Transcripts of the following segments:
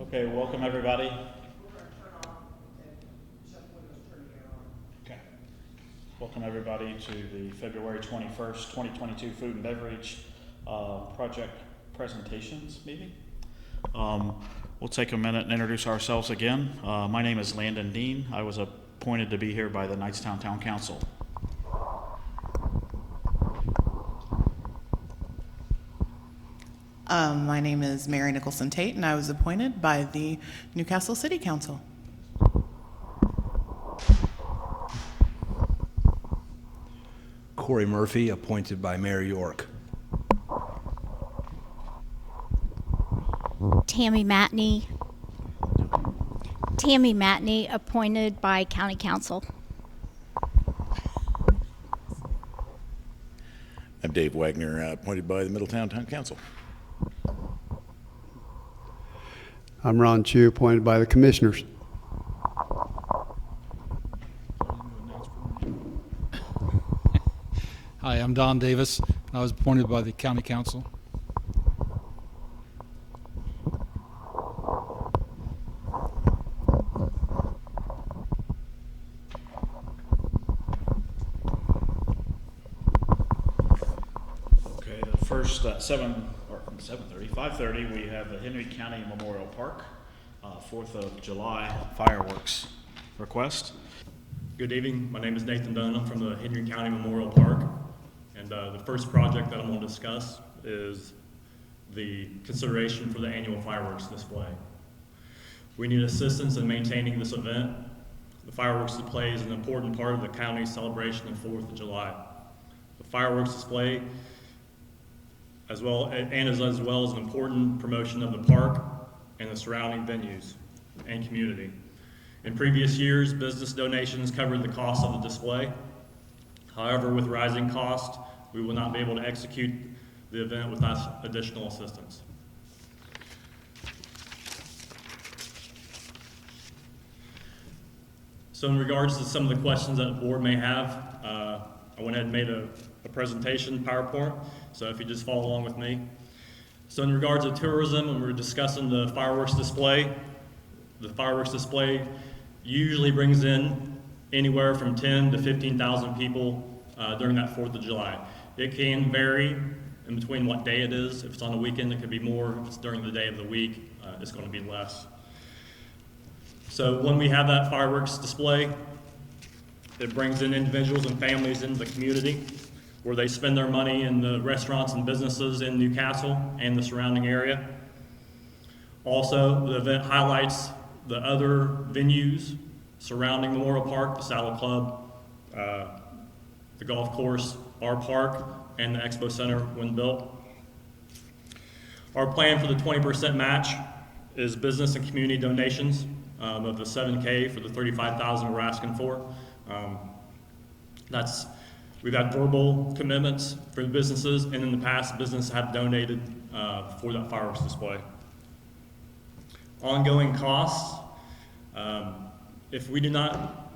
Okay, welcome everybody. Okay. Welcome everybody to the February 21st, 2022 Food and Beverage Project Presentations meeting. We'll take a minute and introduce ourselves again. My name is Landon Dean. I was appointed to be here by the Knightstown Town Council. My name is Mary Nicholson Tate, and I was appointed by the Newcastle City Council. Corey Murphy, appointed by Mayor York. Tammy Matney, appointed by County Council. I'm Dave Wagner, appointed by the Middletown Town Council. I'm Ron Chu, appointed by the Commissioners. Hi, I'm Don Davis, and I was appointed by the County Council. Okay, the first 5:30, we have the Henry County Memorial Park 4th of July fireworks request. Good evening. My name is Nathan Dunn. I'm from the Henry County Memorial Park. And the first project that I'm going to discuss is the consideration for the annual fireworks display. We need assistance in maintaining this event. The fireworks display is an important part of the county's celebration of 4th of July. The fireworks display as well as an important promotion of the park and the surrounding venues and community. In previous years, business donations covered the cost of the display. However, with rising costs, we will not be able to execute the event without additional assistance. So in regards to some of the questions that the board may have, I went ahead and made a presentation PowerPoint, so if you just follow along with me. So in regards to tourism, when we're discussing the fireworks display usually brings in anywhere from 10 to 15,000 people during that 4th of July. It can vary in between what day it is. If it's on a weekend, it could be more. If it's during the day of the week, it's going to be less. So when we have that fireworks display, it brings in individuals and families into the community where they spend their money in the restaurants and businesses in Newcastle and the surrounding area. Also, the event highlights the other venues surrounding Memorial Park, the Saddle Club, the golf course, our park, and the Expo Center when built. Our plan for the 20% match is business and community donations of the $7K for the $35,000 we're asking for. We've had verbal commitments for the businesses, and in the past, businesses have donated for that fireworks display. Ongoing costs. If we do not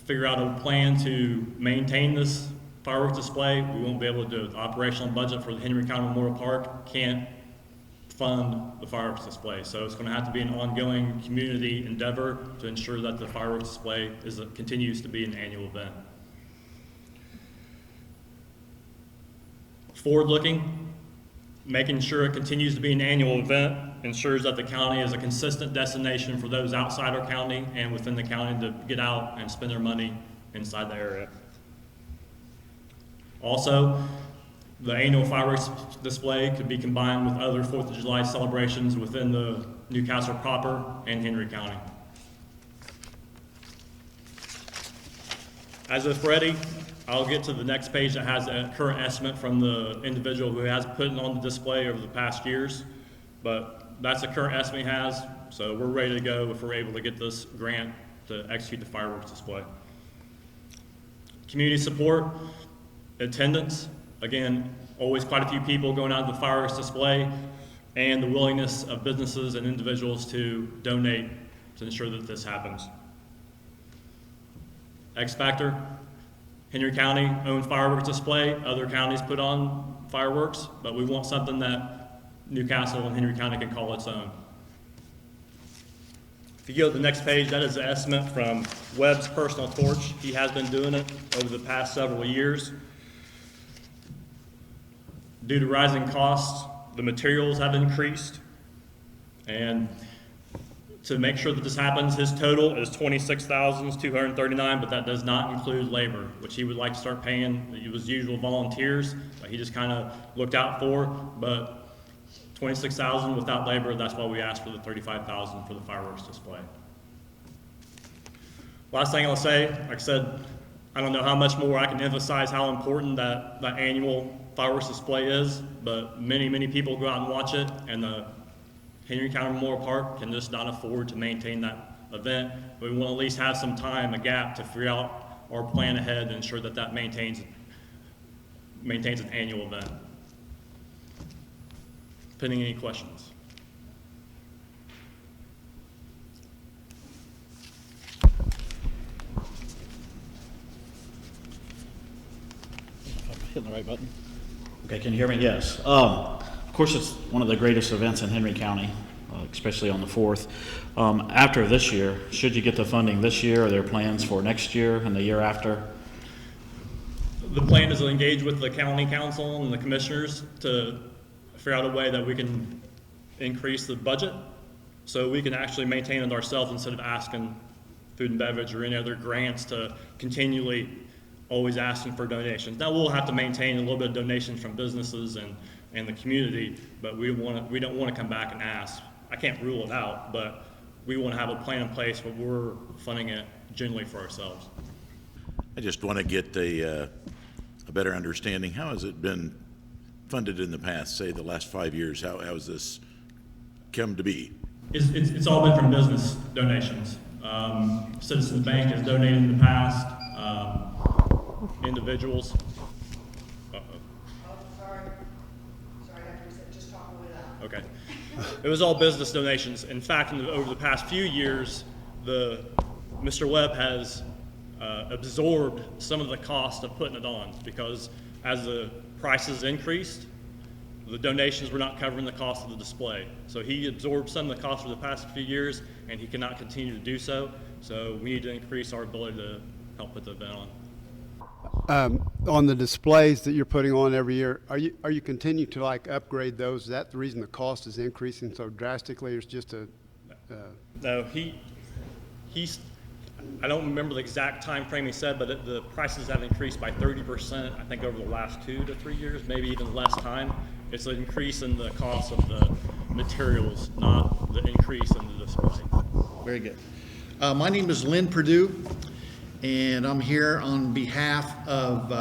figure out a plan to maintain this fireworks display, we won't be able to do it. The operational budget for the Henry County Memorial Park can't fund the fireworks display. So it's going to have to be an ongoing community endeavor to ensure that the fireworks display continues to be an annual event. Forward-looking, making sure it continues to be an annual event ensures that the county is a consistent destination for those outside our county and within the county to get out and spend their money inside the area. Also, the annual fireworks display could be combined with other 4th of July celebrations within the Newcastle proper and Henry County. As it's ready, I'll get to the next page that has a current estimate from the individual who has put it on the display over the past years, but that's the current estimate he has, so we're ready to go if we're able to get this grant to execute the fireworks display. Community support, attendance, again, always quite a few people going out to the fireworks display, and the willingness of businesses and individuals to donate to ensure that this happens. X factor, Henry County owns fireworks display, other counties put on fireworks, but we want something that Newcastle and Henry County can call its own. If you go to the next page, that is the estimate from Webb's Personal Torch. He has been doing it over the past several years. Due to rising costs, the materials have increased. And to make sure that this happens, his total is $26,239, but that does not include labor, which he would like to start paying. It was usual volunteers, but he just kind of looked out for. But $26,000 without labor, that's why we asked for the $35,000 for the fireworks display. Last thing I'll say, like I said, I don't know how much more I can emphasize how important that annual fireworks display is, but many people go out and watch it, and the Henry County Memorial Park can just not afford to maintain that event. We want to at least have some time, a gap, to figure out our plan ahead and ensure that that maintains an annual event. Pending any questions. Hitting the right button. Okay, can you hear me? Yes. Of course, it's one of the greatest events in Henry County, especially on the 4th. After this year, should you get the funding this year, are there plans for next year and the year after? The plan is to engage with the county council and the commissioners to figure out a way that we can increase the budget so we can actually maintain it ourselves instead of asking food and beverage or any other grants to continually always asking for donations. Now we'll have to maintain a little bit of donations from businesses and the community, but we don't want to come back and ask. I can't rule it out, but we want to have a plan in place where we're funding it generally for ourselves. I just want to get a better understanding. How has it been funded in the past, say the last 5 years? How has this come to be? It's all been from business donations. Citizens Bank has donated in the past. Individuals. Sorry, I have to just talk away that. Okay. It was all business donations. In fact, over the past few years, Mr. Webb has absorbed some of the cost of putting it on, because as the prices increased, the donations were not covering the cost of the display. So he absorbed some of the cost for the past few years, and he cannot continue to do so. So we need to increase our ability to help put the event on. On the displays that you're putting on every year, are you continuing to like upgrade those? Is that the reason the cost is increasing so drastically, or it's just a? No, he's. I don't remember the exact time frame he said, but the prices have increased by 30%. I think over the last 2 to 3 years, maybe even less time. It's an increase in the cost of the materials, not the increase in the display. Very good. My name is Lynn Perdue, and I'm here on behalf of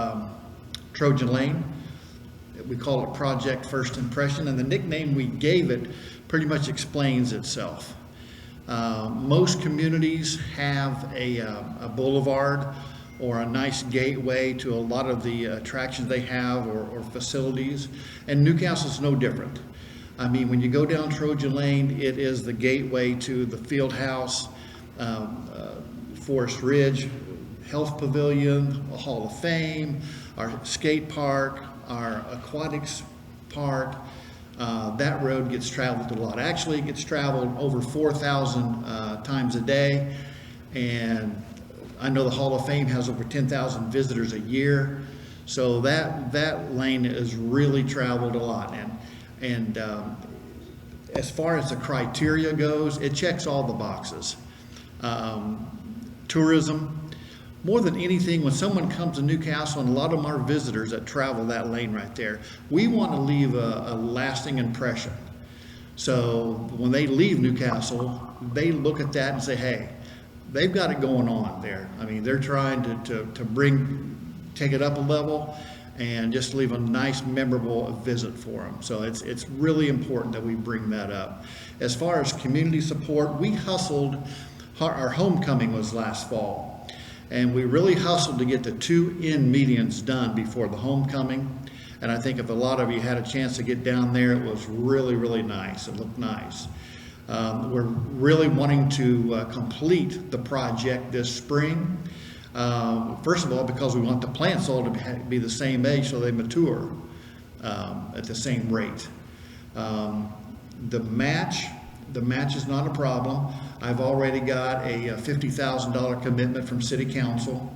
Trojan Lane. We call it Project First Impression, and the nickname we gave it pretty much explains itself. Most communities have a boulevard or a nice gateway to a lot of the attractions they have or facilities, and Newcastle's no different. I mean, when you go down Trojan Lane, it is the gateway to the Field House, Forest Ridge, Health Pavilion, Hall of Fame, our skate park, our aquatics park. That road gets traveled a lot. Actually, it gets traveled over 4,000 times a day, and I know the Hall of Fame has over 10,000 visitors a year. So that lane is really traveled a lot. And as far as the criteria goes, it checks all the boxes. Tourism. More than anything, when someone comes to Newcastle, and a lot of them are visitors that travel that lane right there, we want to leave a lasting impression. So when they leave Newcastle, they look at that and say, hey, they've got it going on there. I mean, they're trying to take it up a level and just leave a nice, memorable visit for them. So it's really important that we bring that up. As far as community support, we hustled. Our homecoming was last fall. And we really hustled to get the 2 medians done before the homecoming. And I think if a lot of you had a chance to get down there, it was really, really nice. It looked nice. We're really wanting to complete the project this spring. First of all, because we want the plants all to be the same age so they mature at the same rate. The match the match is not a problem. I've already got a $50,000 commitment from City Council.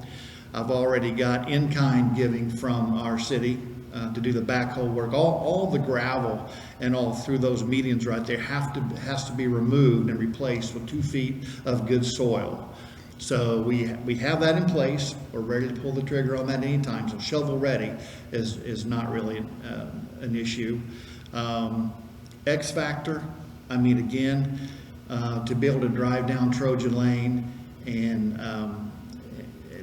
I've already got in-kind giving from our city to do the backhoe work. All the gravel and all through those medians right there has to be removed and replaced with 2 feet of good soil. So we have that in place. We're ready to pull the trigger on that anytime. So shovel ready is not really an issue. X factor, I mean, again, to be able to drive down Trojan Lane and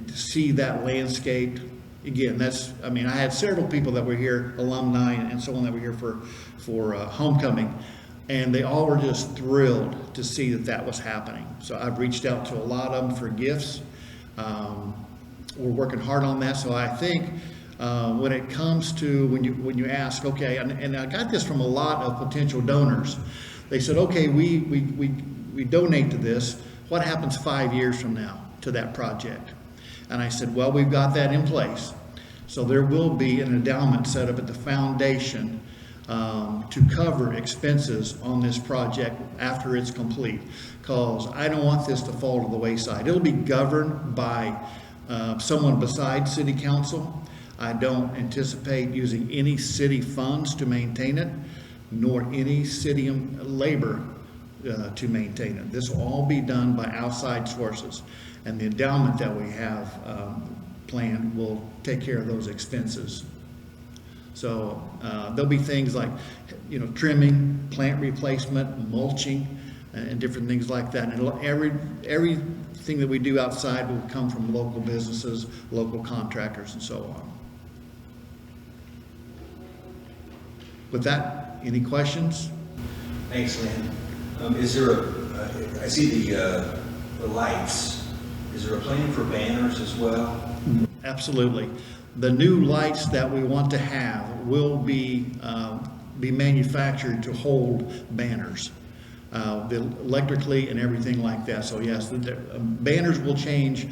to see that landscape, again, I had several people that were here, alumni and so on, that were here for homecoming, and they all were just thrilled to see that was happening. So I've reached out to a lot of them for gifts. We're working hard on that. So I think when it comes to when you ask, okay, and I got this from a lot of potential donors. They said, okay, we donate to this. What happens 5 years from now to that project? And I said, well, we've got that in place. So there will be an endowment set up at the foundation to cover expenses on this project after it's complete. Because I don't want this to fall to the wayside. It'll be governed by someone besides City Council. I don't anticipate using any city funds to maintain it, nor any city labor to maintain it. This will all be done by outside sources. And the endowment that we have planned will take care of those expenses. So there'll be things like, trimming, plant replacement, mulching, and different things like that. And everything that we do outside will come from local businesses, local contractors, and so on. With that, any questions? Thanks, Lynn. Is there I see the lights. Is there a plan for banners as well? Absolutely. The new lights that we want to have will be manufactured to hold banners, electrically and everything like that. So yes, the banners will change.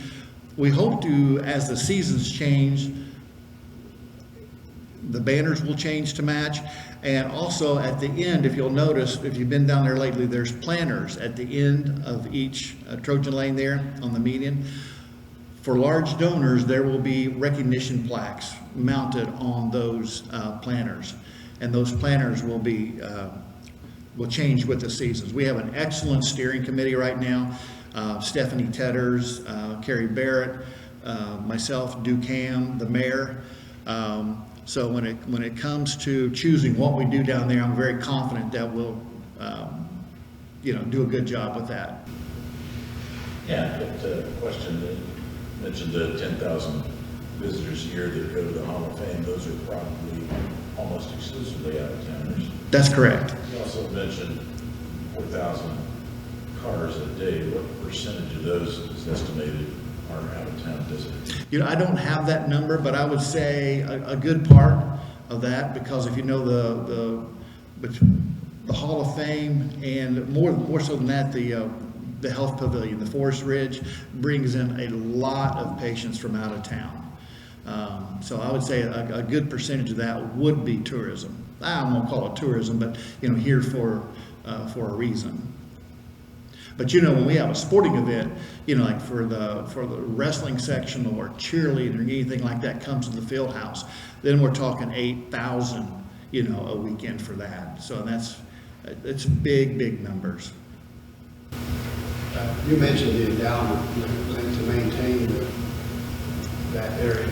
We hope to, as the seasons change, the banners will change to match. And also at the end, if you'll notice, if you've been down there lately, there's planters at the end of each Trojan Lane there on the median. For large donors, there will be recognition plaques mounted on those planters. And those planters will change with the seasons. We have an excellent steering committee right now. Stephanie Tetters, Carrie Barrett, myself, Ducam, the mayor. So when it comes to choosing what we do down there, I'm very confident that we'll, do a good job with that. Yeah, but question, you mentioned the 10,000 visitors a year that go to the Hall of Fame. Those are probably almost exclusively out-of-towners. That's correct. You also mentioned 4,000 cars a day. What percentage of those is estimated are out-of-town visitors? I don't have that number, but I would say a good part of that, because if you know the Hall of Fame, and more so than that, the Health Pavilion, the Forest Ridge, brings in a lot of patients from out of town. So I would say a good percentage of that would be tourism. I won't call it tourism, but here for a reason. But when we have a sporting event, like for the wrestling section or cheerleading or anything like that comes to the field house, then we're talking 8,000, a weekend for that. So it's big numbers. You mentioned the endowment to maintain that area.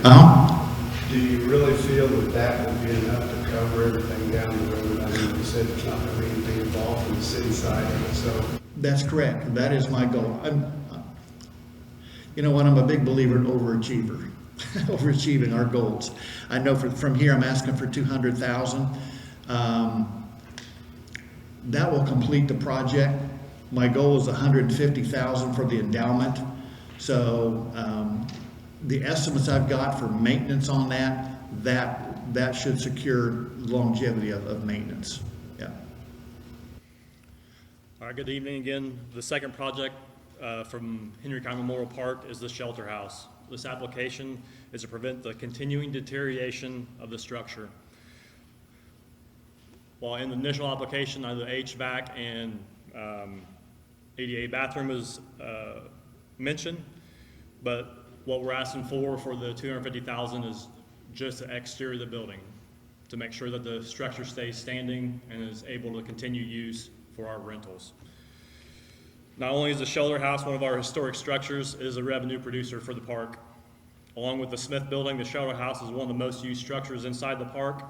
Do you really feel that would be enough to cover everything down the road? I mean, you said there's not going to be anything involved from the city side of it, so. That's correct. That is my goal. I'm a big believer in overachiever, overachieving our goals. I know from here I'm asking for 200,000. That will complete the project. My goal is 150,000 for the endowment. So the estimates I've got for maintenance on that should secure longevity of maintenance. Yeah. All right, good evening again. The second project from Henry County Memorial Park is the shelter house. This application is to prevent the continuing deterioration of the structure. While in the initial application, the HVAC and ADA bathroom is mentioned, but what we're asking for the $250,000 is just the exterior of the building to make sure that the structure stays standing and is able to continue use for our rentals. Not only is the shelter house one of our historic structures, it is a revenue producer for the park. Along with the Smith Building, the shelter house is one of the most used structures inside the park.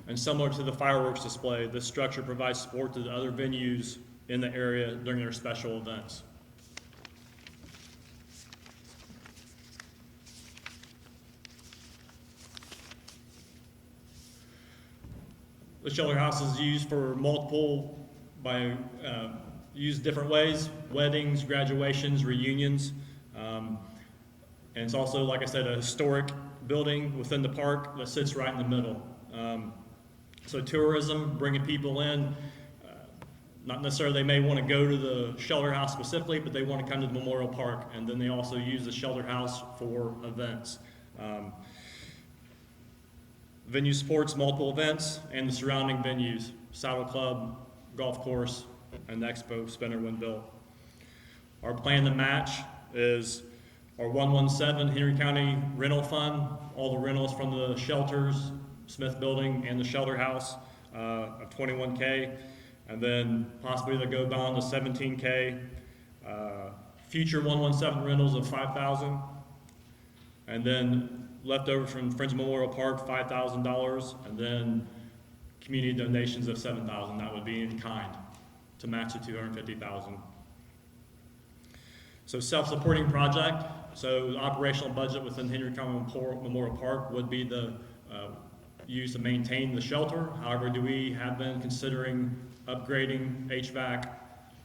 And similar to the fireworks display, this structure provides support to the other venues in the area during their special events. The shelter house is used for used different ways: weddings, graduations, reunions. And it's also, like I said, a historic building within the park that sits right in the middle. So tourism, bringing people in, not necessarily they may want to go to the shelter house specifically, but they want to come to the Memorial Park, and then they also use the shelter house for events. Venue supports multiple events and the surrounding venues: Saddle Club, golf course, and the Expo Spinner when built. Our plan to match is our 117 Henry County Rental Fund, all the rentals from the shelters, Smith Building, and the shelter house of $21K, and then possibly they'll go down to $17K. Future 117 rentals of $5,000, and then leftover from Friends Memorial Park $5,000, and then community donations of $7,000. That would be in kind to match the $250,000. So self-supporting project. So the operational budget within Henry County Memorial Park would be the used to maintain the shelter. However, we have been considering upgrading HVAC,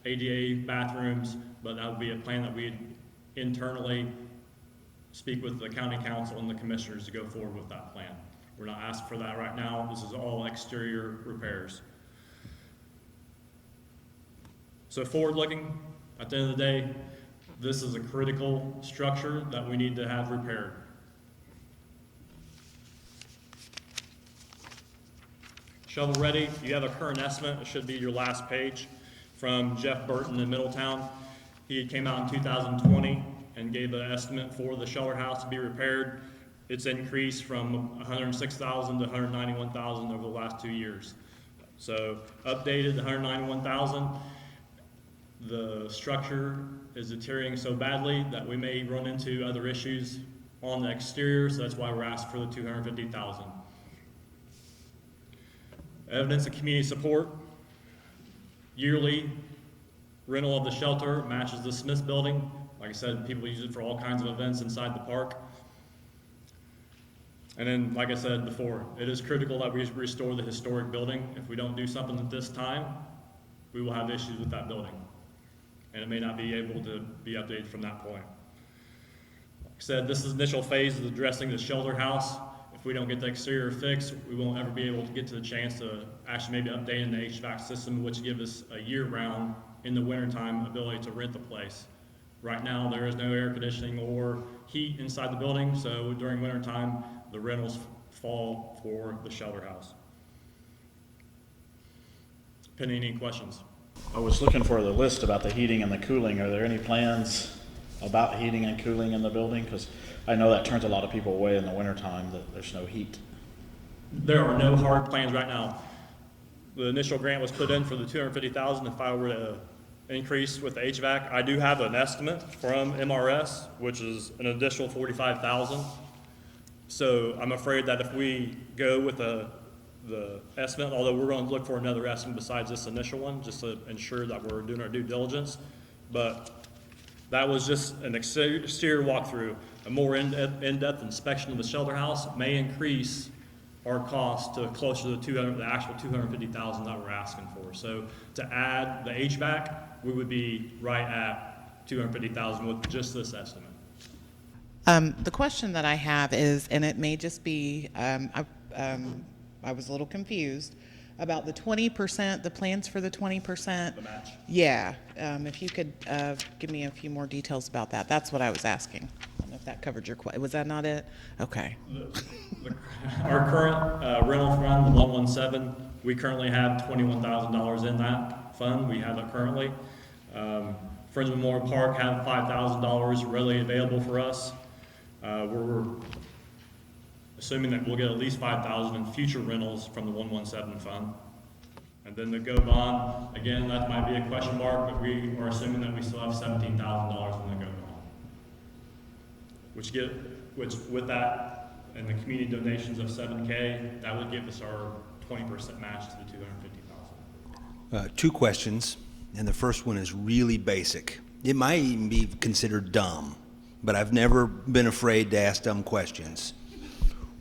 ADA bathrooms, but that would be a plan that we'd internally speak with the county council and the commissioners to go forward with that plan. We're not asking for that right now. This is all exterior repairs. So forward looking, at the end of the day, this is a critical structure that we need to have repaired. Shovel ready, you have a current estimate, it should be your last page, from Jeff Burton in Middletown. He came out in 2020 and gave an estimate for the shelter house to be repaired. It's increased from $106,000 to $191,000 over the last 2 years. So updated $191,000. The structure is deteriorating so badly that we may run into other issues on the exterior, so that's why we're asking for the $250,000. Evidence of community support. Yearly rental of the shelter matches the Smith Building. Like I said, people use it for all kinds of events inside the park. And then, like I said before, it is critical that we restore the historic building. If we don't do something at this time, we will have issues with that building. And it may not be able to be updated from that point. Like I said, this is initial phase of addressing the shelter house. If we don't get the exterior fixed, we won't ever be able to get to the chance to actually maybe updating the HVAC system, which gives us a year-round, in the wintertime, ability to rent the place. Right now, there is no air conditioning or heat inside the building, so during wintertime, the rentals fall for the shelter house. Pending any questions? I was looking for the list about the heating and the cooling. Are there any plans about heating and cooling in the building? Because I know that turns a lot of people away in the wintertime, that there's no heat. There are no hard plans right now. The initial grant was put in for the $250,000. If I were to increase with the HVAC, I do have an estimate from MRS, which is an additional $45,000. So I'm afraid that if we go with the estimate, although we're going to look for another estimate besides this initial one, just to ensure that we're doing our due diligence, but that was just an exterior walkthrough. A more in-depth inspection of the shelter house may increase our cost to closer to the actual $250,000 that we're asking for. So to add the HVAC, we would be right at $250,000 with just this estimate. The question that I have is, and it may just be, I was a little confused about the 20%, the plans for the 20%. The match. Yeah, if you could give me a few more details about that. That's what I was asking. I don't know if that covered your question. Was that not it? Okay. Our current rental fund, the 117, we currently have $21,000 in that fund. We have it currently. Friends Memorial Park have $5,000 readily available for us. We're assuming that we'll get at least $5,000 in future rentals from the 117 fund. And then the GO bond, again, that might be a question mark, but we are assuming that we still have $17,000 in the GO bond. Which with that and the community donations of $7K, that would give us our 20% match to the $250,000. Two questions, and the first one is really basic. It might even be considered dumb, but I've never been afraid to ask dumb questions.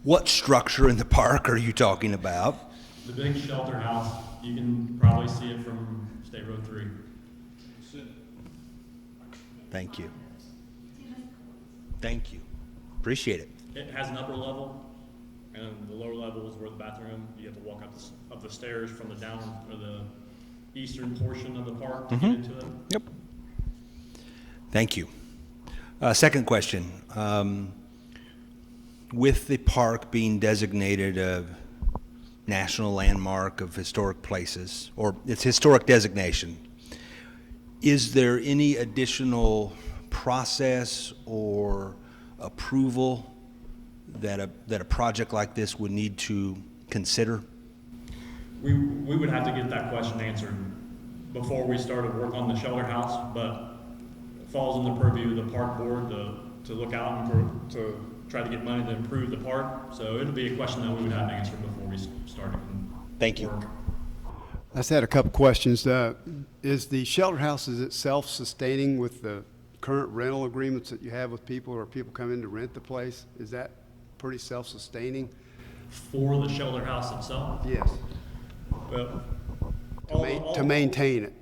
What structure in the park are you talking about? The big shelter house, you can probably see it from State Road 3. Thank you. Thank you. Appreciate it. It has an upper level, and the lower level is where the bathroom, you have to walk up the stairs from the down, or the eastern portion of the park to get into it. Yep. Thank you. Second question. With the park being designated a national landmark of historic places, or its historic designation, is there any additional process or approval that a project like this would need to consider? We would have to get that question answered before we started work on the shelter house, but it falls in the purview of the park board to look out and to try to get money to improve the park. So it'll be a question that we would have to answer before we started. Thank you. Work. I just had a couple questions. Is the shelter house, is it self-sustaining with the current rental agreements that you have with people, or people come in to rent the place? Is that pretty self-sustaining? For the shelter house itself? Yes. Well, To maintain it?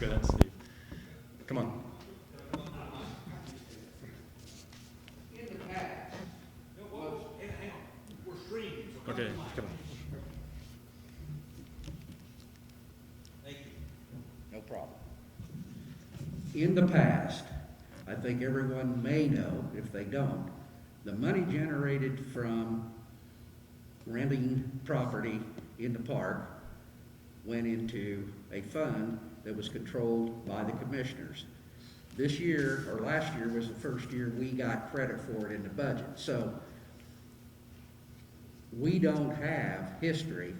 Go ahead, Steve. Come on. Okay, come on. No problem. In the past, I think everyone may know, if they don't, the money generated from renting property in the park went into a fund that was controlled by the commissioners. This year, or last year, was the first year we got credit for it in the budget. So we don't have history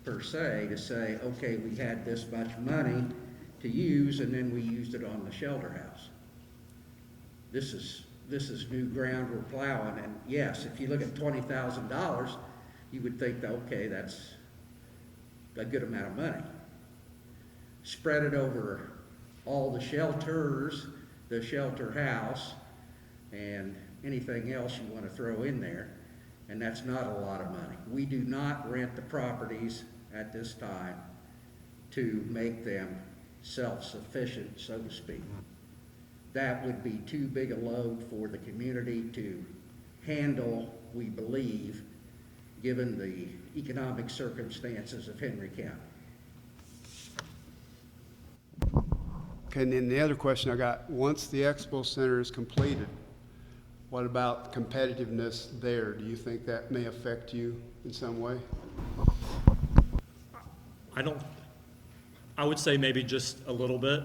per se to say, okay, we had this much money to use and then we used it on the shelter house. This is new ground we're plowing, and yes, if you look at $20,000, you would think that, okay, that's a good amount of money. Spread it over all the shelters, the shelter house, and anything else you want to throw in there, and that's not a lot of money. We do not rent the properties at this time to make them self-sufficient, so to speak. That would be too big a load for the community to handle, we believe, given the economic circumstances of Henry County. Okay, and then the other question I got, once the Expo Center is completed, what about competitiveness there? Do you think that may affect you in some way? I would say maybe just a little bit.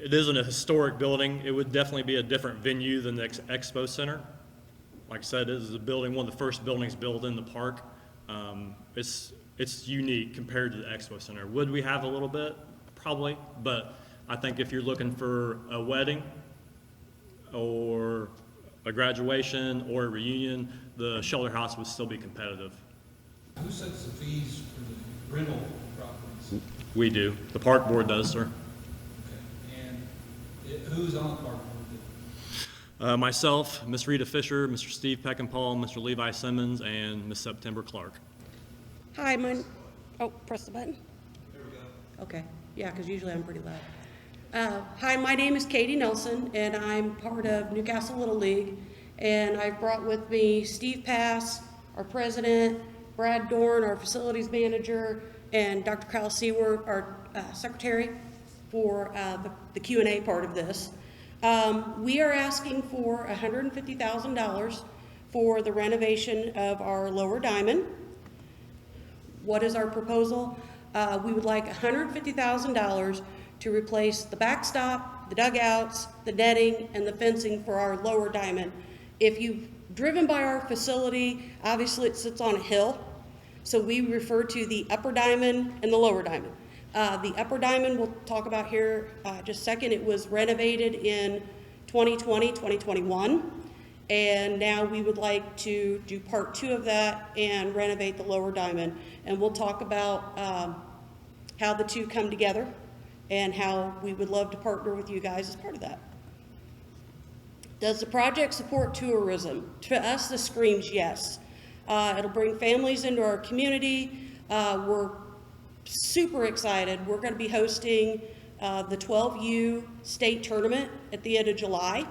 It isn't a historic building. It would definitely be a different venue than the Expo Center. Like I said, it is a building, one of the first buildings built in the park. It's unique compared to the Expo Center. Would we have a little bit? Probably, but I think if you're looking for a wedding or a graduation or a reunion, the shelter house would still be competitive. Who sets the fees for the rental properties? We do. The park board does, sir. Okay. And who's on the park board? Myself, Miss Rita Fisher, Mr. Steve Peckinpah, Mr. Levi Simmons, and Miss September Clark. Hi, press the button. There we go. Okay, yeah, because usually I'm pretty loud. Hi, my name is Katy Nelson, and I'm part of Newcastle Little League, and I've brought with me Steve Pass, our president, Brad Dorn, our facilities manager, and Dr. Kyle Seward, our secretary, for the Q&A part of this. We are asking for $150,000 for the renovation of our lower diamond. what is our proposal? We would like $150,000 to replace the backstop, the dugouts, the netting, and the fencing for our lower diamond. If you've driven by our facility, obviously it sits on a hill, so we refer to the upper diamond and the lower diamond. The upper diamond we'll talk about here just a second. It was renovated in 2020, 2021, and now we would like to do part 2 of that and renovate the lower diamond. And we'll talk about how the two come together and how we would love to partner with you guys as part of that. Does the project support tourism? To us, this screams yes. It'll bring families into our community. We're super excited. We're going to be hosting the 12U state tournament at the end of July.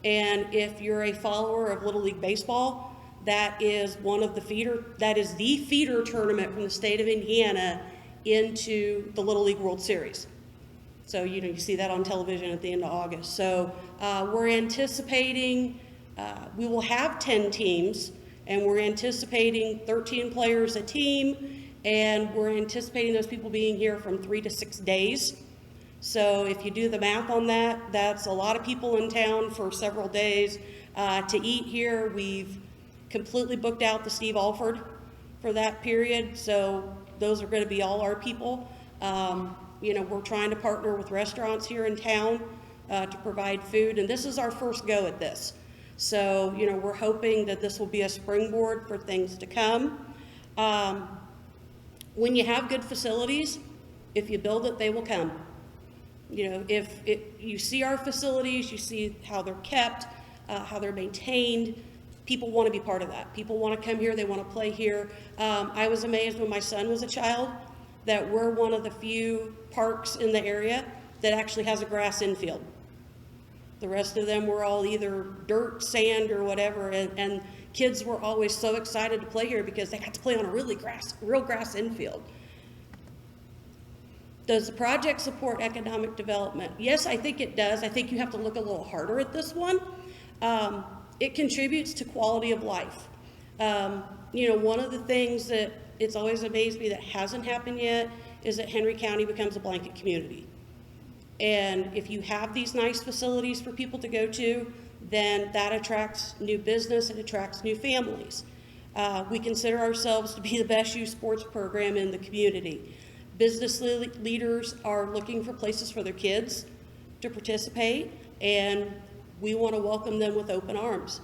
And if you're a follower of Little League Baseball, that is the feeder tournament from the state of Indiana into the Little League World Series. So, you see that on television at the end of August. So we're anticipating, we will have 10 teams, and we're anticipating 13 players a team, and we're anticipating those people being here from 3 to 6 days. So if you do the math on that, that's a lot of people in town for several days to eat here. We've completely booked out the Steve Alford for that period, so those are going to be all our people. We're trying to partner with restaurants here in town to provide food, and this is our first go at this. So, we're hoping that this will be a springboard for things to come. When you have good facilities, if you build it, they will come. If you see our facilities, you see how they're kept, how they're maintained, people want to be part of that. People want to come here, they want to play here. I was amazed when my son was a child that we're one of the few parks in the area that actually has a grass infield. The rest of them were all either dirt, sand, or whatever, and kids were always so excited to play here because they got to play on a real grass infield. Does the project support economic development? Yes, I think it does. I think you have to look a little harder at this one. It contributes to quality of life. One of the things that it's always amazed me that hasn't happened yet is that Henry County becomes a blanket community. And if you have these nice facilities for people to go to, then that attracts new business, it attracts new families. We consider ourselves to be the best youth sports program in the community. Business leaders are looking for places for their kids to participate, and we want to welcome them with open arms.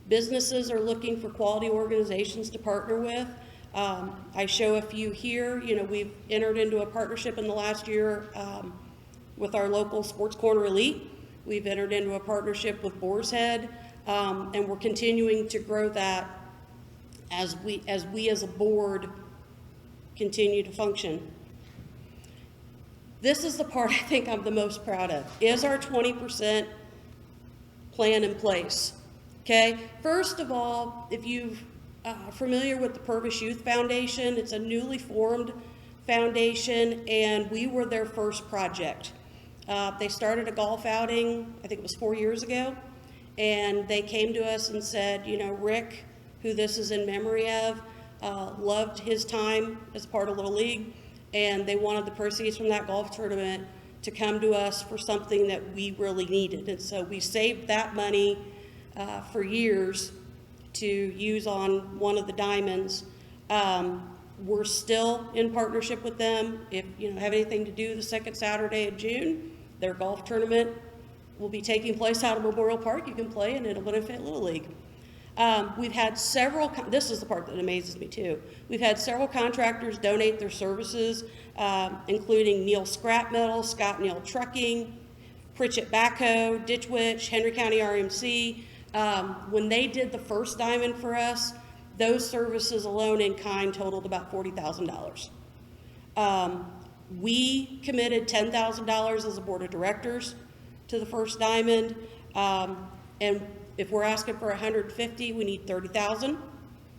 Businesses are looking for quality organizations to partner with. I show a few here. We've entered into a partnership in the last year with our local Sports Corner Elite. We've entered into a partnership with Boar's Head, and we're continuing to grow that as we as a board continue to function. This is the part I think I'm the most proud of. Is our 20% plan in place? Okay, first of all, if you're familiar with the Purvis Youth Foundation, it's a newly formed foundation, and we were their first project. They started a golf outing, I think it was 4 years ago, and they came to us and said, Rick, who this is in memory of, loved his time as part of Little League, and they wanted the proceeds from that golf tournament to come to us for something that we really needed. And so we saved that money for years to use on one of the diamonds. We're still in partnership with them. If you have anything to do the second Saturday of June, their golf tournament will be taking place out of Memorial Park. You can play, and it'll benefit Little League. We've had several, this is the part that amazes me too. We've had several contractors donate their services, including Neil Scrap Metal, Scott Neil Trucking, Pritchett Backhoe, Ditch Witch, Henry County RMC. When they did the first diamond for us, those services alone in kind totaled about $40,000. We committed $10,000 as a board of directors to the first diamond, and if we're asking for 150, we need 30,000.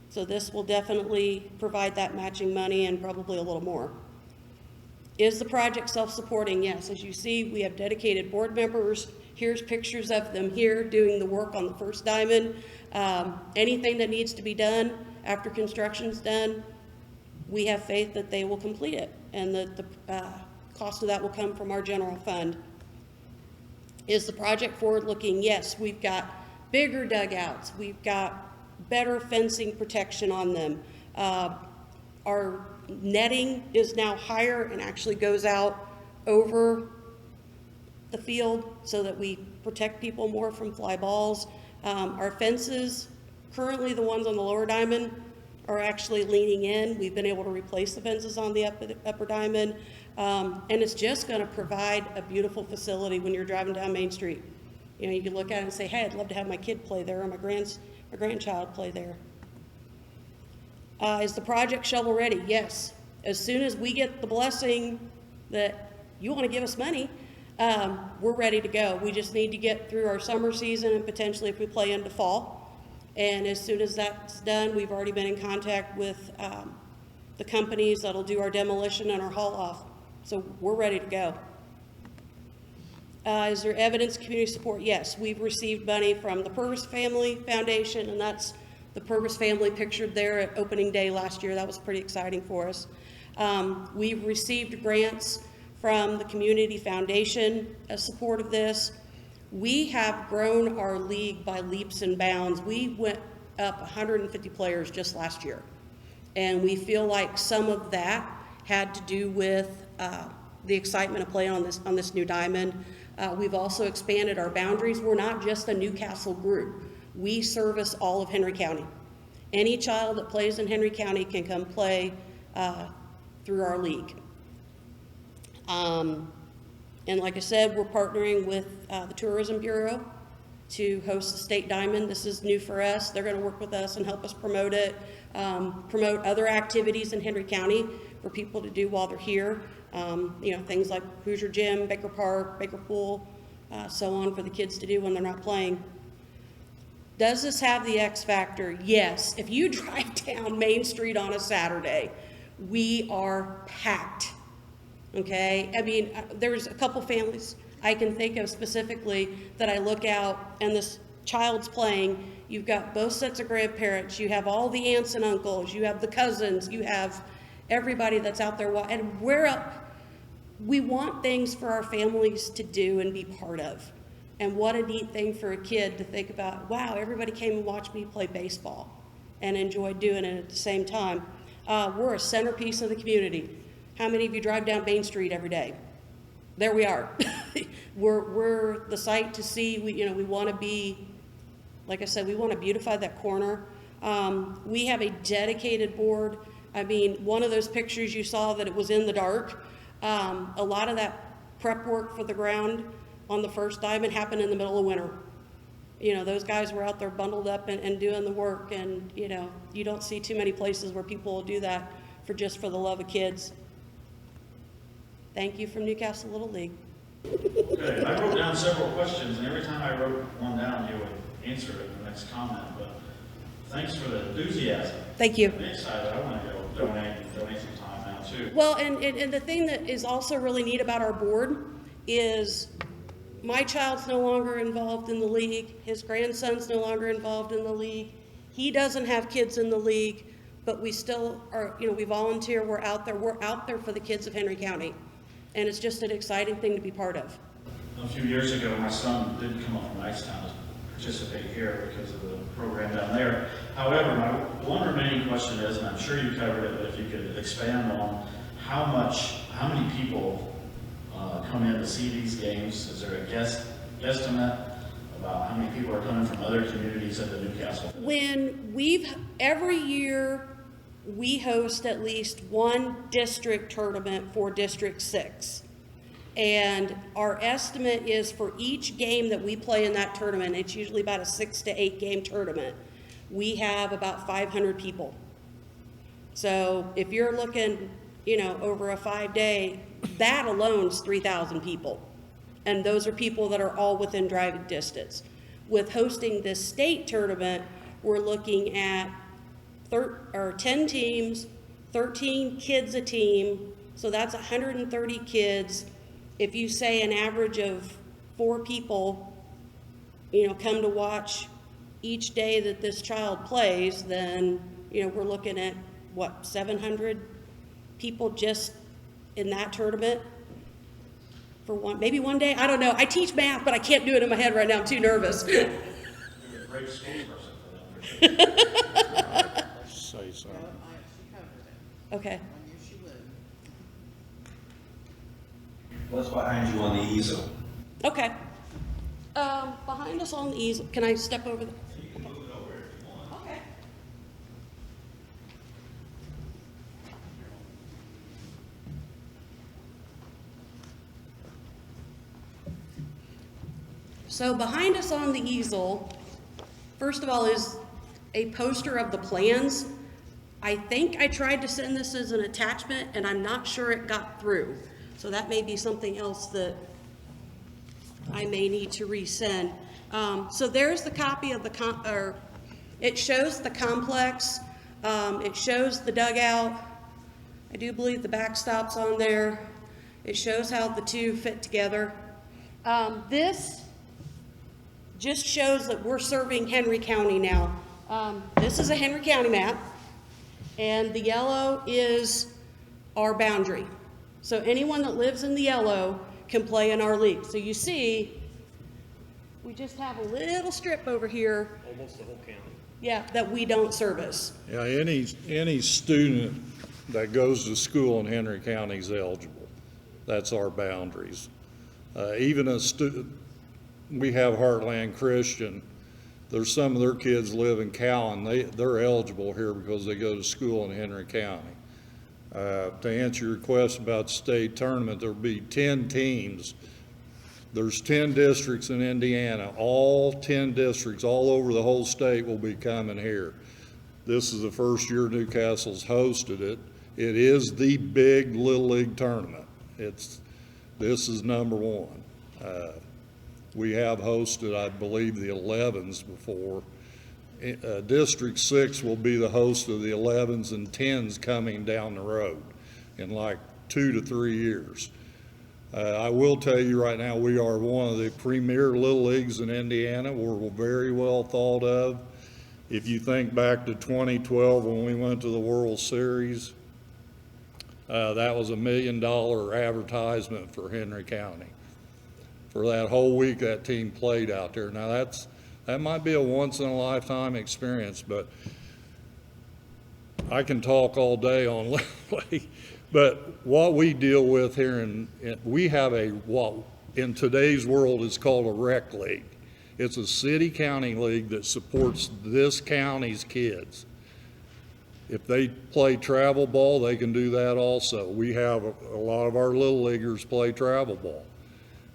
So this will definitely provide that matching money and probably a little more. Is the project self-supporting? Yes. As you see, we have dedicated board members. Here's pictures of them here doing the work on the first diamond. Anything that needs to be done after construction's done, we have faith that they will complete it, and that the cost of that will come from our general fund. Is the project forward-looking? Yes, we've got bigger dugouts, we've got better fencing protection on them. Our netting is now higher and actually goes out over the field so that we protect people more from fly balls. Our fences, currently the ones on the lower diamond, are actually leaning in. We've been able to replace the fences on the upper diamond. And it's just gonna provide a beautiful facility when you're driving down Main Street. You know, you can look at it and say, hey, I'd love to have my kid play there, or my grandchild play there. Is the project shovel ready? Yes. As soon as we get the blessing that you want to give us money, we're ready to go. We just need to get through our summer season and potentially if we play into fall. And as soon as that's done, we've already been in contact with the companies that'll do our demolition and our haul off. So we're ready to go. Is there evidence of community support? Yes, we've received money from the Purvis Family Foundation, and that's the Purvis family pictured there at opening day last year. That was pretty exciting for us. We've received grants from the Community Foundation as support of this. We have grown our league by leaps and bounds. We went up 150 players just last year. And we feel like some of that had to do with the excitement of playing on this new diamond. We've also expanded our boundaries. We're not just a Newcastle group. We service all of Henry County. Any child that plays in Henry County can come play through our league. And like I said, we're partnering with the Tourism Bureau to host the State Diamond. This is new for us. They're going to work with us and help us promote it, promote other activities in Henry County for people to do while they're here. You know, things like Hoosier Gym, Baker Park, Baker Pool, so on for the kids to do when they're not playing. Does this have the X factor? Yes. If you drive down Main Street on a Saturday, we are packed. Okay? I mean, there's a couple families I can think of specifically that I look out and this child's playing. You've got both sets of grandparents. You have all the aunts and uncles. You have the cousins. You have everybody that's out there. And we want things for our families to do and be part of. And what a neat thing for a kid to think about, wow, everybody came and watched me play baseball and enjoyed doing it at the same time. We're a centerpiece of the community. How many of you drive down Main Street every day? There we are. We're the sight to see. We want to be, like I said, we want to beautify that corner. We have a dedicated board. I mean, one of those pictures you saw that it was in the dark. A lot of that prep work for the ground on the first diamond happened in the middle of winter. You know, those guys were out there bundled up and doing the work, and you know, you don't see too many places where people will do that for the love of kids. Thank you from Newcastle Little League. Okay, I wrote down several questions, and every time I wrote one down, you would answer it in the next comment, but thanks for the enthusiasm. Thank you. I'm excited. I want to go donate some time now too. Well, and the thing that is also really neat about our board is my child's no longer involved in the league. His grandson's no longer involved in the league. He doesn't have kids in the league, but we still are, you know, we volunteer, we're out there for the kids of Henry County. And it's just an exciting thing to be part of. A few years ago, my son didn't come up from Nicetown to participate here because of the program down there. However, my one remaining question is, and I'm sure you covered it, but if you could expand on how many people come in to see these games? Is there a guesstimate about how many people are coming from other communities at the Newcastle? Every year, we host at least one district tournament for District 6. And our estimate is for each game that we play in that tournament, it's usually about a 6 to 8 game tournament, we have about 500 people. So if you're looking, you know, over a 5-day, that alone is 3,000 people. And those are people that are all within driving distance. With hosting this state tournament, we're looking at 10 teams, 13 kids a team, so that's 130 kids. If you say an average of 4 people, you know, come to watch each day that this child plays, then, you know, we're looking at, what, 700 people just in that tournament for maybe one day. I don't know. I teach math, but I can't do it in my head right now. I'm too nervous. Great spokesperson for them. Say so. Okay. What's behind you on the easel? Okay. Behind us on the easel, can I step over there? You can move it over if you want. Okay. So behind us on the easel, first of all, is a poster of the plans. I think I tried to send this as an attachment, and I'm not sure it got through. So that may be something else that I may need to resend. So there's the copy of the, it shows the complex, it shows the dugout. I do believe the backstop's on there. It shows how the two fit together. This just shows that we're serving Henry County now. This is a Henry County map, and the yellow is our boundary. So anyone that lives in the yellow can play in our league. So you see, we just have a little strip over here. Almost the whole county. Yeah, that we don't service. Yeah, any student that goes to school in Henry County is eligible. That's our boundaries. Even a student, we have Heartland Christian. There's some of their kids live in Cowan. They're eligible here because they go to school in Henry County. To answer your question about the state tournament, there'll be 10 teams. There's 10 districts in Indiana. All 10 districts all over the whole state will be coming here. This is the first year Newcastle's hosted it. It is the big Little League tournament. This is number one. We have hosted, I believe, the 11s before. District 6 will be the host of the 11s and 10s coming down the road in like 2 to 3 years. I will tell you right now, we are one of the premier Little Leagues in Indiana. We're very well thought of. If you think back to 2012 when we went to the World Series, that was $1 million advertisement for Henry County. For that whole week that team played out there. Now that might be a once in a lifetime experience, but I can talk all day on Little League. But what we deal with here, we have what in today's world is called a rec league. It's a city-county league that supports this county's kids. If they play travel ball, they can do that also. We have a lot of our little leaguers play travel ball.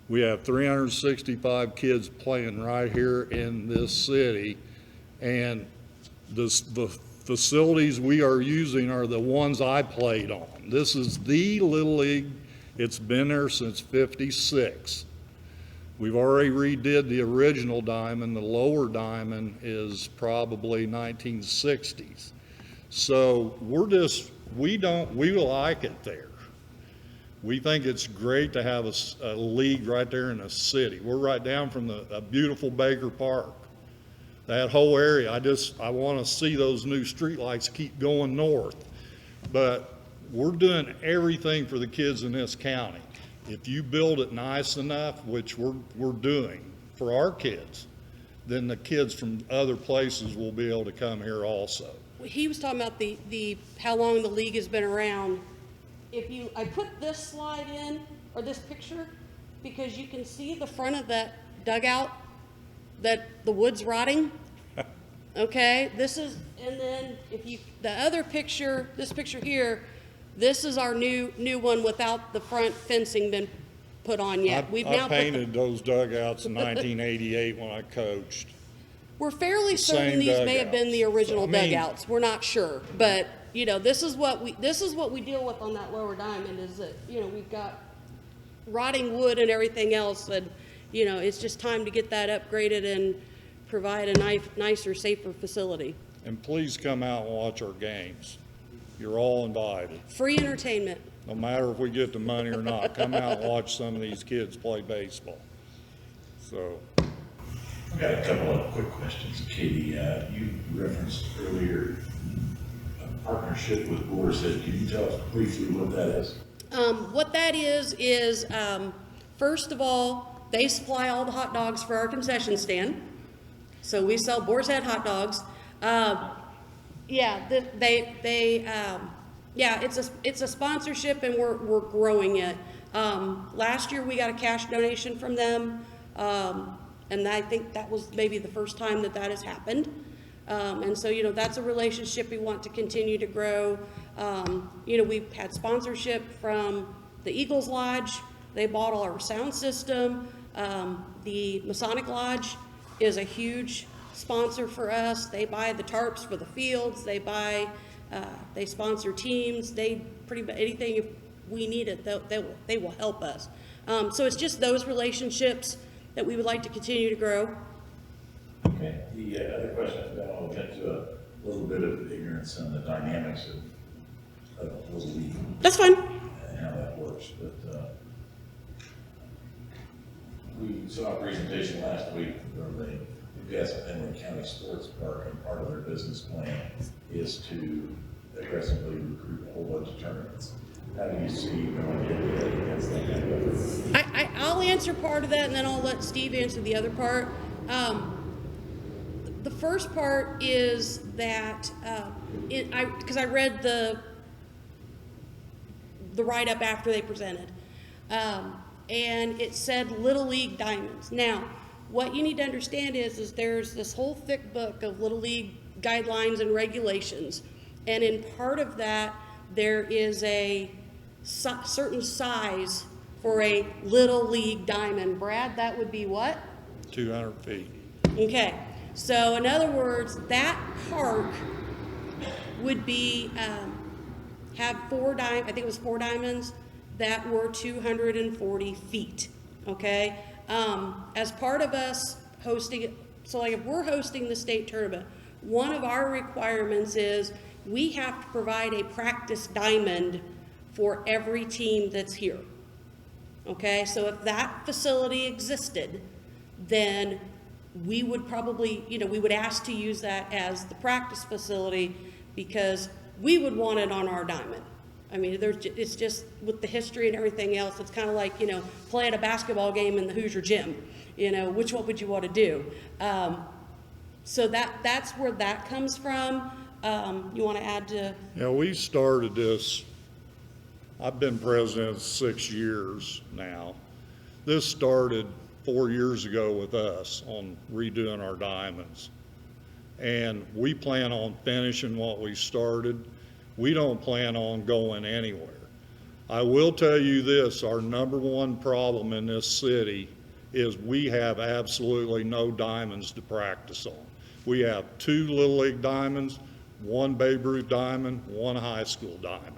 We have 365 kids playing right here in this city, and the facilities we are using are the ones I played on. This is the Little League. It's been there since '56. We've already redid the original diamond. The lower diamond is probably 1960s. So we like it there. We think it's great to have a league right there in the city. We're right down from a beautiful Baker Park. That whole area, I want to see those new streetlights keep going north. But we're doing everything for the kids in this county. If you build it nice enough, which we're doing for our kids, then the kids from other places will be able to come here also. He was talking about the how long the league has been around. I put this slide in, or this picture, because you can see the front of that dugout, that the wood's rotting. Okay, and then the other picture, this picture here, this is our new one without the front fencing been put on yet. I painted those dugouts in 1988 when I coached. We're fairly certain these may have been the original dugouts. We're not sure, but this is what we deal with on that lower diamond, is that we've got rotting wood and everything else, and it's just time to get that upgraded and provide a nicer, safer facility. And please come out and watch our games. You're all invited. Free entertainment. No matter if we get the money or not, come out and watch some of these kids play baseball. So. I've got a couple of quick questions. Katy, you referenced earlier partnership with Boar's Head. Can you tell us briefly what that is? What that is, first of all, they supply all the hot dogs for our concession stand. So we sell Boar's Head hot dogs. Yeah, it's a sponsorship, and we're growing it. Last year we got a cash donation from them, and I think that was maybe the first time that has happened. And so, that's a relationship we want to continue to grow. We've had sponsorship from the Eagles Lodge. They bought all our sound system. The Masonic Lodge is a huge sponsor for us. They buy the tarps for the fields. They sponsor teams. They pretty much anything if we need it, they will help us. So it's just those relationships that we would like to continue to grow. Okay. The other question I've got, I'll get to a little bit of ignorance on the dynamics of Little League. That's fine. And how that works, but we saw a presentation last week where the Newcastle County Sports Park, and part of their business plan is to aggressively recruit a whole bunch of tournaments. How do you see going against that kind of effort? I'll answer part of that, and then I'll let Steve answer the other part. The first part is that because I read the write-up after they presented, and it said Little League Diamonds. Now, what you need to understand is there's this whole thick book of Little League guidelines and regulations, and in part of that there is a certain size for a Little League diamond. Brad, that would be what? 200 feet. Okay, so in other words, that park would be have I think it was 4 diamonds that were 240 feet. Okay, as part of us hosting it, so like if we're hosting the state tournament, one of our requirements is we have to provide a practice diamond for every team that's here. Okay, so if that facility existed, then we would probably, we would ask to use that as the practice facility because we would want it on our diamond. I mean, it's just with the history and everything else, it's kind of like, playing a basketball game in the Hoosier gym. Which one would you want to do? So that's where that comes from. You want to add to? Yeah, we started this, I've been president 6 years now. This started 4 years ago with us on redoing our diamonds. And we plan on finishing what we started. We don't plan on going anywhere. I will tell you this, our number one problem in this city is we have absolutely no diamonds to practice on. We have 2 Little League diamonds, 1 Babe Ruth diamond, 1 high school diamond,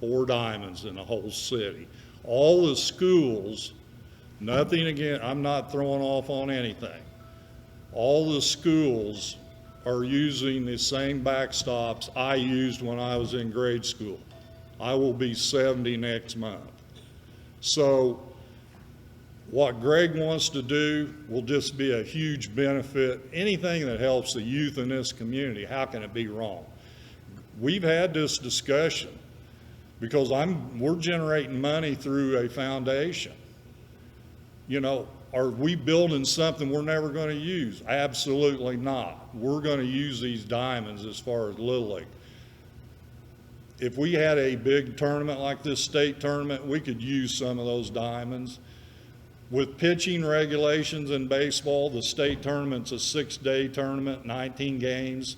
4 diamonds in the whole city. All the schools, nothing again, I'm not throwing off on anything. All the schools are using the same backstops I used when I was in grade school. I will be 70 next month. So what Greg wants to do will just be a huge benefit. Anything that helps the youth in this community, how can it be wrong? We've had this discussion because we're generating money through a foundation. Are we building something we're never going to use? Absolutely not. We're going to use these diamonds as far as Little League. If we had a big tournament like this state tournament, we could use some of those diamonds. With pitching regulations in baseball, the state tournament's a 6-day tournament, 19 games.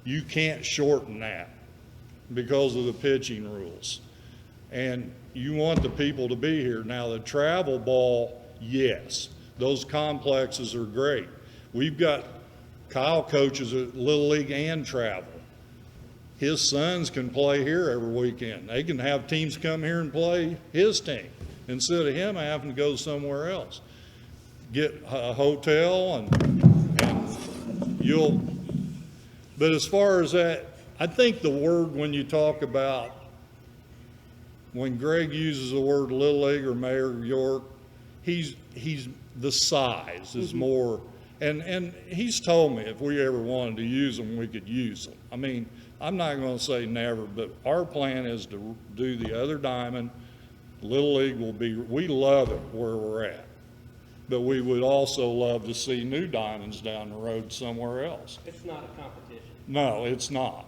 You can't shorten that because of the pitching rules. And you want the people to be here. Now, the travel ball, yes, those complexes are great. We've got Kyle coaches at Little League and travel. His sons can play here every weekend. They can have teams come here and play his team instead of him having to go somewhere else. Get a hotel and you'll, but as far as that, I think the word when you talk about, when Greg uses the word Little League or Mayor York, he's the size is more, and he's told me if we ever wanted to use them, we could use them. I mean, I'm not gonna say never, but our plan is to do the other diamond. Little League will be, we love it where we're at, but we would also love to see new diamonds down the road somewhere else. It's not a competition. No, it's not.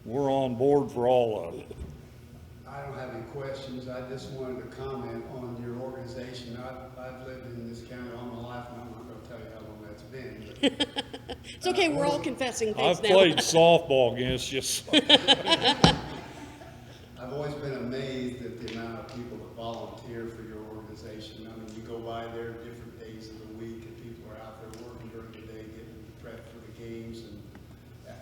We're on board for all of it. I don't have any questions. I just wanted to comment on your organization. I've lived in this county all my life, and I'm not going to tell you how long that's been. But, It's okay, we're all confessing things I've now. played softball against you. I've always been amazed at the amount of people that volunteer for your organization. I mean, you go by there different days of the week, and people are out there working during the day, getting prepped for the games, and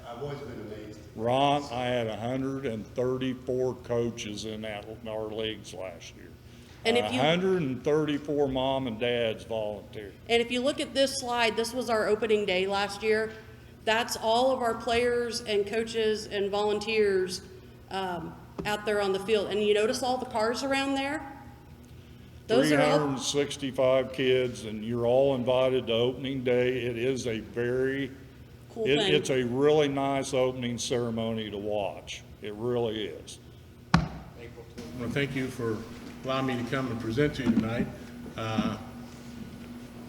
I've always been amazed. Ron, I had 134 coaches in our leagues last year. And if you- 134 mom and dads volunteered. And if you look at this slide, this was our opening day last year. That's all of our players and coaches and volunteers out there on the field. And you notice all the cars around there? Those are all, 365 kids, and you're all invited to opening day. It is a very, cool thing. it's a really nice opening ceremony to watch. It really is. I want to thank you for allowing me to come and present to you tonight. I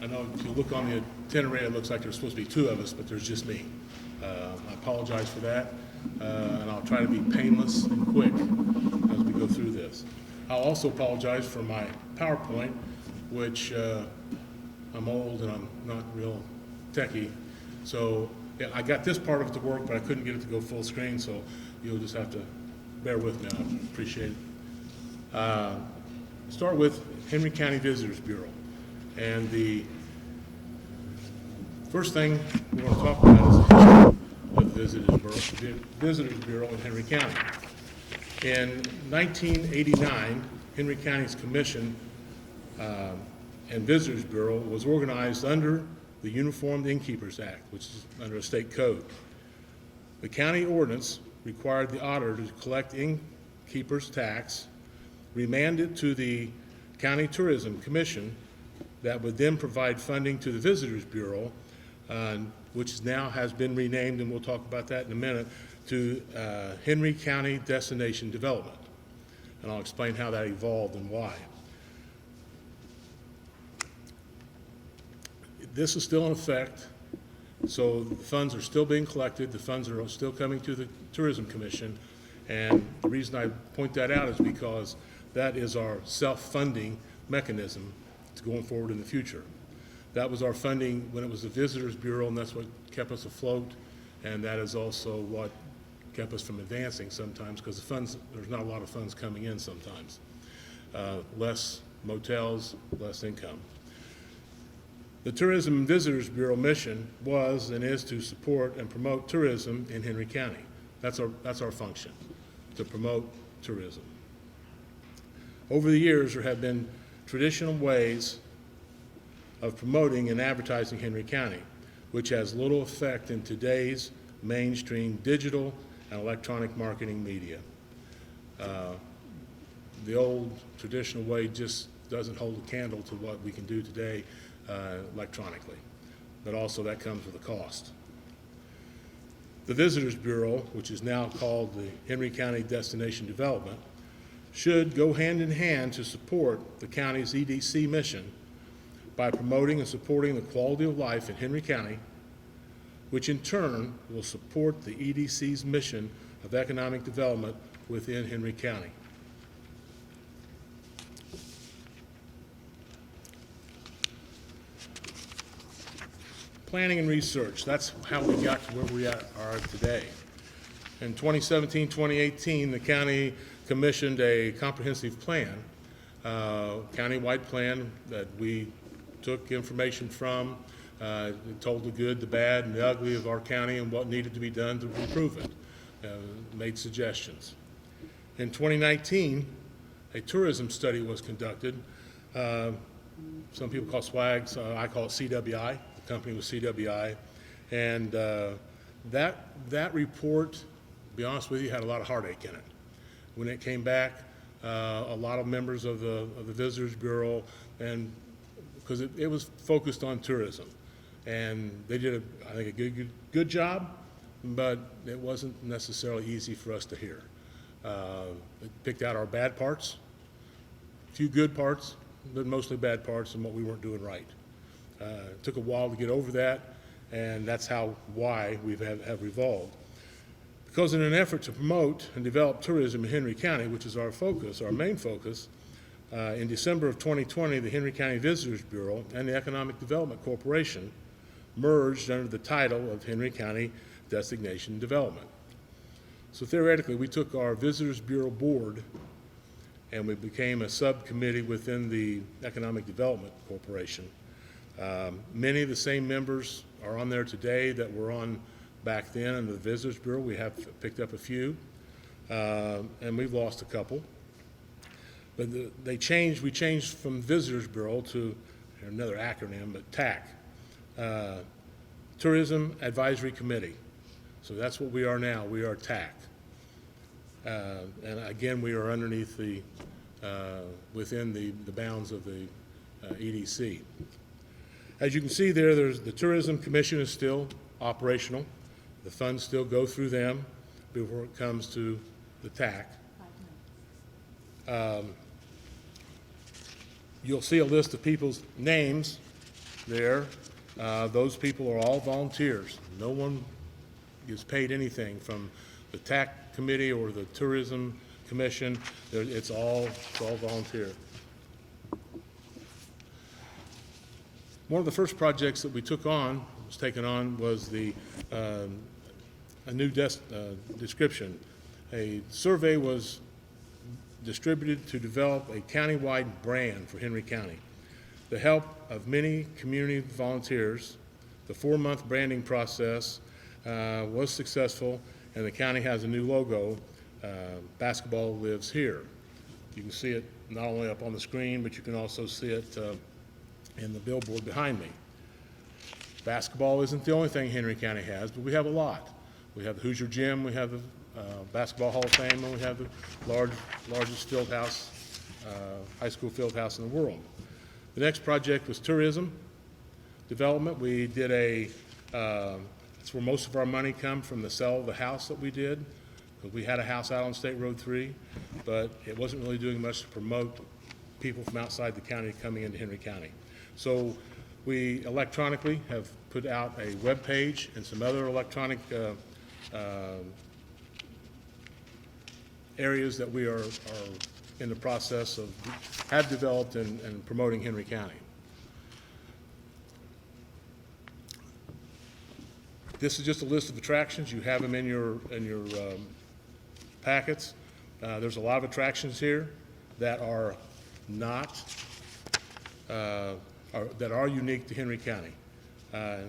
know if you look on the itinerary, it looks like there's supposed to be two of us, but there's just me. I apologize for that, and I'll try to be painless and quick as we go through this. I'll also apologize for my PowerPoint, which I'm old and I'm not real techie. So yeah, I got this part of it to work, but I couldn't get it to go full screen, so you'll just have to bear with me. I appreciate it. Start with Henry County Visitors Bureau. And the first thing we want to talk about is the history of the Visitors Bureau in Henry County. In 1989, Henry County's Commission and Visitors Bureau was organized under the Uniformed Innkeepers Act, which is under a state code. The county ordinance required the auditor to collect innkeeper's tax, remand it to the County Tourism Commission that would then provide funding to the Visitors Bureau, which now has been renamed, and we'll talk about that in a minute, to Henry County Destination Development. And I'll explain how that evolved and why. This is still in effect, so the funds are still being collected, the funds are still coming to the Tourism Commission, and the reason I point that out is because that is our self-funding mechanism going forward in the future. That was our funding when it was the Visitors Bureau, and that's what kept us afloat, and that is also what kept us from advancing sometimes, because the funds, there's not a lot of funds coming in sometimes. Less motels, less income. The Tourism and Visitors Bureau mission was and is to support and promote tourism in Henry County. That's our function, to promote tourism. Over the years, there have been traditional ways of promoting and advertising Henry County, which has little effect in today's mainstream digital and electronic marketing media. The old traditional way just doesn't hold a candle to what we can do today electronically, but also that comes with a cost. The Visitors Bureau, which is now called the Henry County Destination Development, should go hand in hand to support the county's EDC mission by promoting and supporting the quality of life in Henry County, which in turn will support the EDC's mission of economic development within Henry County. Planning and research, that's how we got to where we are today. In 2017-2018, the county commissioned a comprehensive plan, countywide plan that we took information from, told the good, the bad, and the ugly of our county and what needed to be done to improve it, made suggestions. In 2019, a tourism study was conducted. Some people call it SWAG, I call it CWI. The company was CWI. And that report, to be honest with you, had a lot of heartache in it. When it came back, a lot of members of the Visitors Bureau, and because it was focused on tourism, and they did, I think, a good job, but it wasn't necessarily easy for us to hear. It picked out our bad parts, a few good parts, but mostly bad parts and what we weren't doing right. It took a while to get over that, and that's why we have revolved. Because in an effort to promote and develop tourism in Henry County, which is our focus, our main focus, in December of 2020, the Henry County Visitors Bureau and the Economic Development Corporation merged under the title of Henry County Destination Development. So theoretically, we took our Visitors Bureau board and we became a subcommittee within the Economic Development Corporation. Many of the same members are on there today that were on back then in the Visitors Bureau. We have picked up a few, and we've lost a couple. But we changed from Visitors Bureau to another acronym, but TAC, Tourism Advisory Committee. So that's what we are now. We are TAC. And again, we are underneath within the bounds of the EDC. As you can see there, the Tourism Commission is still operational. The funds still go through them before it comes to the TAC. You'll see a list of people's names there. Those people are all volunteers. No one gets paid anything from the TAC committee or the Tourism Commission. It's all volunteer. One of the first projects that we was taken on was a new description. A survey was distributed to develop a countywide brand for Henry County. The help of many community volunteers, the 4-month branding process was successful, and the county has a new logo, Basketball Lives Here. You can see it not only up on the screen, but you can also see it in the billboard behind me. Basketball isn't the only thing Henry County has, but we have a lot. We have the Hoosier Gym, we have the Basketball Hall of Fame, and we have the largest field house, high school field house in the world. The next project was tourism development. We did that's where most of our money comes from, the sale of the house that we did, because we had a house out on State Road 3, but it wasn't really doing much to promote people from outside the county coming into Henry County. So we electronically have put out a web page and some other electronic areas that we are in the process of have developed and promoting Henry County. This is just a list of attractions. You have them in your packets. There's a lot of attractions here that are not that are unique to Henry County.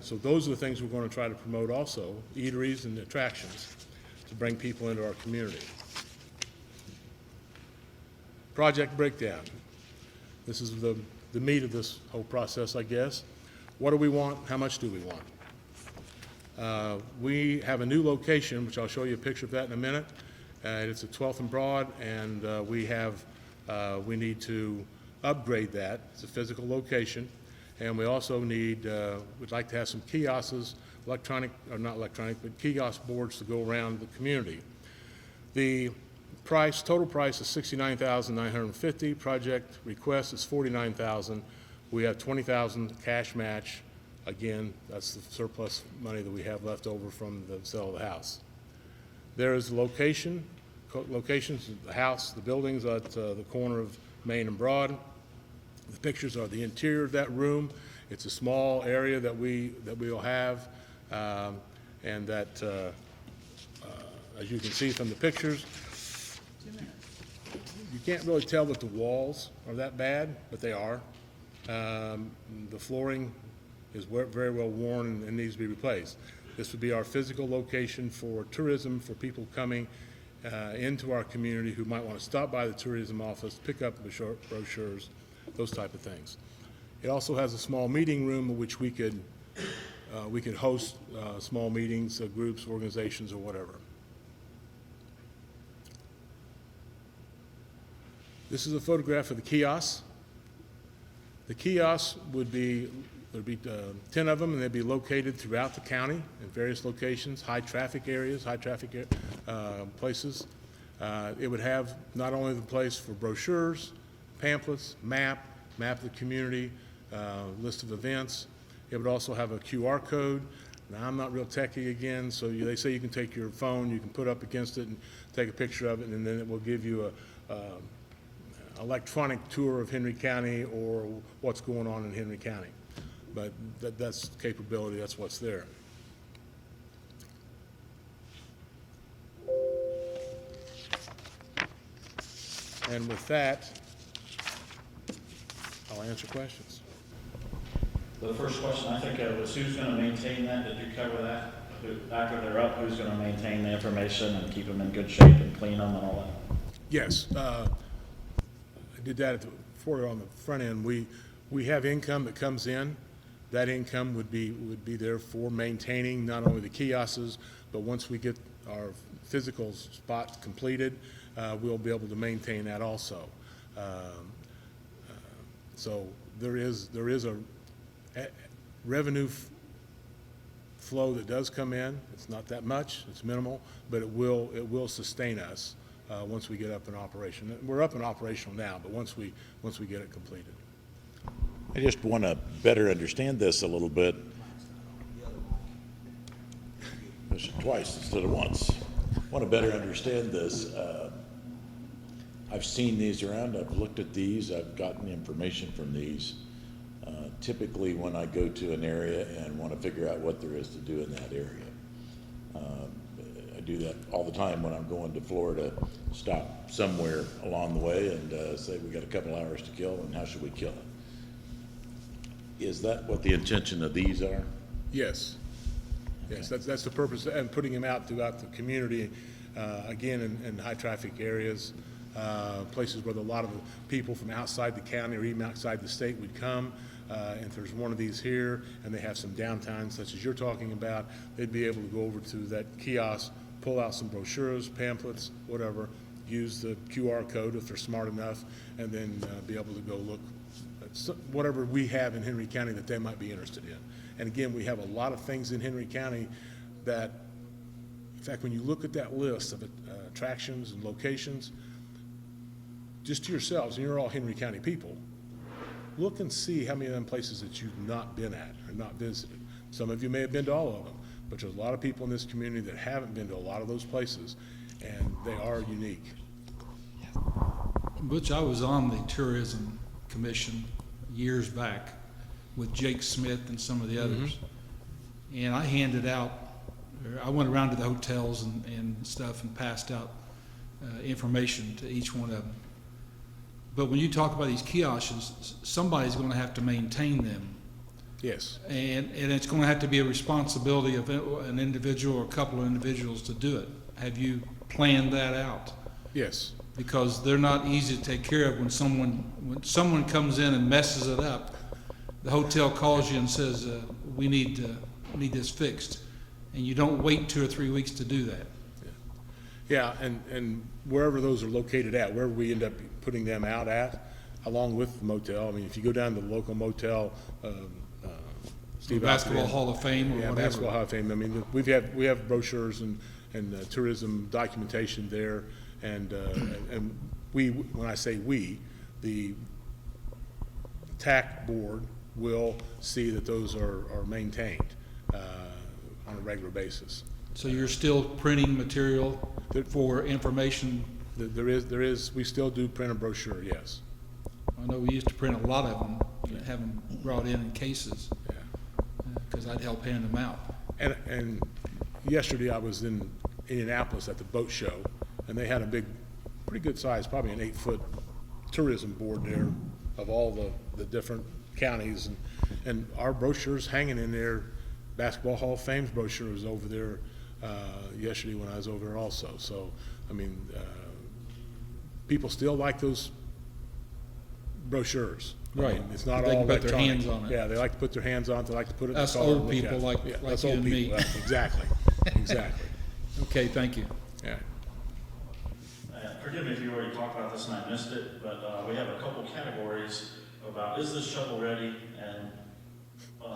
So those are the things we're going to try to promote also, eateries and attractions, to bring people into our community. Project breakdown. This is the meat of this whole process, I guess. What do we want? How much do we want? We have a new location, which I'll show you a picture of that in a minute. It's at 12th and Broad, and we need to upgrade that. It's a physical location, and we also we'd like to have some kiosks, not electronic, but kiosk boards to go around the community. The total price is $69,950. Project request is $49,000. We have $20,000 cash match. Again, that's the surplus money that we have left over from the sale of the house. There is locations of the house, the buildings at the corner of Main and Broad. The pictures are the interior of that room. It's a small area that we'll have, and that, as you can see from the pictures, you can't really tell that the walls are that bad, but they are. The flooring is very well worn and needs to be replaced. This would be our physical location for tourism, for people coming into our community who might want to stop by the tourism office, pick up brochures, those type of things. It also has a small meeting room in which we could host small meetings, groups, organizations, or whatever. This is a photograph of the kiosk. The kiosk would be There'd be 10 of them, and they'd be located throughout the county in various locations, high traffic areas, places. It would have not only the place for brochures, pamphlets, map of the community, list of events. It would also have a QR code. Now, I'm not real techie again, so they say you can take your phone, you can put up against it and take a picture of it, and then it will give you a electronic tour of Henry County or what's going on in Henry County. But that's capability, that's what's there. And with that, I'll answer questions. The first question I think of was who's going to maintain that? Did you cover that? After they're up, who's going to maintain the information and keep them in good shape and clean them and all that? Yes, I did that before on the front end. We have income that comes in. That income would be there for maintaining not only the kiosks, but once we get our physical spots completed, we'll be able to maintain that also. So there is a revenue flow that does come in. It's not that much, it's minimal, but it will sustain us once we get up in operation. We're up and operational now, but once we get it completed. I just want to better understand this a little bit. Twice instead of once. I want to better understand this. I've seen these around, I've looked at these, I've gotten information from these. Typically when I go to an area and want to figure out what there is to do in that area. I do that all the time when I'm going to Florida, stop somewhere along the way and say we got a couple hours to kill and how should we kill it? Is that what the intention of these are? Yes. Yes, that's the purpose, and putting them out throughout the community, again, in high traffic areas, places where a lot of the people from outside the county or even outside the state would come. If there's one of these here and they have some downtime such as you're talking about, they'd be able to go over to that kiosk, pull out some brochures, pamphlets, whatever, use the QR code if they're smart enough, and then be able to go look at whatever we have in Henry County that they might be interested in. And again, we have a lot of things in Henry County that, in fact, when you look at that list of attractions and locations, just to yourselves, and you're all Henry County people, look and see how many of them places that you've not been at or not visited. Some of you may have been to all of them, but there's a lot of people in this community that haven't been to a lot of those places, and they are unique. Butch, I was on the Tourism Commission years back with Jake Smith and some of the others. And I handed out, I went around to the hotels and stuff and passed out information to each one of them. But when you talk about these kiosks, somebody's going to have to maintain them. Yes. And it's going to have to be a responsibility of an individual or a couple of individuals to do it. Have you planned that out? Yes. Because they're not easy to take care of when someone comes in and messes it up. The hotel calls you and says, we need this fixed. And you don't wait 2 or 3 weeks to do that. Yeah, and wherever those are located at, wherever we end up putting them out at, along with the motel. I mean, if you go down to the local motel, Steve Basketball Hall of Fame or whatever. Basketball Hall of Fame. I mean, we have brochures and tourism documentation there, and we, when I say we, the TAC board will see that those are maintained on a regular basis. So you're still printing material for information? There is, we still do print a brochure, yes. I know we used to print a lot of them, have them brought in cases, because I'd help hand them out. And yesterday I was in Indianapolis at the boat show, and they had a pretty good size, probably an 8-foot tourism board there of all the different counties, and our brochures hanging in there. Basketball Hall of Fame's brochure was over there yesterday when I was over there also. So, I mean, people still like those brochures. Right. I mean, it's not They all can put their electronic. hands on it. Yeah, they like to put their hands on it. They like to put it in the Us car old and look people at it. like us you old and me. people. Exactly. Exactly. Okay, thank you. Yeah. Forgive me if you already talked about this and I missed it, but we have a couple categories about is this shovel ready, and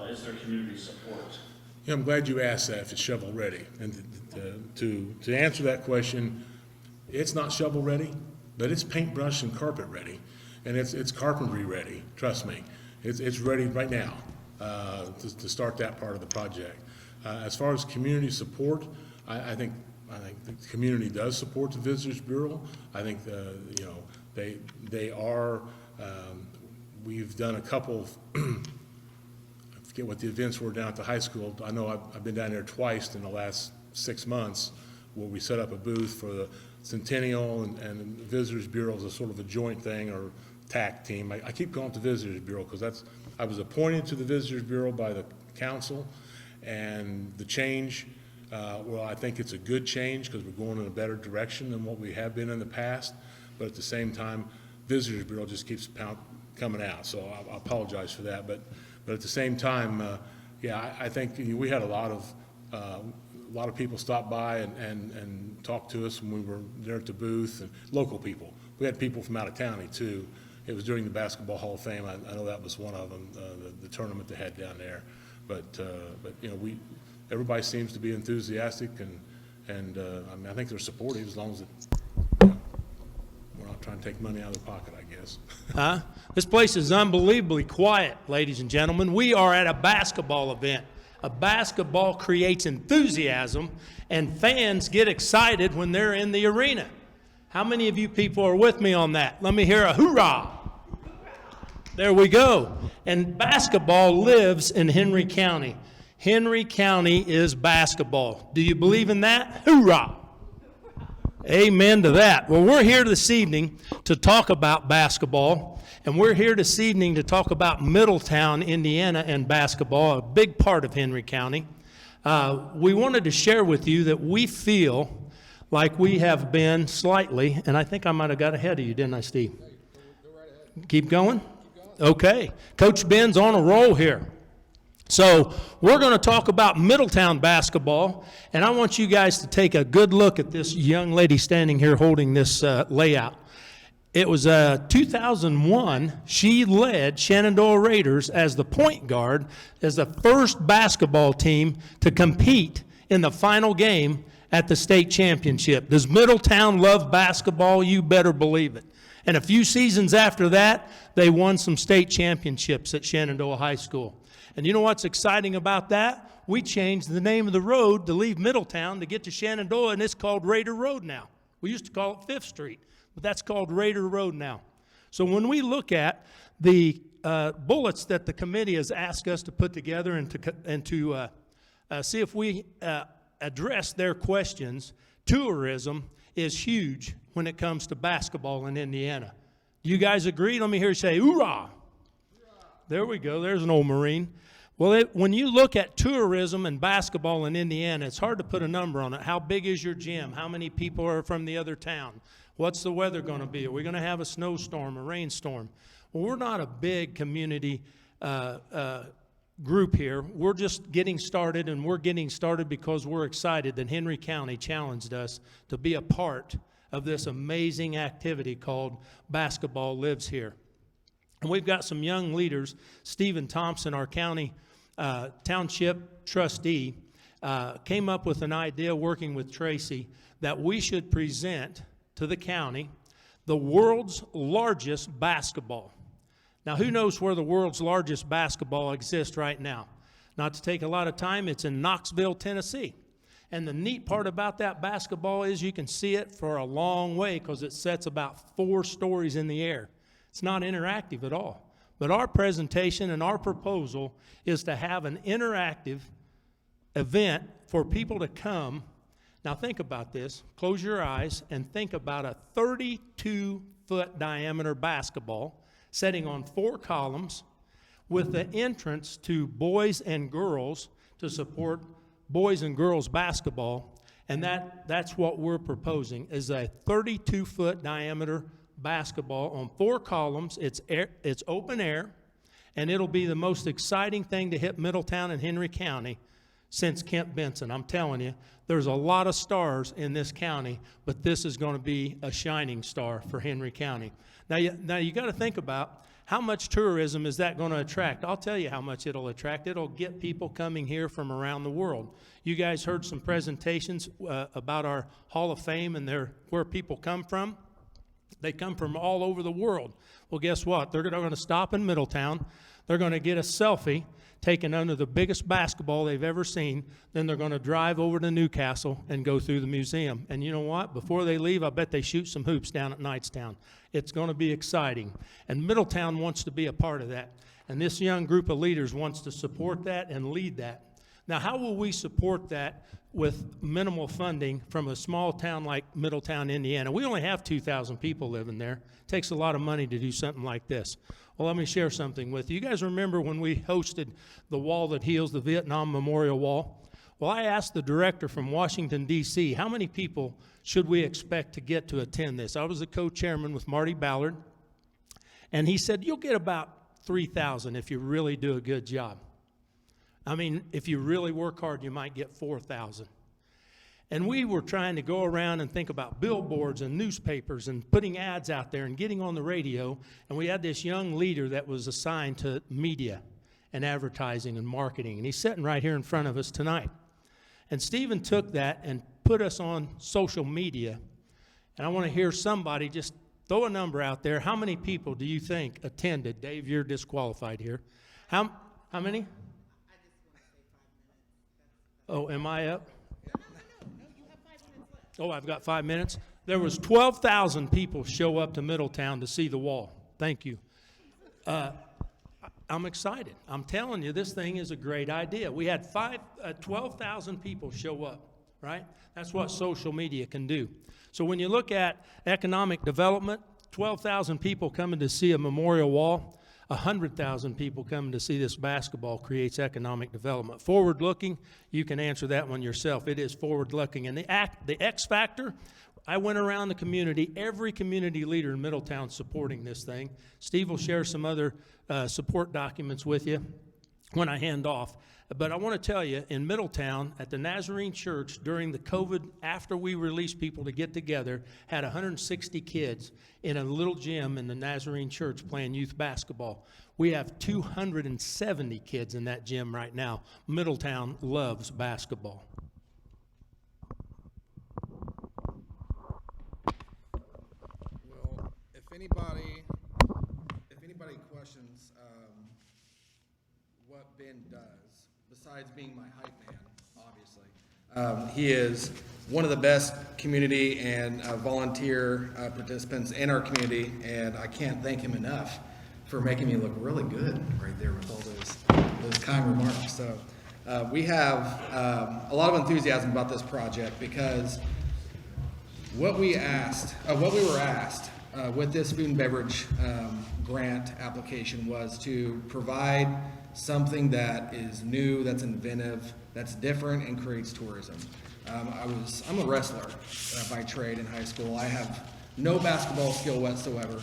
is there community support? Yeah, I'm glad you asked that, if it's shovel-ready. And to answer that question, it's not shovel-ready, but it's paintbrush and carpet-ready, and it's carpentry-ready, trust me. It's ready right now to start that part of the project. As far as community support, I think the community does support the Visitors Bureau. I think they are. We've done a couple of I forget what the events were down at the high school. I know I've been down there twice in the last 6 months, where we set up a booth for the Centennial and the Visitors Bureau as a sort of a joint thing, or TAC team. I keep calling it the Visitors Bureau because I was appointed to the Visitors Bureau by the council, and the change, well, I think it's a good change because we're going in a better direction than what we have been in the past, but at the same time, Visitors Bureau just keeps coming out, so I apologize for that, but at the same time, yeah, I think we had a lot of people stop by and talk to us when we were there at the booth, and local people. We had people from out of county too. It was during the Basketball Hall of Fame. I know that was one of them, the tournament they had down there. But everybody seems to be enthusiastic, and I mean, I think they're supportive as long as we're not trying to take money out of their pocket, I guess. Huh? This place is unbelievably quiet, ladies and gentlemen. We are at a basketball event. A basketball creates enthusiasm, and fans get excited when they're in the arena. How many of you people are with me on that? Let me hear a hoorah. There we go. And basketball lives in Henry County. Henry County is basketball. Do you believe in that? Hoorah. Amen to that. Well, we're here this evening to talk about basketball, and we're here this evening to talk about Middletown, Indiana, and basketball, a big part of Henry County. We wanted to share with you that we feel like we have been slightly, and I think I might have got ahead of you, didn't I, Steve? Keep going? Okay. Coach Ben's on a roll here. So we're going to talk about Middletown basketball, and I want you guys to take a good look at this young lady standing here holding this layout. It was 2001, she led Shenandoah Raiders as the point guard, as the first basketball team to compete in the final game at the state championship. Does Middletown love basketball? You better believe it. And a few seasons after that, they won some state championships at Shenandoah High School. And you know what's exciting about that? We changed the name of the road to leave Middletown to get to Shenandoah, and it's called Raider Road now. We used to call it 5th Street, but that's called Raider Road now. So when we look at the bullets that the committee has asked us to put together and to see if we address their questions, tourism is huge when it comes to basketball in Indiana. Do you guys agree? Let me hear you say, hoorah. There we go. There's an old Marine. Well, when you look at tourism and basketball in Indiana, it's hard to put a number on it. How big is your gym? How many people are from the other town? What's the weather going to be? Are we going to have a snowstorm, a rainstorm? Well, we're not a big community group here. We're just getting started, and we're getting started because we're excited that Henry County challenged us to be a part of this amazing activity called Basketball Lives Here. And we've got some young leaders. Stephen Thompson, our county township trustee, came up with an idea working with Tracy that we should present to the county the world's largest basketball. Now, who knows where the world's largest basketball exists right now? Not to take a lot of time, it's in Knoxville, Tennessee. And the neat part about that basketball is you can see it for a long way because it sets about 4 stories in the air. It's not interactive at all. But our presentation and our proposal is to have an interactive event for people to come. Now think about this. Close your eyes and think about a 32-foot diameter basketball sitting on 4 columns with the entrance to boys and girls to support boys and girls basketball. And that's what we're proposing, is a 32-foot diameter basketball on 4 columns. It's open air, and it'll be the most exciting thing to hit Middletown and Henry County since Kent Benson. I'm telling you, there's a lot of stars in this county, but this is going to be a shining star for Henry County. Now you got to think about how much tourism is that going to attract. I'll tell you how much it'll attract. It'll get people coming here from around the world. You guys heard some presentations about our Hall of Fame and where people come from. They come from all over the world. Well, guess what? They're going to stop in Middletown. They're going to get a selfie taken under the biggest basketball they've ever seen. Then they're going to drive over to Newcastle and go through the museum. And you know what? Before they leave, I bet they shoot some hoops down at Knightstown. It's going to be exciting. And Middletown wants to be a part of that. And this young group of leaders wants to support that and lead that. Now, how will we support that with minimal funding from a small town like Middletown, Indiana? We only have 2,000 people living there. It takes a lot of money to do something like this. Well, let me share something with you. You guys remember when we hosted the Wall That Heals, the Vietnam Memorial Wall? Well, I asked the director from Washington, D.C., how many people should we expect to get to attend this? I was the co-chairman with Marty Ballard, and he said, you'll get about 3,000 if you really do a good job. I mean, if you really work hard, you might get 4,000. And we were trying to go around and think about billboards and newspapers and putting ads out there and getting on the radio. And we had this young leader that was assigned to media and advertising and marketing. And he's sitting right here in front of us tonight. And Stephen took that and put us on social media. And I want to hear somebody just throw a number out there. How many people do you think attended? Dave, you're disqualified here. How many? Oh, am I up? Oh, I've got 5 minutes. There was 12,000 people show up to Middletown to see the wall. Thank you. I'm excited. I'm telling you, this thing is a great idea. We had 12,000 people show up, right? That's what social media can do. So when you look at economic development, 12,000 people coming to see a memorial wall, 100,000 people coming to see this basketball creates economic development. Forward-looking, you can answer that one yourself. It is forward-looking. And the X factor, I went around the community, every community leader in Middletown supporting this thing. Steve will share some other support documents with you when I hand off. But I want to tell you, in Middletown, at the Nazarene Church, during the COVID, after we released people to get together, had 160 kids in a little gym in the Nazarene Church playing youth basketball. We have 270 kids in that gym right now. Middletown loves basketball. Well, if anybody questions what Ben does, besides being my hype man, obviously, he is one of the best community and volunteer participants in our community, and I can't thank him enough for making me look really good right there with all those kind remarks. So we have a lot of enthusiasm about this project because what we were asked with this food and beverage grant application was to provide something that is new, that's inventive, that's different, and creates tourism. I'm a wrestler by trade in high school. I have no basketball skill whatsoever,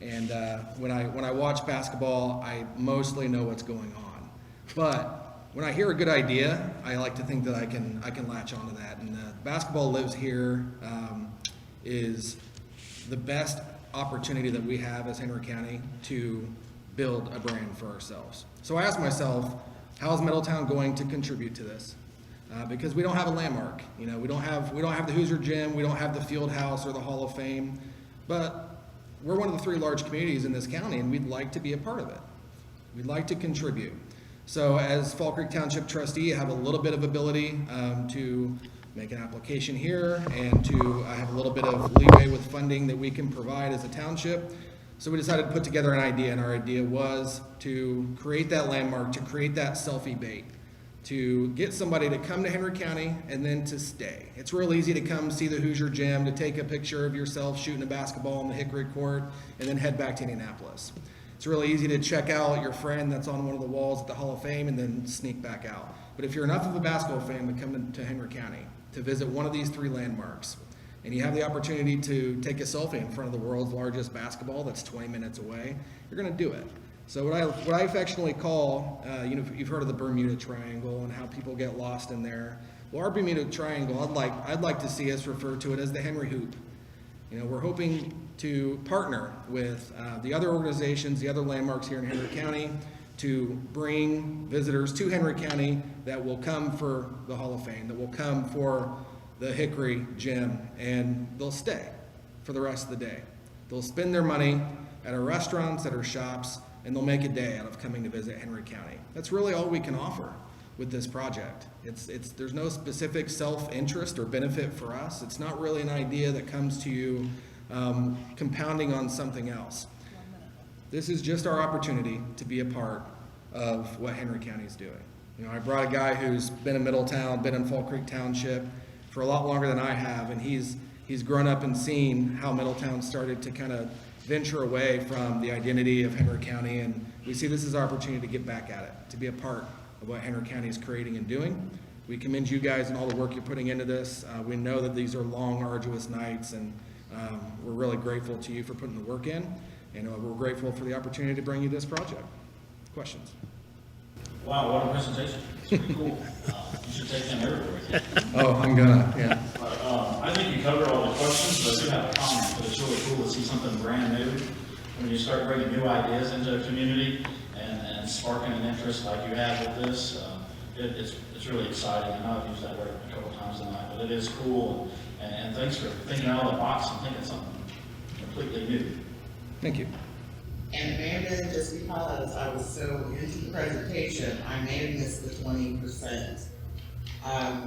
and when I watch basketball, I mostly know what's going on. But when I hear a good idea, I like to think that I can latch onto that. And Basketball Lives Here is the best opportunity that we have as Henry County to build a brand for ourselves. So I asked myself, how is Middletown going to contribute to this? Because we don't have a landmark. You know, we don't have the Hoosier Gym, we don't have the Field House or the Hall of Fame, but we're one of the 3 large communities in this county, and we'd like to be a part of it. We'd like to contribute. So as Fall Creek Township trustee, I have a little bit of ability to make an application here and to have a little bit of leeway with funding that we can provide as a township. So we decided to put together an idea, and our idea was to create that landmark, to create that selfie bait, to get somebody to come to Henry County and then to stay. It's real easy to come see the Hoosier Gym, to take a picture of yourself shooting a basketball on the Hickory Court, and then head back to Indianapolis. It's really easy to check out your friend that's on one of the walls at the Hall of Fame and then sneak back out. But if you're enough of a basketball fan to come to Henry County to visit one of these 3 landmarks, and you have the opportunity to take a selfie in front of the world's largest basketball that's 20 minutes away, you're going to do it. So what I affectionately call, you've heard of the Bermuda Triangle and how people get lost in there. Well, our Bermuda Triangle, I'd like to see us refer to it as the Henry Hoop. We're hoping to partner with the other organizations, the other landmarks here in Henry County, to bring visitors to Henry County that will come for the Hall of Fame, that will come for the Hickory Gym, and they'll stay for the rest of the day. They'll spend their money at our restaurants, at our shops, and they'll make a day out of coming to visit Henry County. That's really all we can offer with this project. There's no specific self-interest or benefit for us. It's not really an idea that comes to you compounding on something else. This is just our opportunity to be a part of what Henry County is doing. I brought a guy who's been in Middletown, been in Fall Creek Township for a lot longer than I have, and he's grown up and seen how Middletown started to kind of venture away from the identity of Henry County, and we see this as our opportunity to get back at it, to be a part of what Henry County is creating and doing. We commend you guys and all the work you're putting into this. We know that these are long, arduous nights, and we're really grateful to you for putting the work in, and we're grateful for the opportunity to bring you this project. Questions? Wow, what a presentation. It's pretty cool. You should take them everywhere with you. Oh, I'm gonna, yeah. But, I think you covered all the questions, but I do have a comment, but it's really cool to see something brand new. When you start bringing new ideas into a community and sparking an interest like you have with this, it's really exciting. I know I've used that word a couple times tonight, but it is cool. And thanks for thinking out of the box and thinking something completely new. Thank you. And Amanda, just because I was so into the presentation, I may have missed the 20%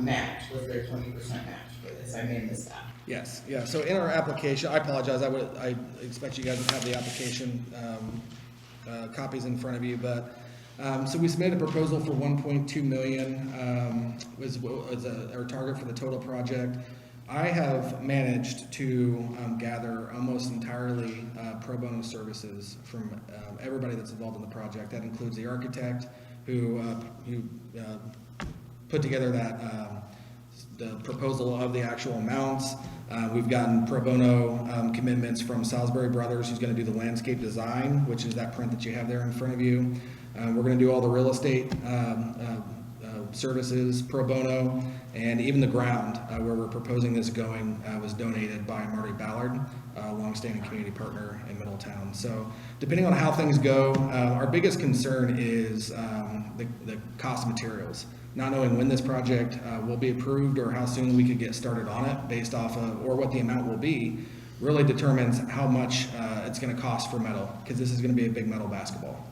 match. Was there 20% match for this? I may have missed that. Yes, yeah, so in our application, I apologize, I expect you guys to have the application copies in front of you, but, so we submitted a proposal for 1.2 million, was our target for the total project. I have managed to gather almost entirely pro bono services from everybody that's involved in the project. That includes the architect who put together the proposal of the actual amounts. We've gotten pro bono commitments from Salisbury Brothers, who's going to do the landscape design, which is that print that you have there in front of you. We're going to do all the real estate services pro bono, and even the ground where we're proposing this going was donated by Marty Ballard, a longstanding community partner in Middletown. So depending on how things go, our biggest concern is the cost of materials. Not knowing when this project will be approved or how soon we could get started on it based off of, or what the amount will be, really determines how much it's going to cost for metal, because this is going to be a big metal basketball.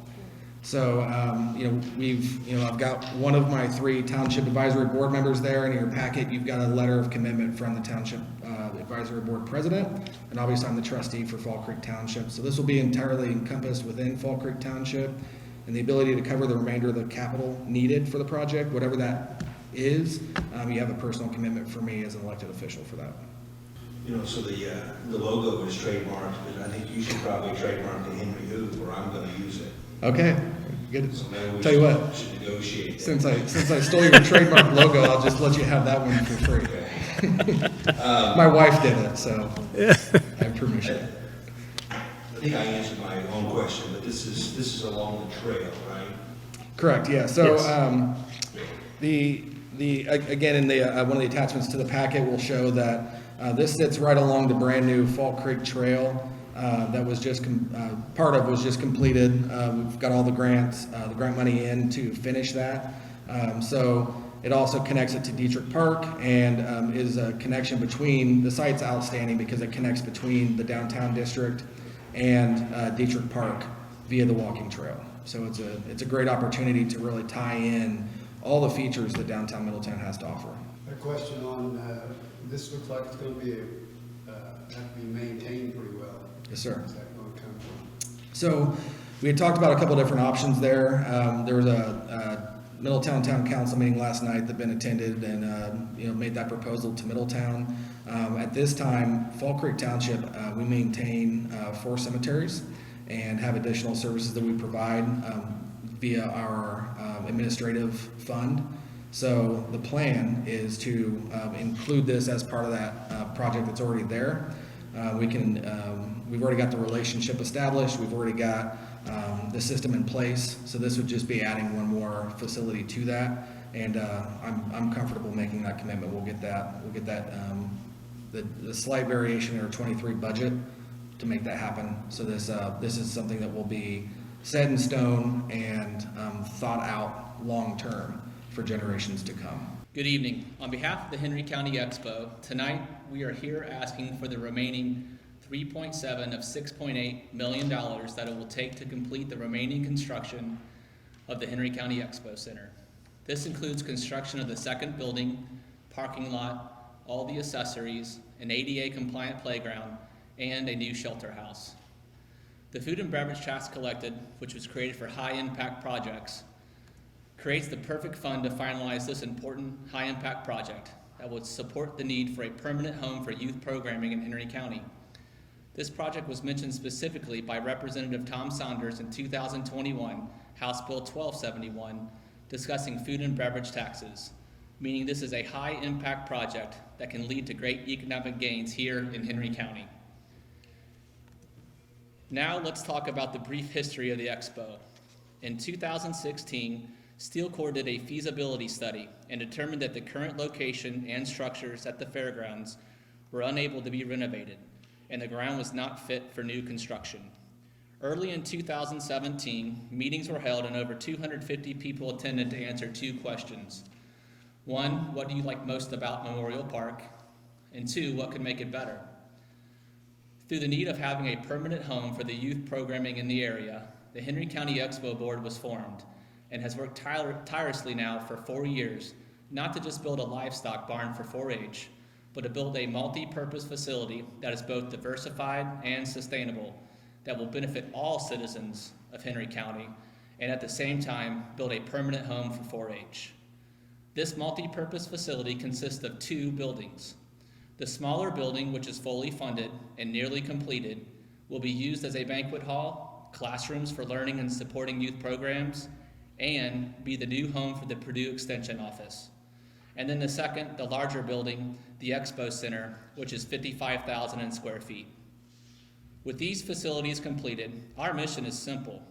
So, I've got one of my 3 Township Advisory Board members there. In your packet, you've got a letter of commitment from the Township Advisory Board President, and obviously I'm the trustee for Fall Creek Township. So this will be entirely encompassed within Fall Creek Township, and the ability to cover the remainder of the capital needed for the project, whatever that is, you have a personal commitment for me as an elected official for that. So the logo is trademarked, but I think you should probably trademark the Henry Hoop, or I'm going to use it. Okay, good. So maybe we Tell you what, should negotiate that. since I stole your trademark logo, I'll just let you have that one for free. Okay. My wife did it, so I have permission. I think I answered my own question, but this is along the trail, right? Correct. Yeah. So Yes. Again in the one of the attachments to the packet will show that this sits right along the brand new Fall Creek Trail that was just completed. We've got all the grant money in to finish that. So it also connects it to Dietrich Park, and is a connection between, the site's outstanding because it connects between the downtown district and Dietrich Park via the walking trail. So it's a great opportunity to really tie in all the features that downtown Middletown has to offer. A question on, this looks like it's going to be, have to be maintained pretty well. Yes, sir. Where's that going to come from? So we had talked about a couple different options there. There was a Middletown Town Council meeting last night that been attended and made that proposal to Middletown. At this time, Fall Creek Township, we maintain 4 cemeteries and have additional services that we provide via our administrative fund. So the plan is to include this as part of that project that's already there. We've already got the relationship established, we've already got the system in place, so this would just be adding one more facility to that, and I'm comfortable making that commitment. We'll get that, the slight variation in our 23 budget to make that happen. So this is something that will be set in stone and thought out long-term for generations to come. Good evening. On behalf of the Henry County Expo, tonight we are here asking for the remaining 3.7 of $6.8 million that it will take to complete the remaining construction of the Henry County Expo Center. This includes construction of the second building, parking lot, all the accessories, an ADA compliant playground, and a new shelter house. The food and beverage tax collected, which was created for high impact projects, creates the perfect fund to finalize this important high impact project that would support the need for a permanent home for youth programming in Henry County. This project was mentioned specifically by Representative Tom Saunders in 2021, House Bill 1271, discussing food and beverage taxes, meaning this is a high impact project that can lead to great economic gains here in Henry County. Now let's talk about the brief history of the Expo. In 2016, Steel Corps did a feasibility study and determined that the current location and structures at the fairgrounds were unable to be renovated, and the ground was not fit for new construction. Early in 2017, meetings were held and over 250 people attended to answer two questions. One, what do you like most about Memorial Park? And two, what could make it better? Through the need of having a permanent home for the youth programming in the area, the Henry County Expo Board was formed and has worked tirelessly now for 4 years, not to just build a livestock barn for 4-H, but to build a multi-purpose facility that is both diversified and sustainable, that will benefit all citizens of Henry County, and at the same time, build a permanent home for 4-H. This multi-purpose facility consists of 2 buildings. The smaller building, which is fully funded and nearly completed, will be used as a banquet hall, classrooms for learning and supporting youth programs, and be the new home for the Perdue Extension Office. And then the second, the larger building, the Expo Center, which is 55,000 square feet. With these facilities completed, our mission is simple.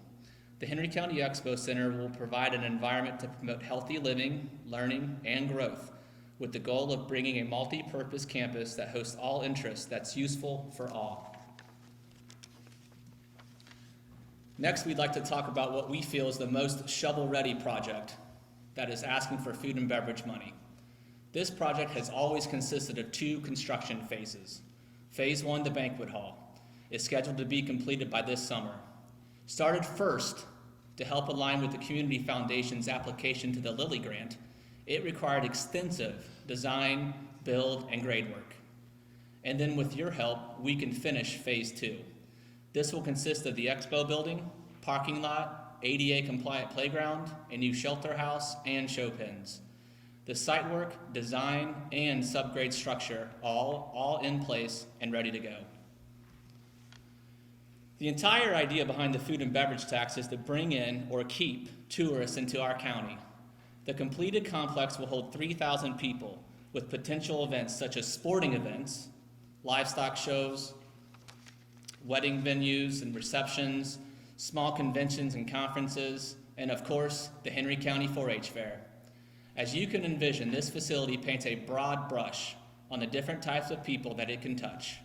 The Henry County Expo Center will provide an environment to promote healthy living, learning, and growth, with the goal of bringing a multi-purpose campus that hosts all interests that's useful for all. Next, we'd like to talk about what we feel is the most shovel-ready project that is asking for food and beverage money. This project has always consisted of 2 construction phases. Phase 1, the banquet hall, is scheduled to be completed by this summer. Started first to help align with the Community Foundation's application to the Lilly Grant, it required extensive design, build, and grade work. And then with your help, we can finish Phase 2. This will consist of the Expo building, parking lot, ADA compliant playground, a new shelter house, and show pens. The site work, design, and subgrade structure all in place and ready to go. The entire idea behind the food and beverage tax is to bring in or keep tourists into our county. The completed complex will hold 3,000 people with potential events such as sporting events, livestock shows, wedding venues and receptions, small conventions and conferences, and of course, the Henry County 4-H Fair. As you can envision, this facility paints a broad brush on the different types of people that it can touch.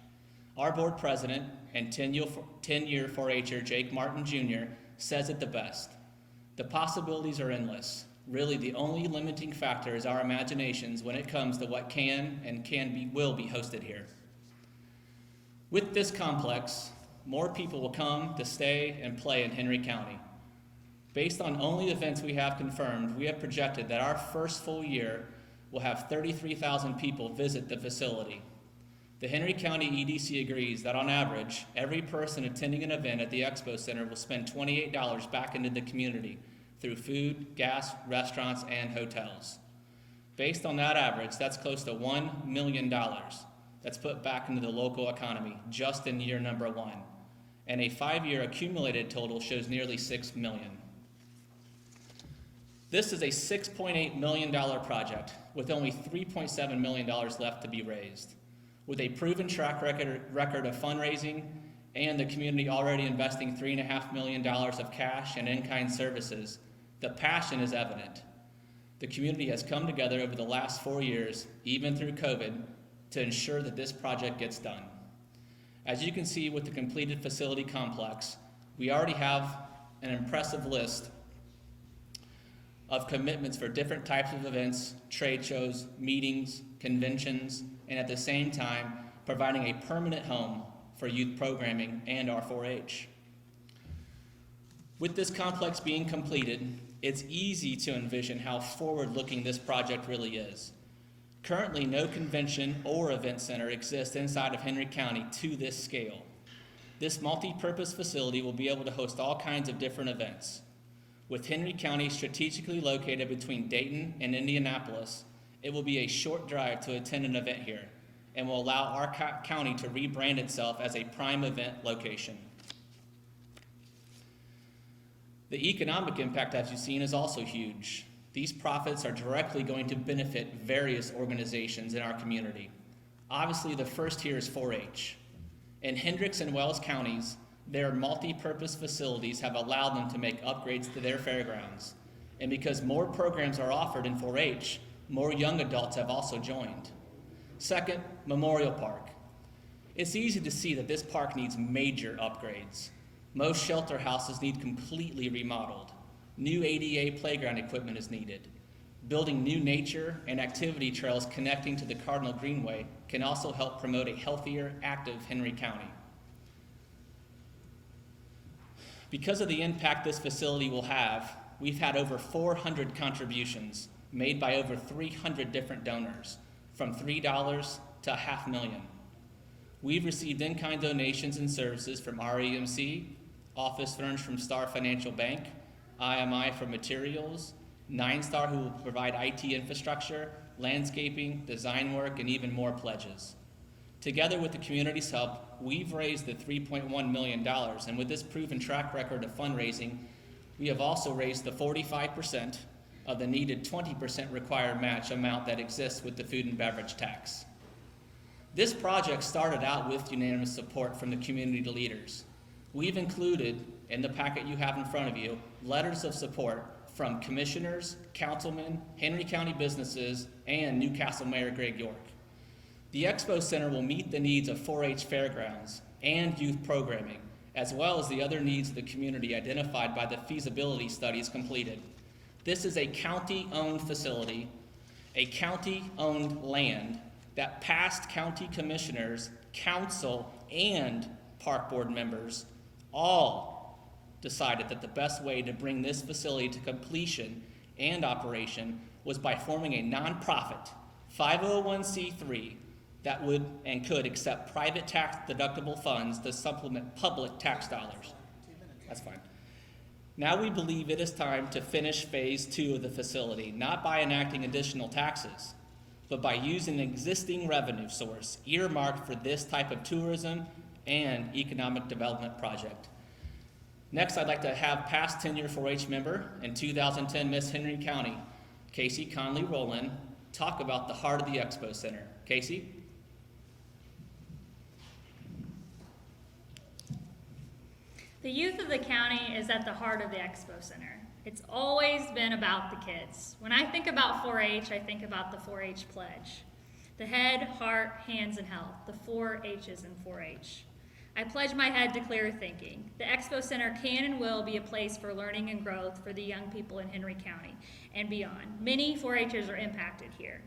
Our board president and 10-year 4-H'er Jake Martin Jr. says it the best. The possibilities are endless. Really, the only limiting factor is our imaginations when it comes to what will be hosted here. With this complex, more people will come to stay and play in Henry County. Based on only events we have confirmed, we have projected that our first full year will have 33,000 people visit the facility. The Henry County EDC agrees that on average, every person attending an event at the Expo Center will spend $28 back into the community through food, gas, restaurants, and hotels. Based on that average, that's close to $1 million that's put back into the local economy just in year number 1. And a 5-year accumulated total shows nearly $6 million. This is a $6.8 million project with only $3.7 million left to be raised. With a proven track record of fundraising and the community already investing $3.5 million of cash and in-kind services, the passion is evident. The community has come together over the last 4 years, even through COVID, to ensure that this project gets done. As you can see with the completed facility complex, we already have an impressive list of commitments for different types of events, trade shows, meetings, conventions, and at the same time, providing a permanent home for youth programming and our 4-H. With this complex being completed, it's easy to envision how forward-looking this project really is. Currently, no convention or event center exists inside of Henry County to this scale. This multi-purpose facility will be able to host all kinds of different events. With Henry County strategically located between Dayton and Indianapolis, it will be a short drive to attend an event here and will allow our county to rebrand itself as a prime event location. The economic impact, as you've seen, is also huge. These profits are directly going to benefit various organizations in our community. Obviously, the first here is 4-H. In Hendricks and Wells counties, their multi-purpose facilities have allowed them to make upgrades to their fairgrounds. And because more programs are offered in 4-H, more young adults have also joined. Second, Memorial Park. It's easy to see that this park needs major upgrades. Most shelter houses need completely remodeled. New ADA playground equipment is needed. Building new nature and activity trails connecting to the Cardinal Greenway can also help promote a healthier, active Henry County. Because of the impact this facility will have, we've had over 400 contributions made by over 300 different donors, from $3 to $500,000. We've received in-kind donations and services from YMCA, Office Furnished from Star Financial Bank, IMI for materials, 9-Star who will provide IT infrastructure, landscaping, design work, and even more pledges. Together with the community's help, we've raised the $3.1 million, and with this proven track record of fundraising, we have also raised the 45% of the needed 20% required match amount that exists with the food and beverage tax. This project started out with unanimous support from the community leaders. We've included, in the packet you have in front of you, letters of support from commissioners, councilmen, Henry County businesses, and Newcastle Mayor Greg York. The Expo Center will meet the needs of 4-H fairgrounds and youth programming, as well as the other needs of the community identified by the feasibility studies completed. This is a county-owned facility, a county-owned land that past county commissioners, council, and park board members all decided that the best way to bring this facility to completion and operation was by forming a nonprofit 501c3 that would and could accept private tax deductible funds to supplement public tax dollars. That's fine. Now we believe it is time to finish phase 2 of the facility, not by enacting additional taxes, but by using an existing revenue source earmarked for this type of tourism and economic development project. Next, I'd like to have past tenure 4-H member and 2010 Miss Henry County, Casey Conley Rowland, talk about the heart of the Expo Center. Casey? The youth of the county is at the heart of the Expo Center. It's always been about the kids. When I think about 4-H, I think about the 4-H pledge. The head, heart, hands, and health, the 4 H's in 4-H. I pledge my head to clear thinking. The Expo Center can and will be a place for learning and growth for the young people in Henry County and beyond. Many 4-Hers are impacted here.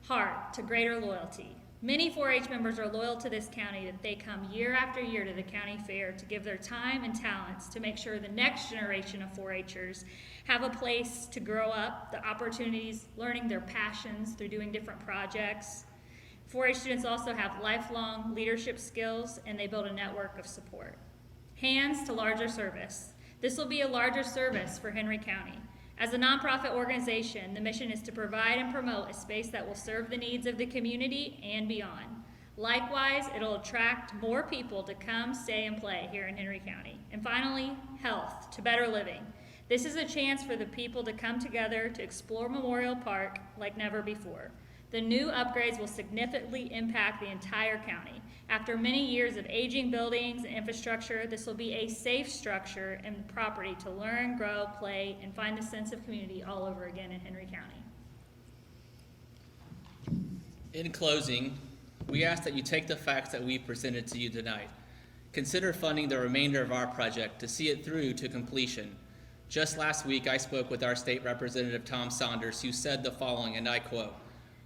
Heart, to greater loyalty. Many 4-H members are loyal to this county that they come year after year to the county fair to give their time and talents to make sure the next generation of 4-Hers have a place to grow up, the opportunities, learning their passions through doing different projects. 4-H students also have lifelong leadership skills, and they build a network of support. Hands to larger service. This will be a larger service for Henry County. As a nonprofit organization, the mission is to provide and promote a space that will serve the needs of the community and beyond. Likewise, it'll attract more people to come, stay, and play here in Henry County. And finally, health to better living. This is a chance for the people to come together to explore Memorial Park like never before. The new upgrades will significantly impact the entire county. After many years of aging buildings and infrastructure, this will be a safe structure and property to learn, grow, play, and find a sense of community all over again in Henry County. In closing, we ask that you take the facts that we presented to you tonight. Consider funding the remainder of our project to see it through to completion. Just last week, I spoke with our state representative, Tom Saunders, who said the following, and I quote,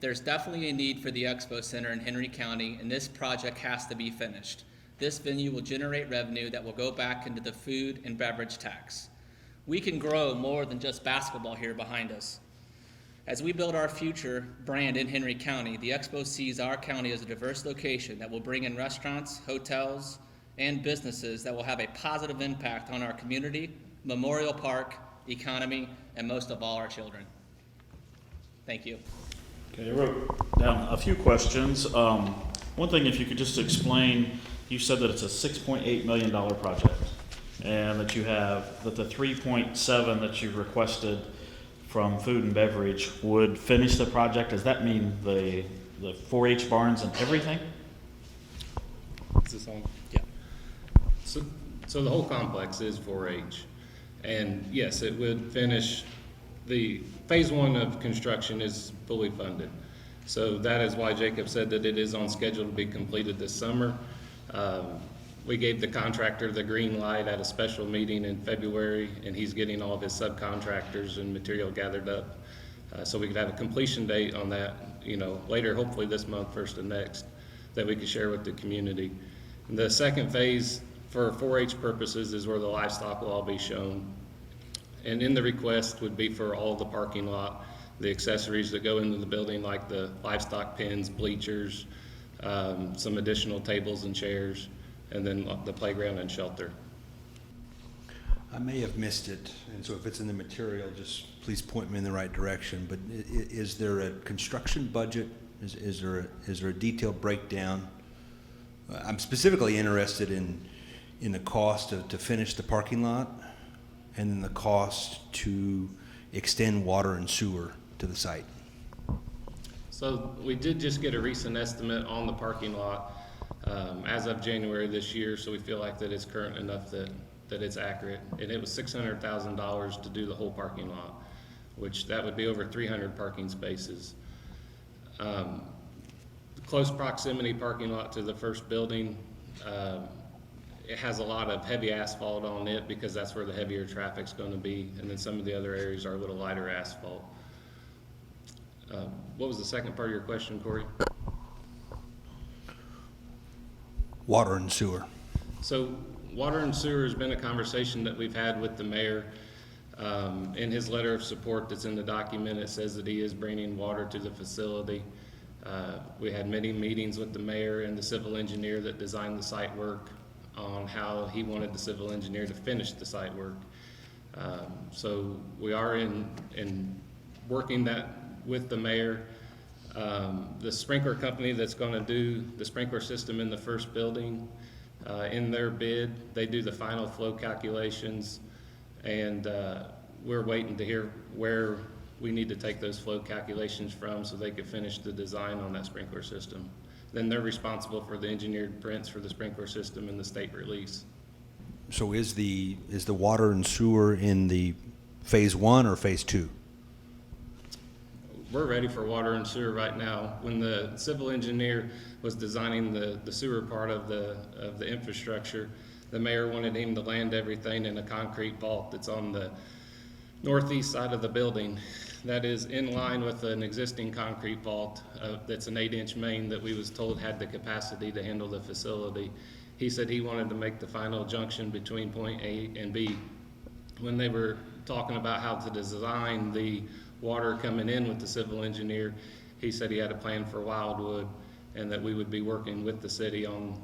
"There's definitely a need for the Expo Center in Henry County, and this project has to be finished. This venue will generate revenue that will go back into the food and beverage tax. We can grow more than just basketball here behind us. As we build our future brand in Henry County, the Expo sees our county as a diverse location that will bring in restaurants, hotels, and businesses that will have a positive impact on our community, Memorial Park, economy, and most of all, our children." Thank you. Okay, I wrote down a few questions. One thing, if you could just explain, you said that it's a $6.8 million project, and that you have, that the 3.7 that you've requested from food and beverage would finish the project. Does that mean the 4-H barns and everything? Is this on? Yeah. So the whole complex is 4-H. And yes, it would finish, the phase 1 of construction is fully funded. So that is why Jacob said that it is on schedule to be completed this summer. We gave the contractor the green light at a special meeting in February, and he's getting all of his subcontractors and material gathered up. So we could have a completion date on that, later, hopefully this month, first of next, that we could share with the community. And the second phase for 4-H purposes is where the livestock will all be shown. And in the request would be for all the parking lot, the accessories that go into the building, like the livestock pens, bleachers, some additional tables and chairs, and then the playground and shelter. I may have missed it, and so if it's in the material, just please point me in the right direction. But is there a construction budget? Is there a detailed breakdown? I'm specifically interested in the cost to finish the parking lot, and then the cost to extend water and sewer to the site. So we did just get a recent estimate on the parking lot as of January this year, so we feel like that it's current enough that it's accurate. And it was $600,000 to do the whole parking lot, which that would be over 300 parking spaces. Close proximity parking lot to the first building, it has a lot of heavy asphalt on it because that's where the heavier traffic's going to be, and then some of the other areas are a little lighter asphalt. What was the second part of your question, Corey? Water and sewer. So water and sewer has been a conversation that we've had with the mayor. In his letter of support that's in the document, it says that he is bringing water to the facility. We had many meetings with the mayor and the civil engineer that designed the site work on how he wanted the civil engineer to finish the site work. So we are in working that with the mayor. The sprinkler company that's going to do the sprinkler system in the first building, in their bid, they do the final flow calculations, and we're waiting to hear where we need to take those flow calculations from so they could finish the design on that sprinkler system. Then they're responsible for the engineered prints for the sprinkler system and the state release. So is the water and sewer in the phase 1 or phase 2? We're ready for water and sewer right now. When the civil engineer was designing the sewer part of the infrastructure, the mayor wanted him to land everything in a concrete vault that's on the northeast side of the building. That is in line with an existing concrete vault that's an 8-inch main that we was told had the capacity to handle the facility. He said he wanted to make the final junction between point A and B. When they were talking about how to design the water coming in with the civil engineer, he said he had a plan for Wildwood and that we would be working with the city on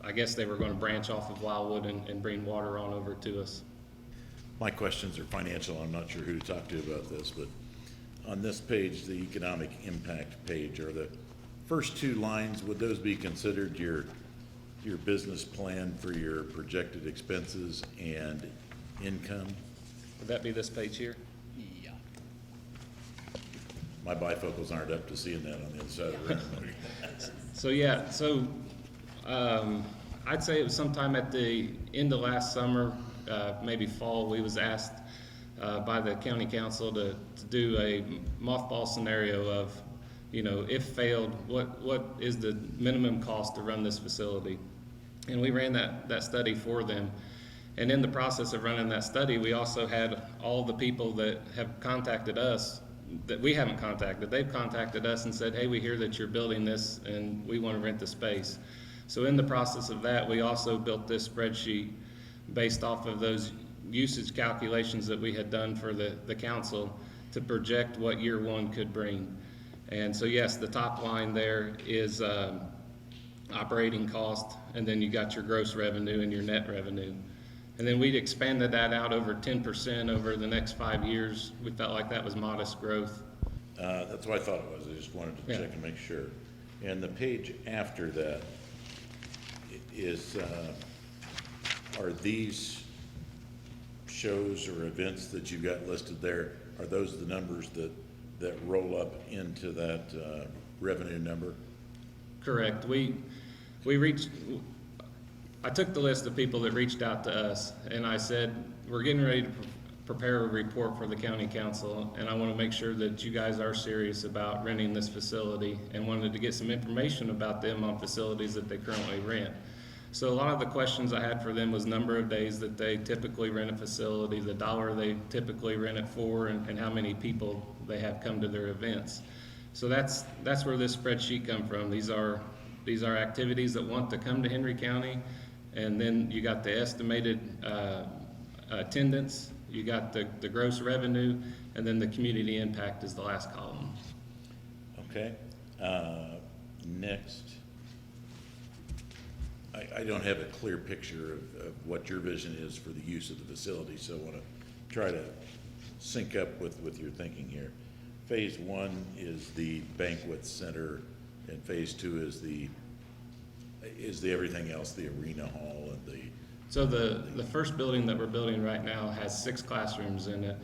I guess they were going to branch off of Wildwood and bring water on over to us. My questions are financial. I'm not sure who to talk to about this, but on this page, the economic impact page, are the first 2 lines, would those be considered your business plan for your projected expenses and income? Would that be this page here? Yeah. my bifocals aren't up to seeing that on the inside of the room. So, yeah, so, I'd say it was sometime at the end of last summer, maybe fall, we was asked, by the county council to do a mothball scenario of, you know, if failed, what is the minimum cost to run this facility? And we ran that study for them. And in the process of running that study, we also had all the people that have contacted us that we haven't contacted. They've contacted us and said, hey, we hear that you're building this and we want to rent the space. So in the process of that, we also built this spreadsheet based off of those usage calculations that we had done for the council to project what year one could bring. And so yes, the top line there is operating cost, and then you got your gross revenue and your net revenue. And then we'd expanded that out over 10% over the next 5 years. We felt like that was modest growth. That's what I thought it was. I just wanted to check and make sure. And the page after that is, are these shows or events that you got listed there, are those the numbers that roll up into that revenue number? Correct. I took the list of people that reached out to us, and I said, we're getting ready to prepare a report for the county council, and I want to make sure that you guys are serious about renting this facility, and wanted to get some information about them on facilities that they currently rent. So a lot of the questions I had for them was number of days that they typically rent a facility, the dollar they typically rent it for, and how many people they have come to their events. So that's where this spreadsheet come from. These are activities that want to come to Henry County. And then you got the estimated attendance, you got the gross revenue, and then the community impact is the last column. Okay. Next. I don't have a clear picture of what your vision is for the use of the facility, so I want to try to sync up with your thinking here. Phase one is the banquet center, and phase two is the everything else, the arena hall and the... So the first building that we're building right now has 6 classrooms in it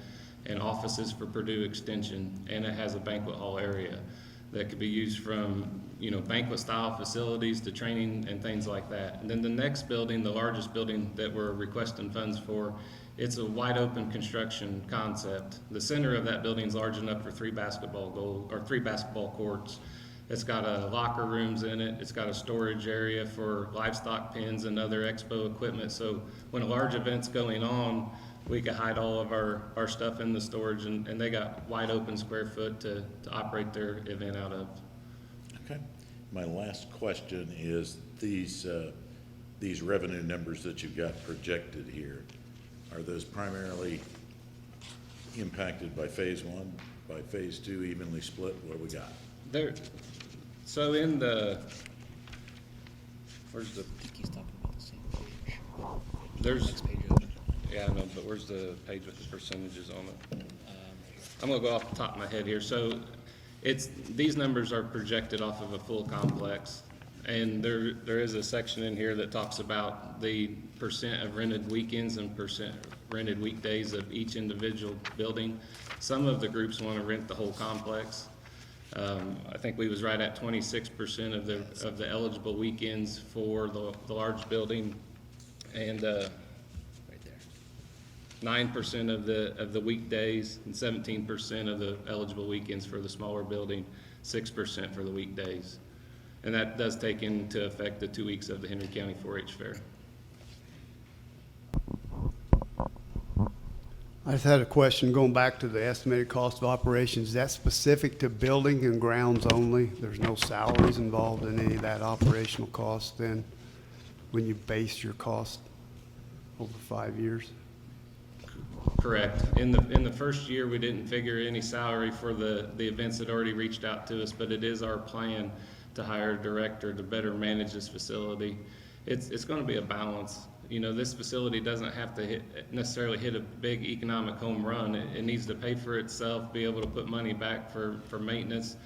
and offices for Perdue Extension, and it has a banquet hall area that could be used from, you know, banquet style facilities to training and things like that. And then the next building, the largest building that we're requesting funds for, it's a wide open construction concept. The center of that building is large enough for 3 basketball courts. It's got locker rooms in it. It's got a storage area for livestock pens and other expo equipment. So when a large event's going on, we could hide all of our stuff in the storage, and they got wide open square foot to operate their event out of. Okay. My last question is these revenue numbers that you've got projected here, are those primarily impacted by phase one, by phase two, evenly split? What do we got? So in the, where's the? I think he's talking about the same page. There's, next page over. Yeah, I know, but where's the page with the percentages on it? I'm gonna go off the top of my head here. So these numbers are projected off of a full complex. And there is a section in here that talks about the percent of rented weekends and percent rented weekdays of each individual building. Some of the groups want to rent the whole complex. I think we was right at 26% of the eligible weekends for the large building, and right there, 9% of the weekdays, and 17% of the eligible weekends for the smaller building, 6% for the weekdays. And that does take into effect the 2 weeks of the Henry County 4-H Fair. I just had a question going back to the estimated cost of operations. Is that specific to building and grounds only? There's no salaries involved in any of that operational cost then when you base your cost over 5 years? Correct. In the first year, we didn't figure any salary for the events that already reached out to us, but it is our plan to hire a director to better manage this facility. It's going to be a balance. You know, this facility doesn't have to necessarily hit a big economic home run. It needs to pay for itself, be able to put money back for maintenance,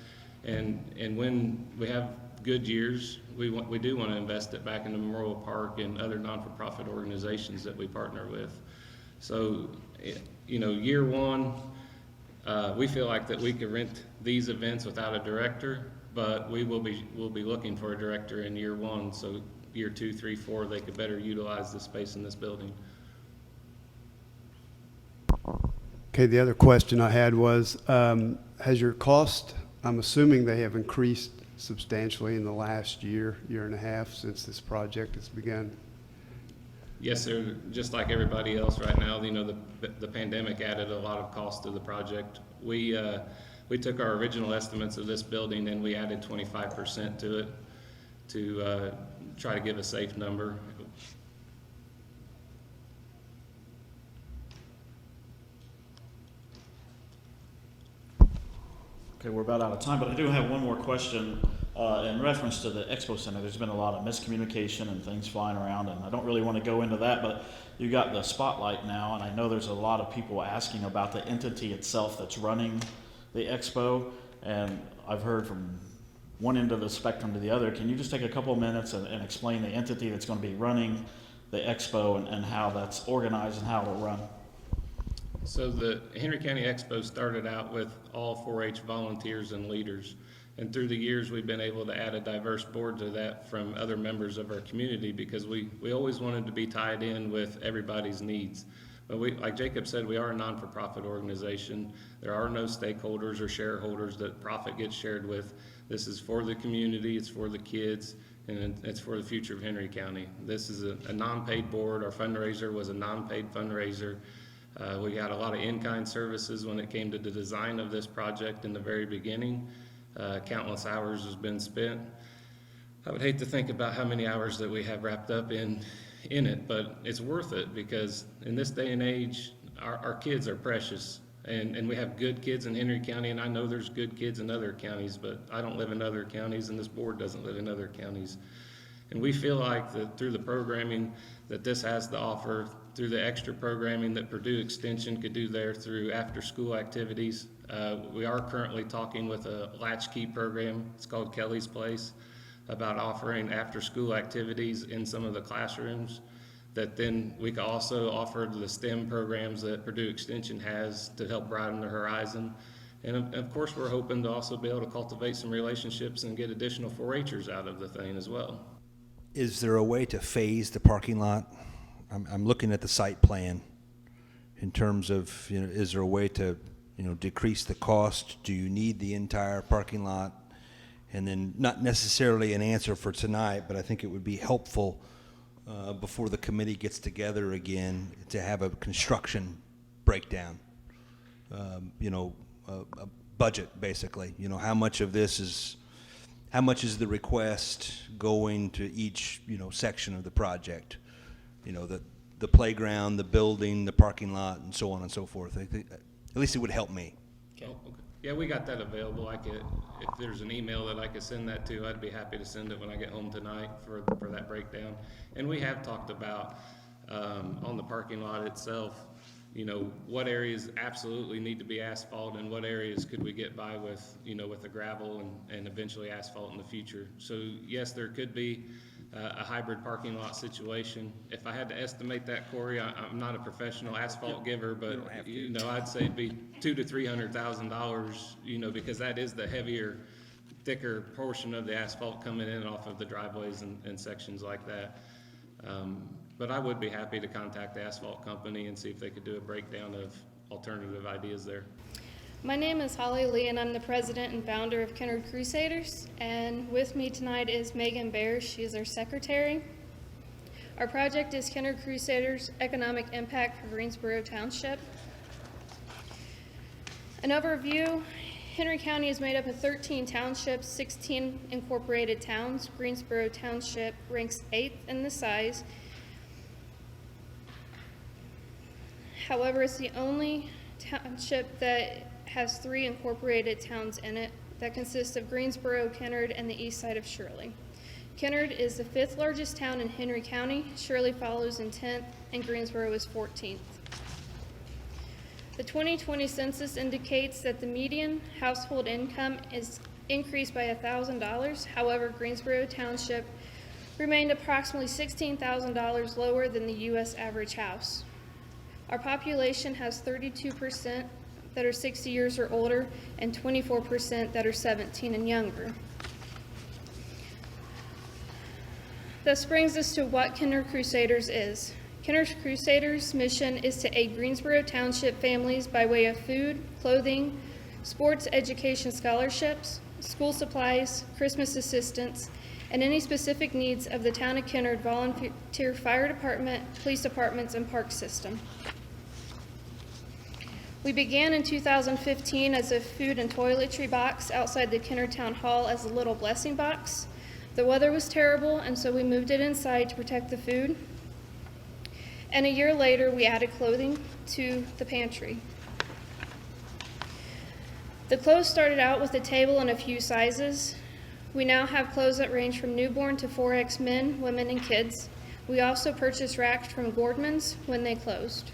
and when we have good years, we do want to invest it back in the Memorial Park and other non-for-profit organizations that we partner with. So, you know, year one, We feel like that we could rent these events without a director, but we'll be looking for a director in year 1, so year 2, 3, 4, they could better utilize the space in this building. Okay, the other question I had was, has your cost, I'm assuming they have increased substantially in the last year and a half since this project has begun? Yes, sir. Just like everybody else right now, you know, the pandemic added a lot of cost to the project. We took our original estimates of this building and we added 25% to it to try to give a safe number. Okay, we're about out of time, but I do have one more question in reference to the Expo Center. There's been a lot of miscommunication and things flying around, and I don't really want to go into that, but you got the spotlight now, and I know there's a lot of people asking about the entity itself that's running the Expo, and I've heard from one end of the spectrum to the other. Can you just take a couple of minutes and explain the entity that's going to be running the Expo and how that's organized and how it'll run? So the Henry County Expo started out with all 4-H volunteers and leaders. And through the years, we've been able to add a diverse board to that from other members of our community because we always wanted to be tied in with everybody's needs. But like Jacob said, we are a non-for-profit organization. There are no stakeholders or shareholders that profit gets shared with. This is for the community, it's for the kids, and it's for the future of Henry County. This is a non-paid board. Our fundraiser was a non-paid fundraiser. We had a lot of in-kind services when it came to the design of this project in the very beginning. Countless hours has been spent. I would hate to think about how many hours that we have wrapped up in it, but it's worth it because in this day and age, our kids are precious. And we have good kids in Henry County, and I know there's good kids in other counties, but I don't live in other counties, and this board doesn't live in other counties. And we feel like that through the programming that this has to offer, through the extra programming that Perdue Extension could do there through after-school activities. We are currently talking with a latchkey program, it's called Kelly's Place, about offering after-school activities in some of the classrooms that then we could also offer the STEM programs that Perdue Extension has to help broaden the horizon. And of course, we're hoping to also be able to cultivate some relationships and get additional 4-H'ers out of the thing as well. Is there a way to phase the parking lot? I'm looking at the site plan in terms of, you know, is there a way to, you know, decrease the cost? Do you need the entire parking lot? And then not necessarily an answer for tonight, but I think it would be helpful before the committee gets together again to have a construction breakdown, you know, a budget basically. You know, how much of this is, how much is the request going to each, you know, section of the project? You know, the playground, the building, the parking lot, and so on and so forth. I think, at least it would help me. Okay. Yeah, we got that available. If there's an email that I could send that to, I'd be happy to send it when I get home tonight for that breakdown. And we have talked about on the parking lot itself, you know, what areas absolutely need to be asphalt and what areas could we get by with, you know, with the gravel and eventually asphalt in the future. So yes, there could be a hybrid parking lot situation. If I had to estimate that, Corey, I'm not a professional asphalt giver, but you know, I'd say it'd be $200,000 to $300,000, you know, because that is the heavier, thicker portion of the asphalt coming in off of the driveways and sections like that. But I would be happy to contact the asphalt company and see if they could do a breakdown of alternative ideas there. My name is Holly Lee, and I'm the president and founder of Kennard Crusaders. And with me tonight is Megan Bear. She is our secretary. Our project is Kennard Crusaders Economic Impact for Greensboro Township. An overview, Henry County is made up of 13 townships, 16 incorporated towns. Greensboro Township ranks 8th in the size. However, it's the only township that has 3 incorporated towns in it that consist of Greensboro, Kennard, and the east side of Shirley. Kennard is the 5th largest town in Henry County. Shirley follows in 10th, and Greensboro is 14th. The 2020 census indicates that the median household income is increased by $1,000. However, Greensboro Township remained approximately $16,000 lower than the U.S. average house. Our population has 32% that are 60 years or older and 24% that are 17 and younger. This brings us to what Kennard Crusaders is. Kennard Crusaders' mission is to aid Greensboro Township families by way of food, clothing, sports education scholarships, school supplies, Christmas assistance, and any specific needs of the town of Kennard volunteer fire department, police departments, and park system. We began in 2015 as a food and toiletry box outside the Kennard Town Hall as a little blessing box. The weather was terrible, and so we moved it inside to protect the food. And a year later, we added clothing to the pantry. The clothes started out with a table and a few sizes. We now have clothes that range from newborn to 4X men, women, and kids. We also purchased racks from Gordman's when they closed.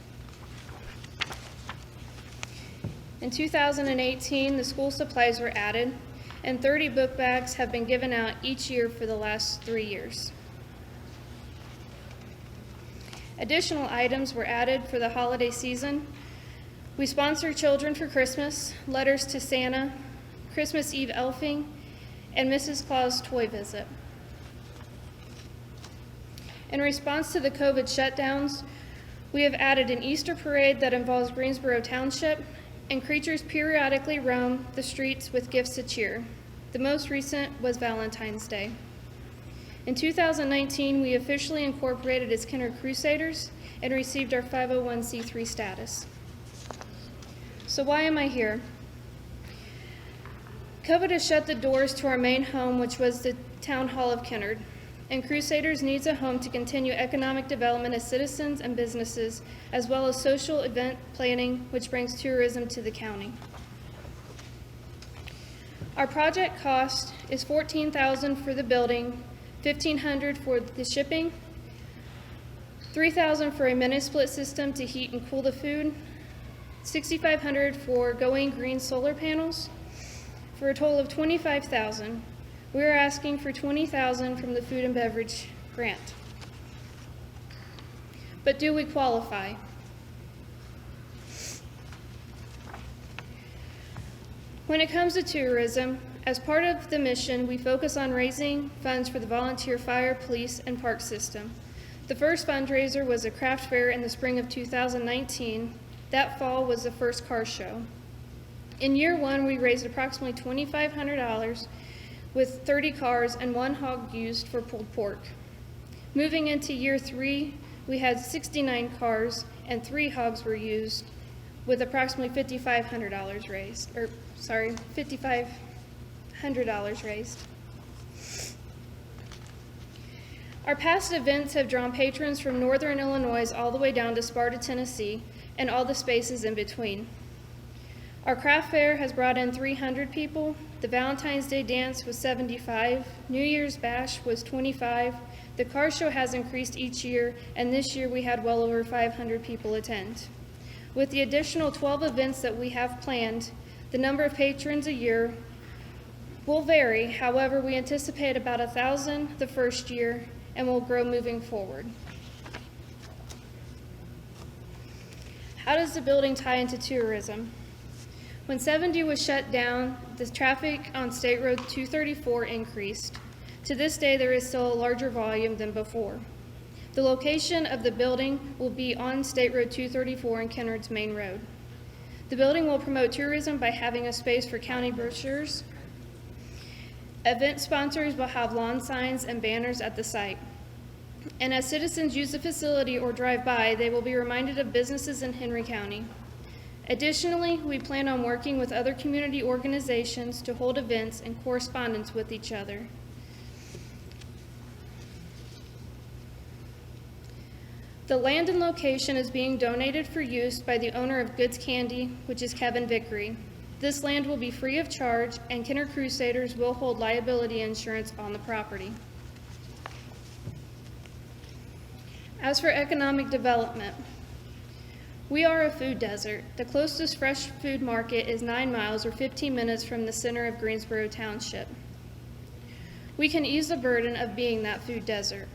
In 2018, the school supplies were added, and 30 book bags have been given out each year for the last 3 years. Additional items were added for the holiday season. We sponsor children for Christmas, letters to Santa, Christmas Eve elfing, and Mrs. Claus toy visit. In response to the COVID shutdowns, we have added an Easter parade that involves Greensboro Township, and creatures periodically roam the streets with gifts to cheer. The most recent was Valentine's Day. In 2019, we officially incorporated as Kennard Crusaders and received our 501c3 status. So why am I here? COVID has shut the doors to our main home, which was the Town Hall of Kennard, and Crusaders needs a home to continue economic development as citizens and businesses, as well as social event planning, which brings tourism to the county. Our project cost is $14,000 for the building, $1,500 for the shipping, $3,000 for a mini split system to heat and cool the food, $6,500 for going green solar panels, for a total of $25,000. We are asking for $20,000 from the food and beverage grant. But do we qualify? When it comes to tourism, as part of the mission, we focus on raising funds for the volunteer fire, police, and park system. The first fundraiser was a craft fair in the spring of 2019. That fall was the first car show. In year one, we raised approximately $2,500 with 30 cars and 1 hog used for pulled pork. Moving into year 3, we had 69 cars and 3 hogs were used with approximately $5,500 raised, $5,500 raised. Our past events have drawn patrons from northern Illinois all the way down to Sparta, Tennessee, and all the spaces in between. Our craft fair has brought in 300 people. The Valentine's Day dance was 75. New Year's bash was 25. The car show has increased each year, and this year we had well over 500 people attend. With the additional 12 events that we have planned, the number of patrons a year will vary. However, we anticipate about 1,000 the first year and will grow moving forward. How does the building tie into tourism? When 70 was shut down, the traffic on State Road 234 increased. To this day, there is still a larger volume than before. The location of the building will be on State Road 234 and Kennard's main road. The building will promote tourism by having a space for county brochures. Event sponsors will have lawn signs and banners at the site. And as citizens use the facility or drive by, they will be reminded of businesses in Henry County. Additionally, we plan on working with other community organizations to hold events in correspondence with each other. The land and location is being donated for use by the owner of Goods Candy, which is Kevin Vickery. This land will be free of charge, and Kennard Crusaders will hold liability insurance on the property. As for economic development, we are a food desert. The closest fresh food market is 9 miles or 15 minutes from the center of Greensboro Township. We can ease the burden of being that food desert.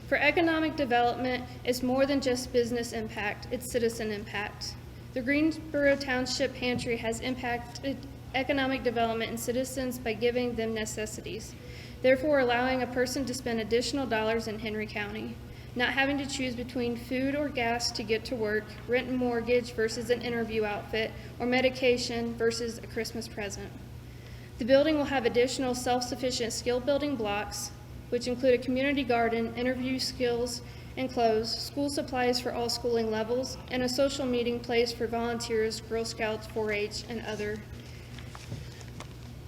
For economic development, it's more than just business impact, it's citizen impact. The Greensboro Township Pantry has impacted economic development and citizens by giving them necessities, therefore allowing a person to spend additional dollars in Henry County, not having to choose between food or gas to get to work, rent and mortgage versus an interview outfit, or medication versus a Christmas present. The building will have additional self-sufficient skill building blocks, which include a community garden, interview skills and clothes, school supplies for all schooling levels, and a social meeting place for volunteers, Girl Scouts, 4-H, and other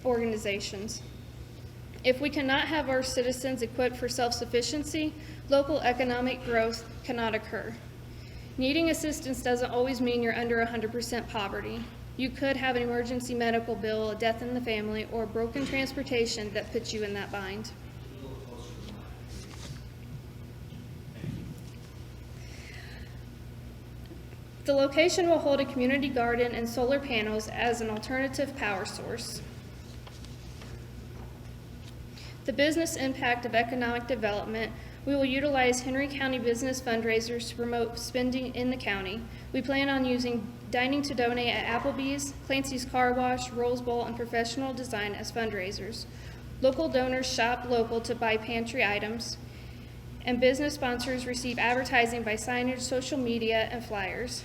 organizations. If we cannot have our citizens equipped for self-sufficiency, local economic growth cannot occur. Needing assistance doesn't always mean you're under 100% poverty. You could have an emergency medical bill, a death in the family, or broken transportation that puts you in that bind. The location will hold a community garden and solar panels as an alternative power source. The business impact of economic development: we will utilize Henry County business fundraisers to promote spending in the county. We plan on using Dining to Donate at Applebee's, Clancy's Car Wash, Rose Bowl, and Professional Design as fundraisers. Local donors shop local to buy pantry items, and business sponsors receive advertising by signage, social media, and flyers.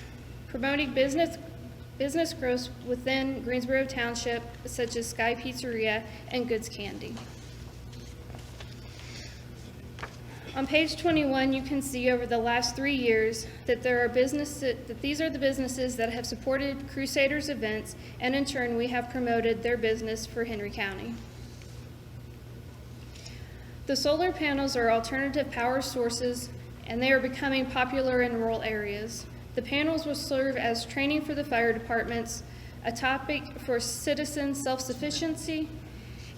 Promoting business growth within Greensboro Township, such as Sky Pizzeria and Goods Candy. On page 21, you can see over the last 3 years that these are the businesses that have supported Crusaders events, and in turn, we have promoted their business for Henry County. The solar panels are alternative power sources, and they are becoming popular in rural areas. The panels will serve as training for the fire departments, a topic for citizen self-sufficiency,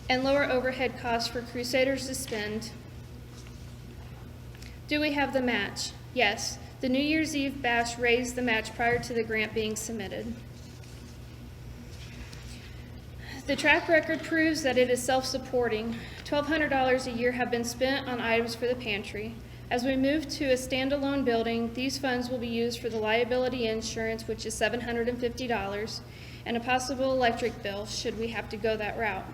and lower overhead costs for Crusaders to spend. Do we have the match? Yes. The New Year's Eve bash raised the match prior to the grant being submitted. The track record proves that it is self-supporting. $1,200 a year have been spent on items for the pantry. As we move to a standalone building, these funds will be used for the liability insurance, which is $750, and a possible electric bill, should we have to go that route.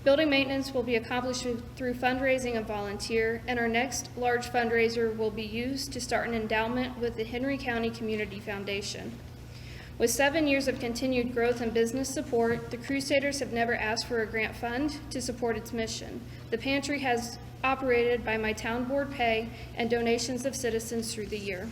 Building maintenance will be accomplished through fundraising and volunteer, and our next large fundraiser will be used to start an endowment with the Henry County Community Foundation. With 7 years of continued growth and business support, the Crusaders have never asked for a grant fund to support its mission. The pantry has operated by my town board pay and donations of citizens through the year.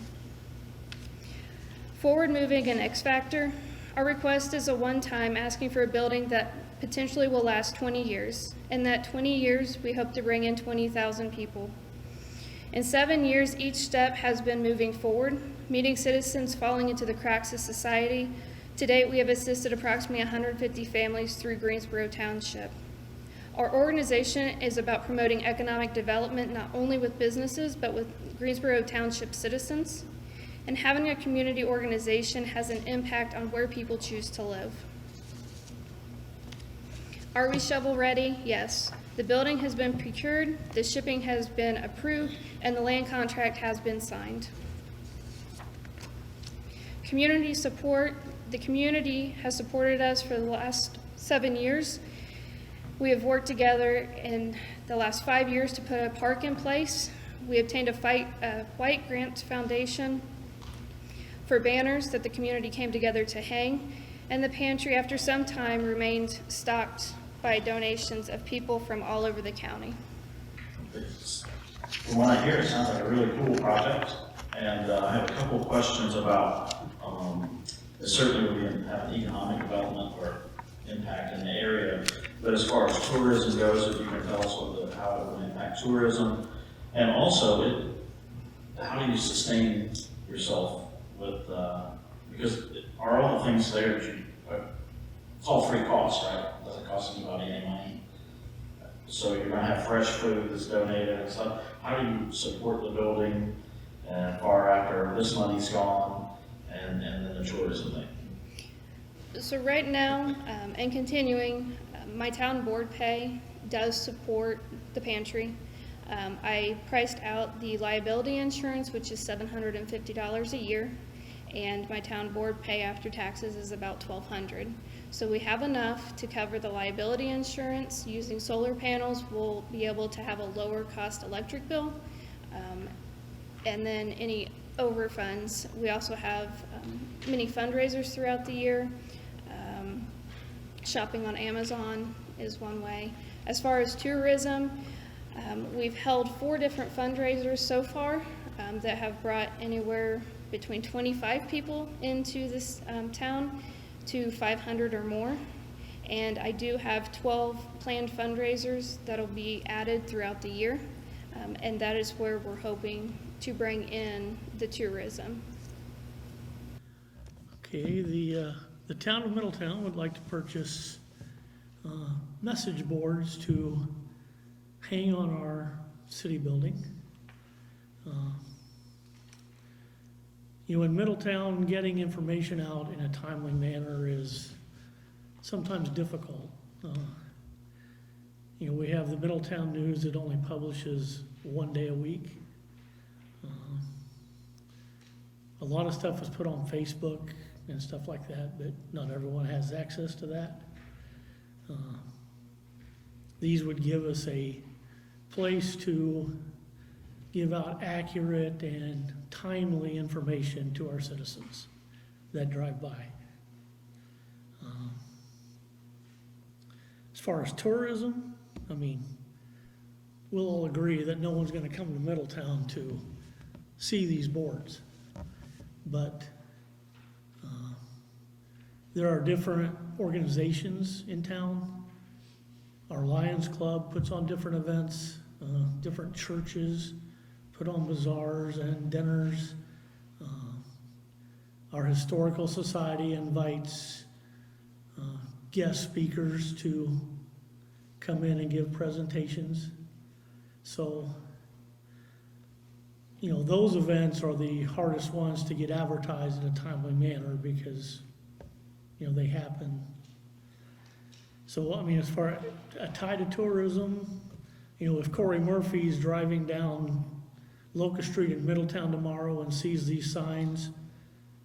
Forward moving and X Factor, our request is a one-time asking for a building that potentially will last 20 years. In that 20 years, we hope to bring in 20,000 people. In 7 years, each step has been moving forward, meeting citizens falling into the cracks of society. To date, we have assisted approximately 150 families through Greensboro Township. Our organization is about promoting economic development not only with businesses, but with Greensboro Township citizens. And having a community organization has an impact on where people choose to live. Are we shovel ready? Yes. The building has been procured, the shipping has been approved, and the land contract has been signed. Community support. The community has supported us for the last 7 years. We have worked together in the last 5 years to put a park in place. We obtained a white grant foundation for banners that the community came together to hang, and the pantry, after some time, remained stocked by donations of people from all over the county. From what I hear, it sounds like a really cool project, and I have a couple of questions about, it certainly will have an economic development or impact in the area, but as far as tourism goes, if you can tell us how it will impact tourism, and also, how do you sustain yourself with, because are all the things there that it's all free cost, right? It doesn't cost anybody any money. So you're gonna have fresh food that's donated and stuff. How do you support the building far after this money's gone and then the tourism thing? So right now, and continuing, my town board pay does support the pantry. I priced out the liability insurance, which is $750 a year. and my town board pay after taxes is about $1,200. So we have enough to cover the liability insurance. Using solar panels, we'll be able to have a lower cost electric bill. And then any over funds, we also have many fundraisers throughout the year. Shopping on Amazon is one way. As far as tourism, we've held 4 different fundraisers so far that have brought anywhere between 25 people into this town to 500 or more. And I do have 12 planned fundraisers that'll be added throughout the year. And that is where we're hoping to bring in the tourism. Okay, the town of Middletown would like to purchase message boards to hang on our city building. You know, in Middletown, getting information out in a timely manner is sometimes difficult. You know, we have the Middletown News that only publishes 1 day a week. A lot of stuff is put on Facebook and stuff like that, but not everyone has access to that. These would give us a place to give out accurate and timely information to our citizens that drive by. As far as tourism, I mean, we'll all agree that no one's going to come to Middletown to see these boards. But there are different organizations in town. Our Lions Club puts on different events. Different churches put on bazaars and dinners. Our Historical Society invites guest speakers to come in and give presentations. So, you know, those events are the hardest ones to get advertised in a timely manner because, you know, they happen. So, I mean, as far as tied to tourism, you know, if Corey Murphy's driving down Locust Street in Middletown tomorrow and sees these signs,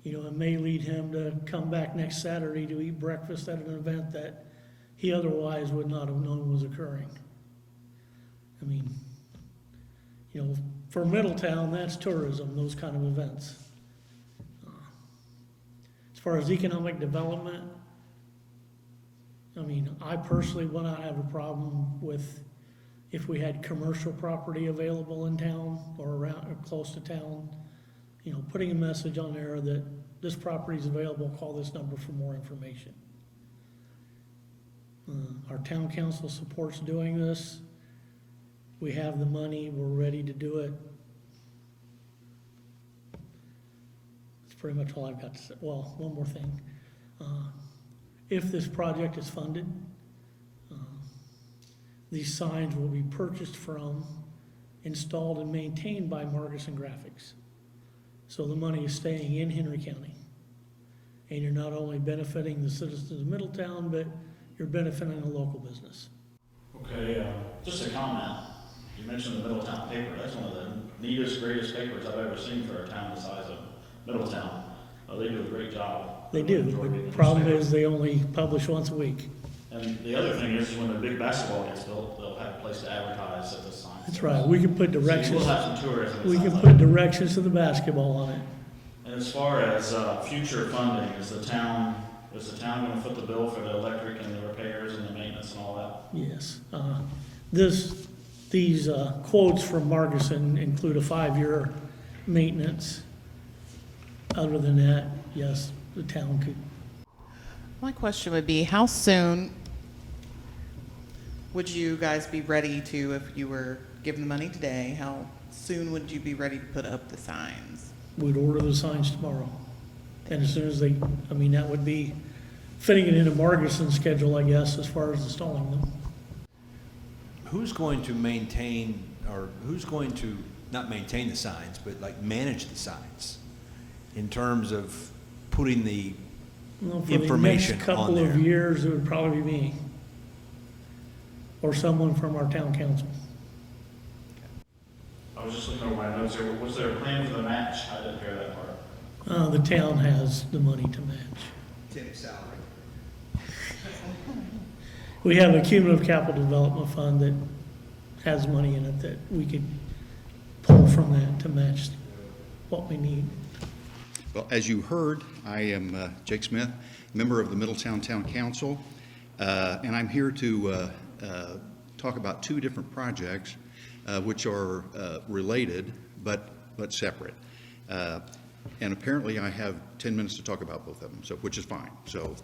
you know, it may lead him to come back next Saturday to eat breakfast at an event that he otherwise would not have known was occurring. I mean, you know, for Middletown, that's tourism, those kind of events. As far as economic development, I mean, I personally would not have a problem with if we had commercial property available in town or around or close to town, you know, putting a message on there that this property is available, call this number for more information. Our town council supports doing this. We have the money, we're ready to do it. That's pretty much all I've got to say. Well, one more thing. If this project is funded, these signs will be purchased from, installed, and maintained by Marcus and Graphics. So the money is staying in Henry County. And you're not only benefiting the citizens of Middletown, but you're benefiting a local business. Okay, just a comment. You mentioned the Middletown paper. That's one of the neatest, greatest papers I've ever seen for a town the size of Middletown. They do a great job. They do. The problem is they only publish once a week. And the other thing is when the big basketball gets built, they'll have a place to advertise at the sign. That's right. We can put directions. So we'll have some tourism. We can put directions to the basketball on it. And as far as future funding, is the town going to foot the bill for the electric and the repairs and the maintenance and all that? Yes. These quotes from Marguson include a 5-year maintenance. Other than that, yes, the town could. My question would be, how soon would you guys be ready to, if you were given the money today, how soon would you be ready to put up the signs? We'd order the signs tomorrow. And as soon as they, I mean, that would be fitting it into Marguson's schedule, I guess, as far as installing them. Who's going to maintain, or who's going to, not maintain the signs, but like manage the signs in terms of putting the information For the next couple of years, it would probably be me or someone from our town council. I was just looking over my notes here. Was there a plan for the match? I didn't hear that part. The town has the money to match. Tip salary. We have a cumulative capital development fund that has money in it that we could pull from that to match what we need. Well, as you heard, I am Jake Smith, member of the Middletown Town Council, and I'm here to talk about two different projects which are related but separate. And apparently I have 10 minutes to talk about both of them, so which is fine. So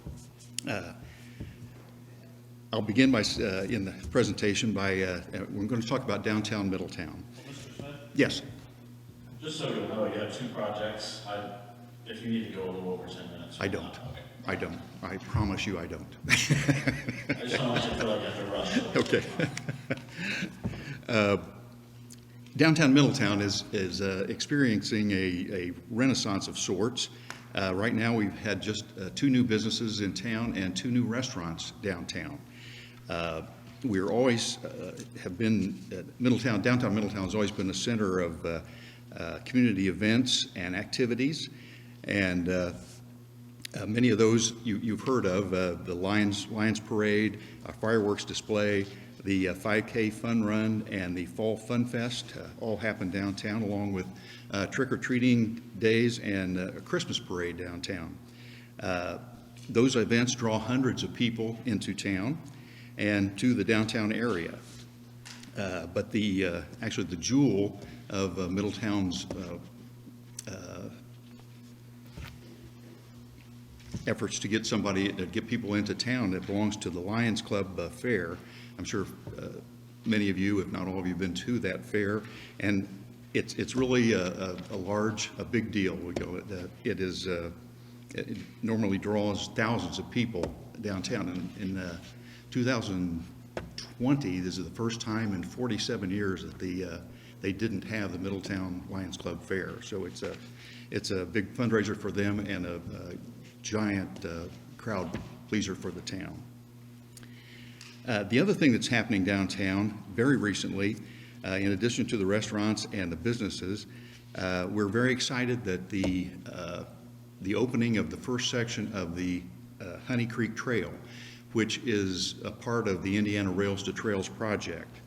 I'll begin by in the presentation by we're going to talk about downtown Middletown. Well, Mr. Smith? Yes. Just so you know, you have two projects. If you need to go a little over 10 minutes. I don't. Okay. I don't. I promise you I don't. I just don't want you to feel like you have to rush. Okay. Downtown Middletown is experiencing a renaissance of sorts. Right now we've had just 2 new businesses in town and 2 new restaurants downtown. We're always have been downtown Middletown has always been a center of community events and activities, and many of those you've heard of, the Lions Parade, fireworks display, the 5K Fun Run, and the Fall Fun Fest all happen downtown, along with trick-or-treating days and a Christmas parade downtown. Those events draw hundreds of people into town and to the downtown area. But actually the jewel of Middletown's efforts to get people into town, that belongs to the Lions Club Fair. I'm sure many of you, if not all of you, have been to that fair, and it's really a big deal. It normally draws thousands of people downtown. In 2020, this is the first time in 47 years that they didn't have the Middletown Lions Club Fair. So it's a big fundraiser for them and a giant crowd pleaser for the town. The other thing that's happening downtown very recently, in addition to the restaurants and the businesses, we're very excited that the opening of the first section of the Honey Creek Trail, which is a part of the Indiana Rails to Trails project.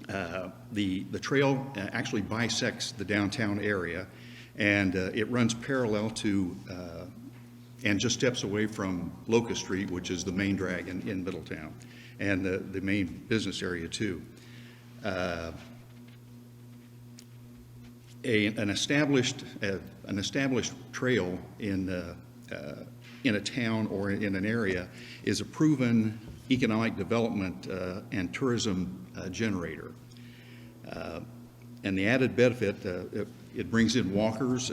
The trail actually bisects the downtown area, and it runs parallel to and just steps away from Locust Street, which is the main drag in Middletown, and the main business area too. An established trail in a town or in an area is a proven economic development and tourism generator. And the added benefit, it brings in walkers,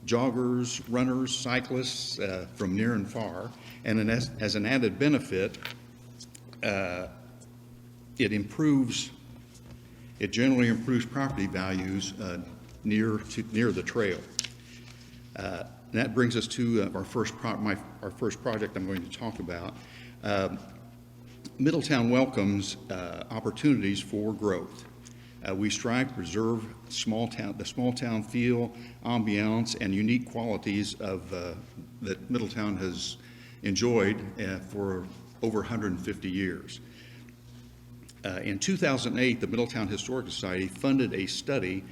joggers, runners, cyclists from near and far, and as an added benefit, it generally improves property values near the trail. And that brings us to our first project I'm going to talk about. Middletown welcomes opportunities for growth. We strive to preserve the small town feel, ambiance, and unique qualities that Middletown has enjoyed for over 150 years. In 2008, the Middletown Historic Society funded a study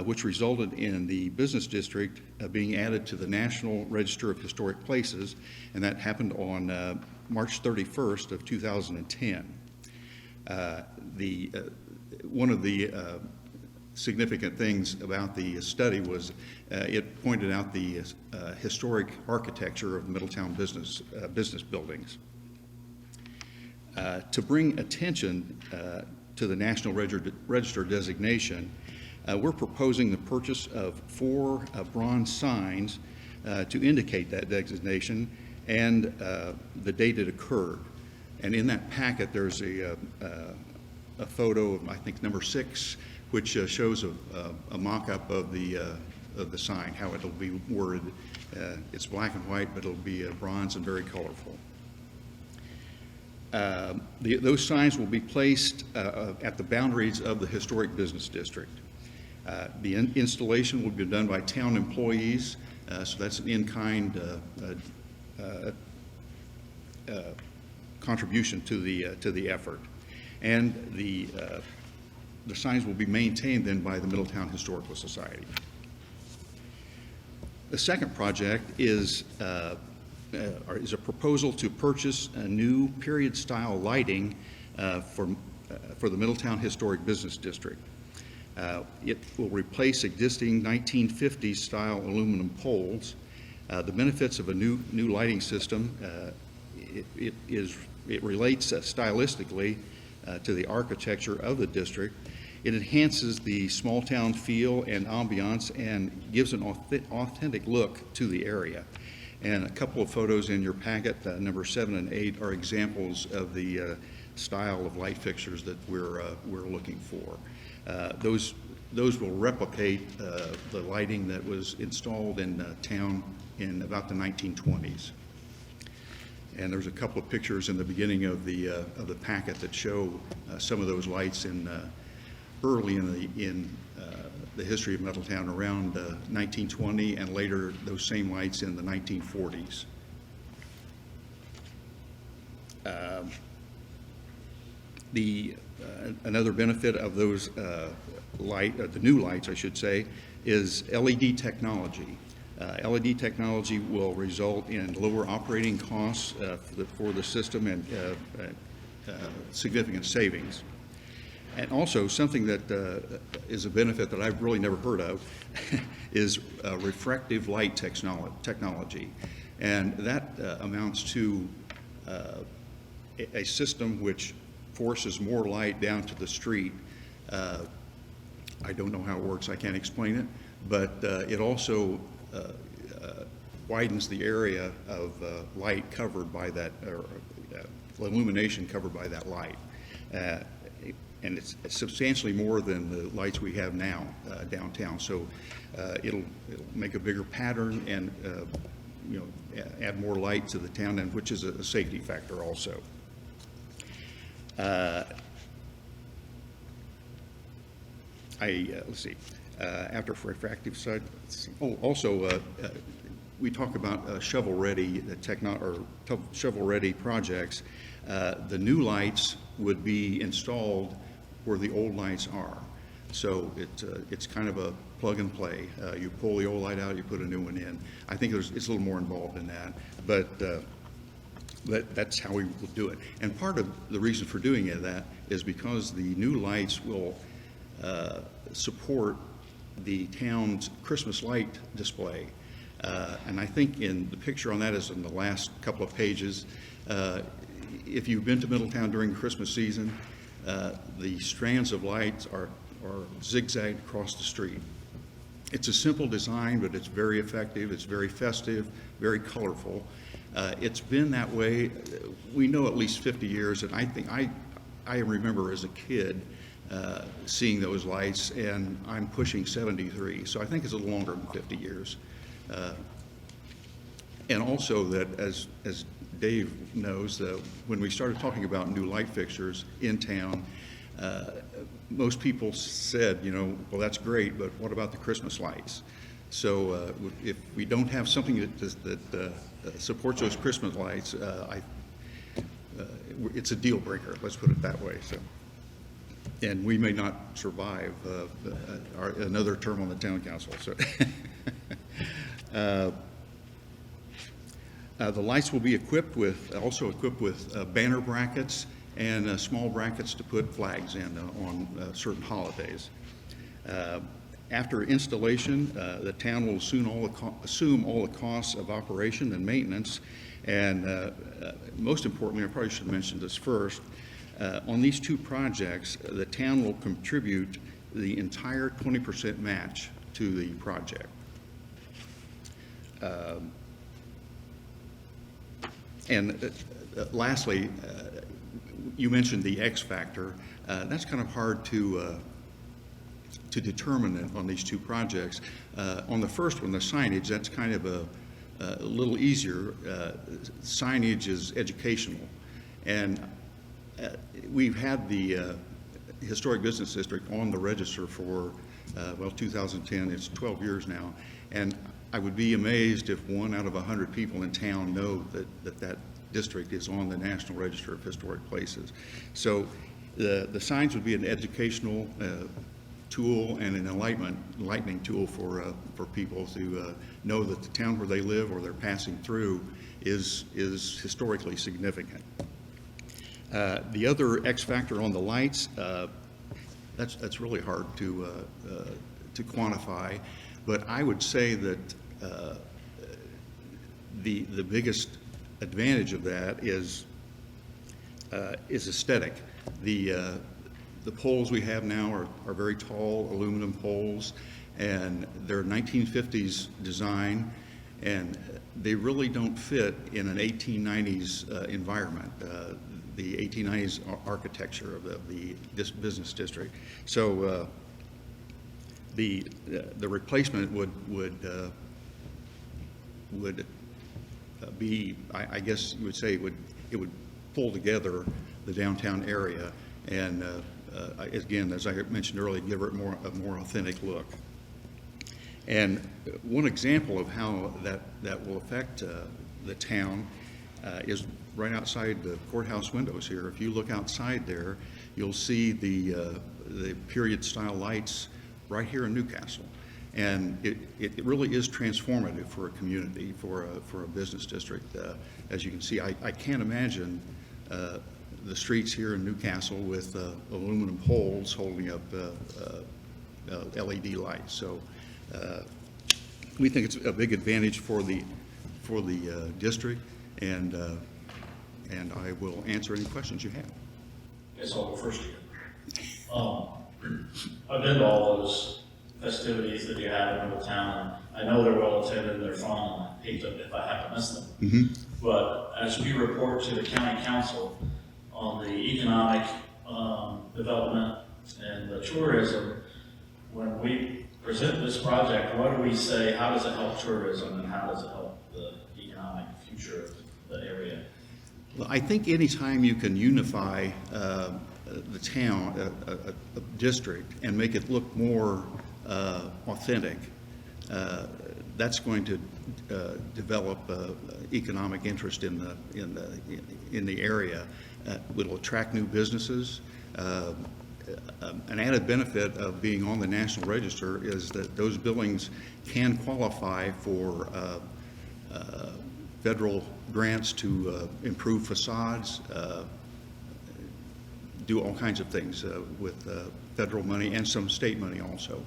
which resulted in the business district being added to the National Register of Historic Places, and that happened on March 31st of 2010. One of the significant things about the study was it pointed out the historic architecture of Middletown business buildings. To bring attention to the National Register designation, we're proposing the purchase of 4 bronze signs to indicate that designation and the date it occurred. And in that packet, there's a photo of, I think, number 6, which shows a mock-up of the sign, how it'll be worded. It's black and white, but it'll be bronze and very colorful. Those signs will be placed at the boundaries of the historic business district. The installation will be done by town employees So that's an in-kind contribution to the effort. And the signs will be maintained then by the Middletown Historical Society. The second project is a proposal to purchase a new period-style lighting for the Middletown Historic Business District. It will replace existing 1950s style aluminum poles. The benefits of a new lighting system, it relates stylistically to the architecture of the district. It enhances the small town feel and ambiance and gives an authentic look to the area. And a couple of photos in your packet, number 7 and 8, are examples of the style of light fixtures that we're looking for. Those will replicate the lighting that was installed in town in about the 1920s. And there's a couple of pictures in the beginning of the packet that show some of those lights early in the history of Middletown, around 1920, and later those same lights in the 1940s. Another benefit of those the new lights, I should say, is LED technology. LED technology will result in lower operating costs for the system and significant savings. And also, something that is a benefit that I've really never heard of is refractive light technology. And that amounts to a system which forces more light down to the street. I don't know how it works, I can't explain it, but it also widens the area of light covered by that, or illumination covered by that light. And it's substantially more than the lights we have now downtown. So it'll make a bigger pattern and add more light to the town, and which is a safety factor also. Let's see. After refractive side, also we talk about shovel-ready shovel-ready projects. The new lights would be installed where the old lights are. So it's kind of a plug and play. You pull the old light out, you put a new one in. I think it's a little more involved in that, but that's how we will do it. And part of the reason for doing that is because the new lights will support the town's Christmas light display. And I think in the picture on that is in the last couple of pages. If you've been to Middletown during the Christmas season, the strands of lights are zigzagged across the street. It's a simple design, but it's very effective. It's very festive, very colorful. It's been that way, we know, at least 50 years, and I think I remember as a kid seeing those lights, and I'm pushing 73, so I think it's a little longer than 50 years. And also that, as Dave knows, when we started talking about new light fixtures in town, most people said, well, that's great, but what about the Christmas lights? So if we don't have something that supports those Christmas lights, it's a deal breaker, let's put it that way. So, and we may not survive another term on the town council. So. The lights will be also equipped with banner brackets and small brackets to put flags in on certain holidays. After installation, the town will assume all the costs of operation and maintenance. And most importantly, I probably should mention this first, on these two projects, the town will contribute the entire 20% match to the project. And lastly, you mentioned the X factor. That's kind of hard to determine on these two projects. On the first one, the signage, that's kind of a little easier. Signage is educational. And we've had the Historic Business District on the register for, 2010, it's 12 years now. And I would be amazed if 1 out of 100 people in town know that district is on the National Register of Historic Places. So the signs would be an educational tool and an enlightening tool for people to know that the town where they live or they're passing through is historically significant. The other X factor on the lights, that's really hard to quantify, but I would say that the biggest advantage of that is aesthetic. The poles we have now are very tall aluminum poles, and they're 1950s design, and they really don't fit in an 1890s environment, the 1890s architecture of the business district. So the replacement would be, I guess you would say, it would pull together the downtown area, and again, as I mentioned earlier, give it a more authentic look. And one example of how that will affect the town is right outside the courthouse windows here. If you look outside there, you'll see the period style lights right here in Newcastle. And it really is transformative for a community, for a business district. As you can see, I can't imagine the streets here in Newcastle with aluminum poles holding up LED lights. So we think it's a big advantage for the district, and I will answer any questions you have. Guess I'll go first again. I've been to all those festivities that you have in Middletown, and I know they're well attended, they're fun, and I hate if I have to miss them. Mm-hmm. But as we report to the county council on the economic development and the tourism, when we present this project, what do we say? How does it help tourism, and how does it help the economic future of the area? Well, I think anytime you can unify the town, a district, and make it look more authentic, that's going to develop economic interest in the area. It'll attract new businesses. An added benefit of being on the National Register is that those buildings can qualify for federal grants to improve facades, do all kinds of things with federal money and some state money also.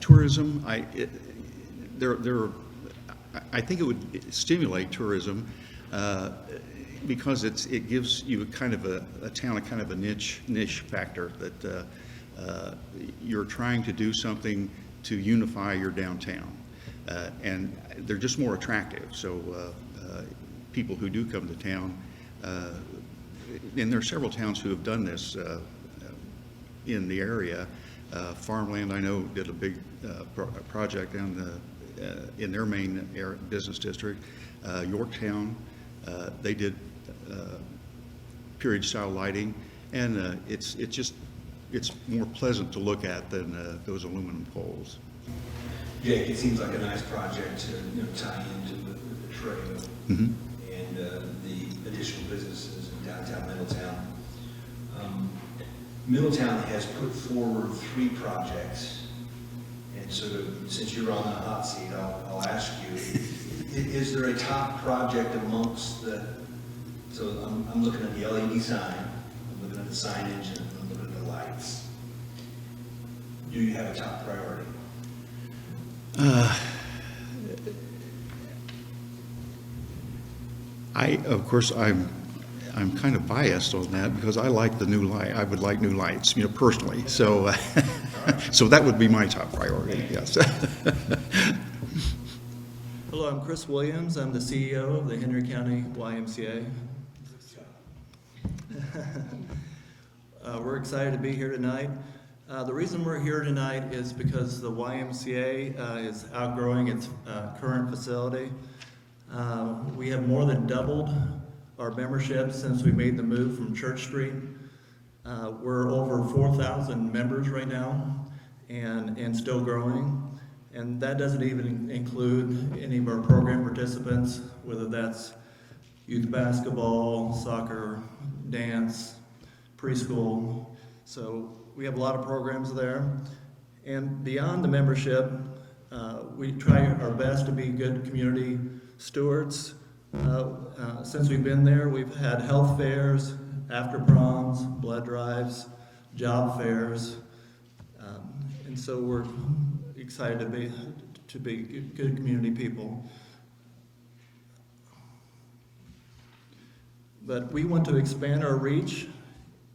Tourism, I think it would stimulate tourism because it gives you kind of a town, a kind of a niche factor that you're trying to do something to unify your downtown, and they're just more attractive. So people who do come to town, and there are several towns who have done this in the area. Farmland, I know, did a big project down in their main business district. Yorktown, they did period style lighting, and it's more pleasant to look at than those aluminum poles. Jake, it seems like a nice project to tie into the trail Mm-hmm. and the additional businesses in downtown Middletown. Middletown has put forward 3 projects, and sort of, since you're on the hot seat, I'll ask you, is there a top project amongst so I'm looking at the LED sign, I'm looking at the signage, and I'm looking at the lights. Do you have a top priority? Of course, I'm kind of biased on that because I like the new light. I would like new lights, personally. So, so that would be my top priority. Yes. Hello, I'm Chris Williams. I'm the CEO of the Henry County YMCA. We're excited to be here tonight. The reason we're here tonight is because the YMCA is outgrowing its current facility. We have more than doubled our membership since we made the move from Church Street. We're over 4,000 members right now and still growing. And that doesn't even include any of our program participants, whether that's youth basketball, soccer, dance, preschool. So we have a lot of programs there. And beyond the membership, we try our best to be good community stewards. Since we've been there, we've had health fairs, after proms, blood drives, job fairs. And so we're excited to be good community people. But we want to expand our reach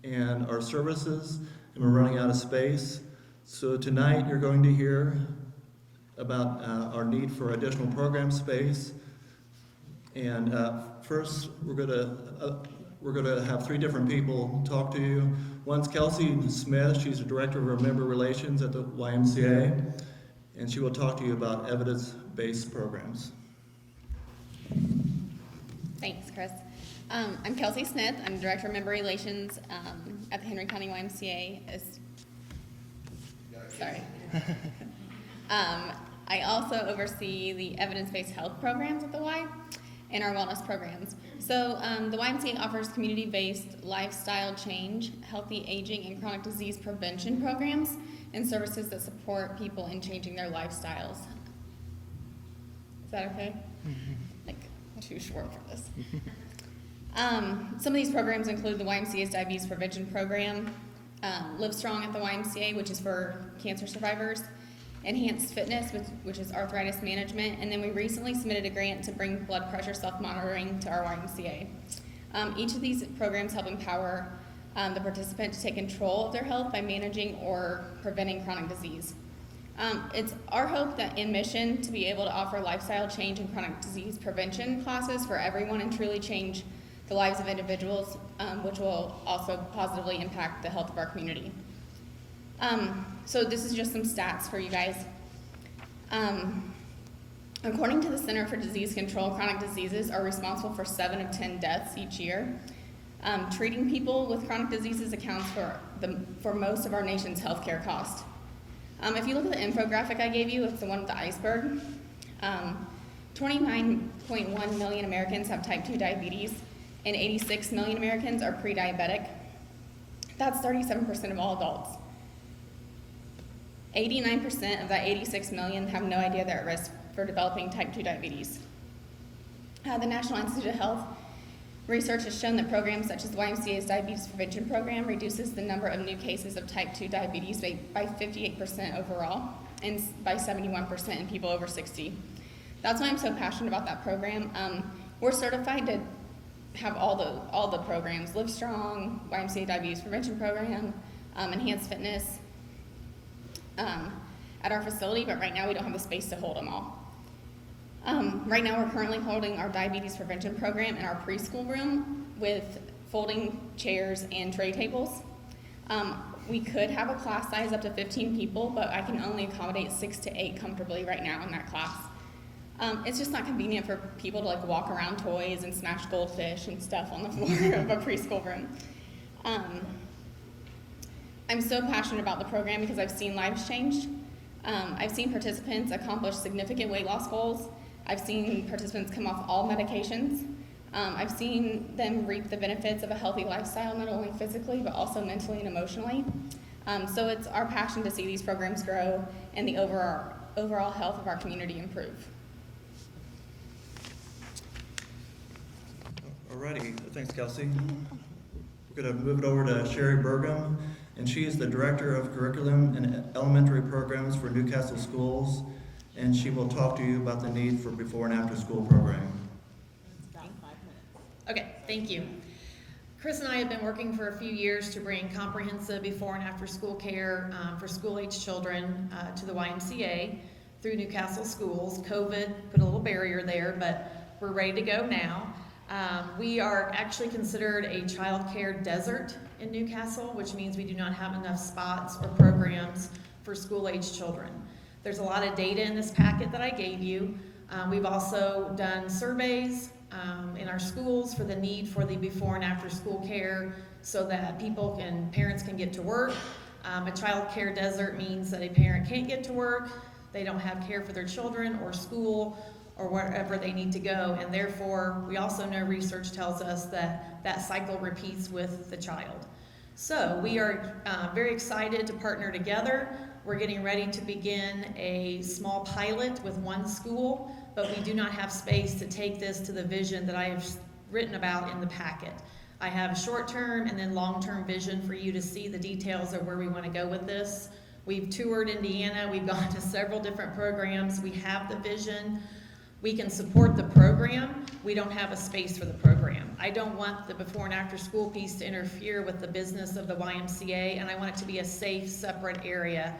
and our services, and we're running out of space. So tonight you're going to hear about our need for additional program space. And first, we're gonna have three different people talk to you. One's Kelsey Smith. She's the director of our member relations at the YMCA, and she will talk to you about evidence-based programs. Thanks, Chris. I'm Kelsey Smith. I'm Director of Member Relations at the Henry County YMCA. Sorry. I also oversee the evidence-based health programs at the Y and our wellness programs. So the YMCA offers community-based lifestyle change, healthy aging, and chronic disease prevention programs and services that support people in changing their lifestyles. Is that okay? Like, too short for this. Some of these programs include the YMCA's Diabetes Prevention Program, Live Strong at the YMCA, which is for cancer survivors, Enhanced Fitness, which is arthritis management, and then we recently submitted a grant to bring blood pressure self-monitoring to our YMCA. Each of these programs help empower the participant to take control of their health by managing or preventing chronic disease. It's our hope that in mission to be able to offer lifestyle change and chronic disease prevention classes for everyone and truly change the lives of individuals, which will also positively impact the health of our community. So this is just some stats for you guys. According to the Center for Disease Control, chronic diseases are responsible for 7 of 10 deaths each year. Treating people with chronic diseases accounts for most of our nation's healthcare costs. If you look at the infographic I gave you, it's the one with the iceberg. 29.1 million Americans have type 2 diabetes, and 86 million Americans are pre-diabetic. That's 37% of all adults. 89% of that 86 million have no idea they're at risk for developing type 2 diabetes. The National Institute of Health research has shown that programs such as the YMCA's Diabetes Prevention Program reduces the number of new cases of type 2 diabetes by 58% overall and by 71% in people over 60. That's why I'm so passionate about that program. We're certified to have all the programs, Live Strong, YMCA Diabetes Prevention Program, Enhanced Fitness, at our facility, but right now we don't have the space to hold them all. Right now we're currently holding our diabetes prevention program in our preschool room with folding chairs and tray tables. We could have a class size up to 15 people, but I can only accommodate 6 to 8 comfortably right now in that class. It's just not convenient for people to like walk around toys and smash goldfish and stuff on the floor of a preschool room. I'm so passionate about the program because I've seen lives changed. I've seen participants accomplish significant weight loss goals. I've seen participants come off all medications. I've seen them reap the benefits of a healthy lifestyle, not only physically, but also mentally and emotionally. So it's our passion to see these programs grow and the overall health of our community improve. Alrighty, thanks, Kelsey. We're going to move it over to Sherry Burgum, and she is the Director of Curriculum and Elementary Programs for Newcastle Schools, and she will talk to you about the need for before and after school programming. Okay, thank you. Chris and I have been working for a few years to bring comprehensive before and after school care for school-age children to the YMCA through Newcastle Schools. COVID put a little barrier there, but we're ready to go now. We are actually considered a child care desert in Newcastle, which means we do not have enough spots or programs for school-age children. There's a lot of data in this packet that I gave you. We've also done surveys in our schools for the need for the before and after school care so that parents can get to work. A child care desert means that a parent can't get to work, they don't have care for their children or school or wherever they need to go. And therefore, we also know research tells us that that cycle repeats with the child. So we are very excited to partner together. We're getting ready to begin a small pilot with one school, but we do not have space to take this to the vision that I have written about in the packet. I have short-term and then long-term vision for you to see the details of where we want to go with this. We've toured Indiana, we've gone to several different programs, we have the vision. We can support the program, we don't have a space for the program. I don't want the before and after school piece to interfere with the business of the YMCA, and I want it to be a safe, separate area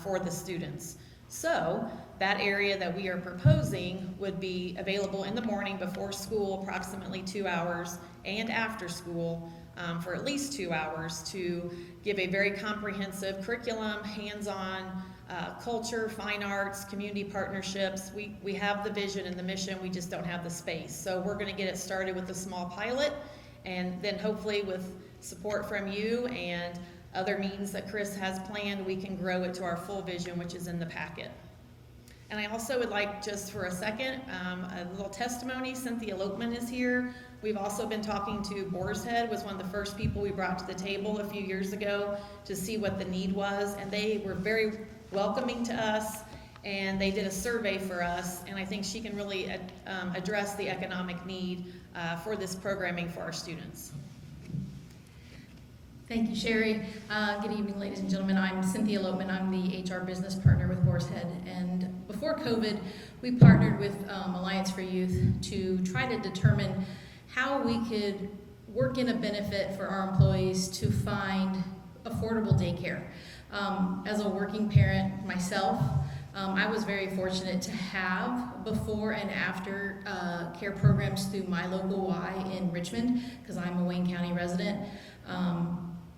for the students. So that area that we are proposing would be available in the morning before school, approximately 2 hours, and after school for at least 2 hours, to give a very comprehensive curriculum, hands-on, culture, fine arts, community partnerships. We have the vision and the mission, we just don't have the space. So we're gonna get it started with a small pilot, and then hopefully with support from you and other means that Chris has planned, we can grow it to our full vision, which is in the packet. And I also would like, just for a second, a little testimony. Cynthia Lopeman is here. We've also been talking to Boar's Head, was one of the first people we brought to the table a few years ago to see what the need was, and they were very welcoming to us, and they did a survey for us, and I think she can really address the economic need for this programming for our students. Thank you, Sherry. Good evening, ladies and gentlemen. I'm Cynthia Lopeman. I'm the HR business partner with Boar's Head. And before COVID, we partnered with Alliance for Youth to try to determine how we could work in a benefit for our employees to find affordable daycare. As a working parent myself, I was very fortunate to have before and after care programs through my local Y in Richmond, because I'm a Wayne County resident.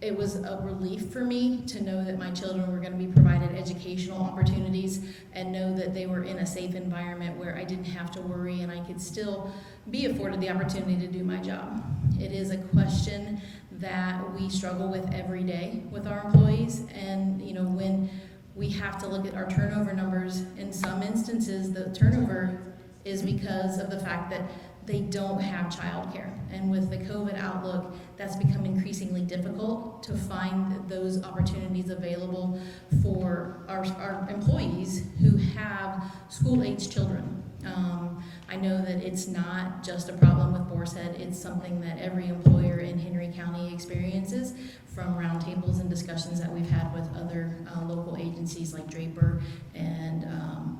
It was a relief for me to know that my children were going to be provided educational opportunities and know that they were in a safe environment where I didn't have to worry and I could still be afforded the opportunity to do my job. It is a question that we struggle with every day with our employees, and you know, when we have to look at our turnover numbers, in some instances the turnover is because of the fact that they don't have childcare. And with the COVID outlook, that's become increasingly difficult to find those opportunities available for our employees who have school-age children. I know that it's not just a problem with Boar's Head, it's something that every employer in Henry County experiences, from roundtables and discussions that we've had with other local agencies like Draper and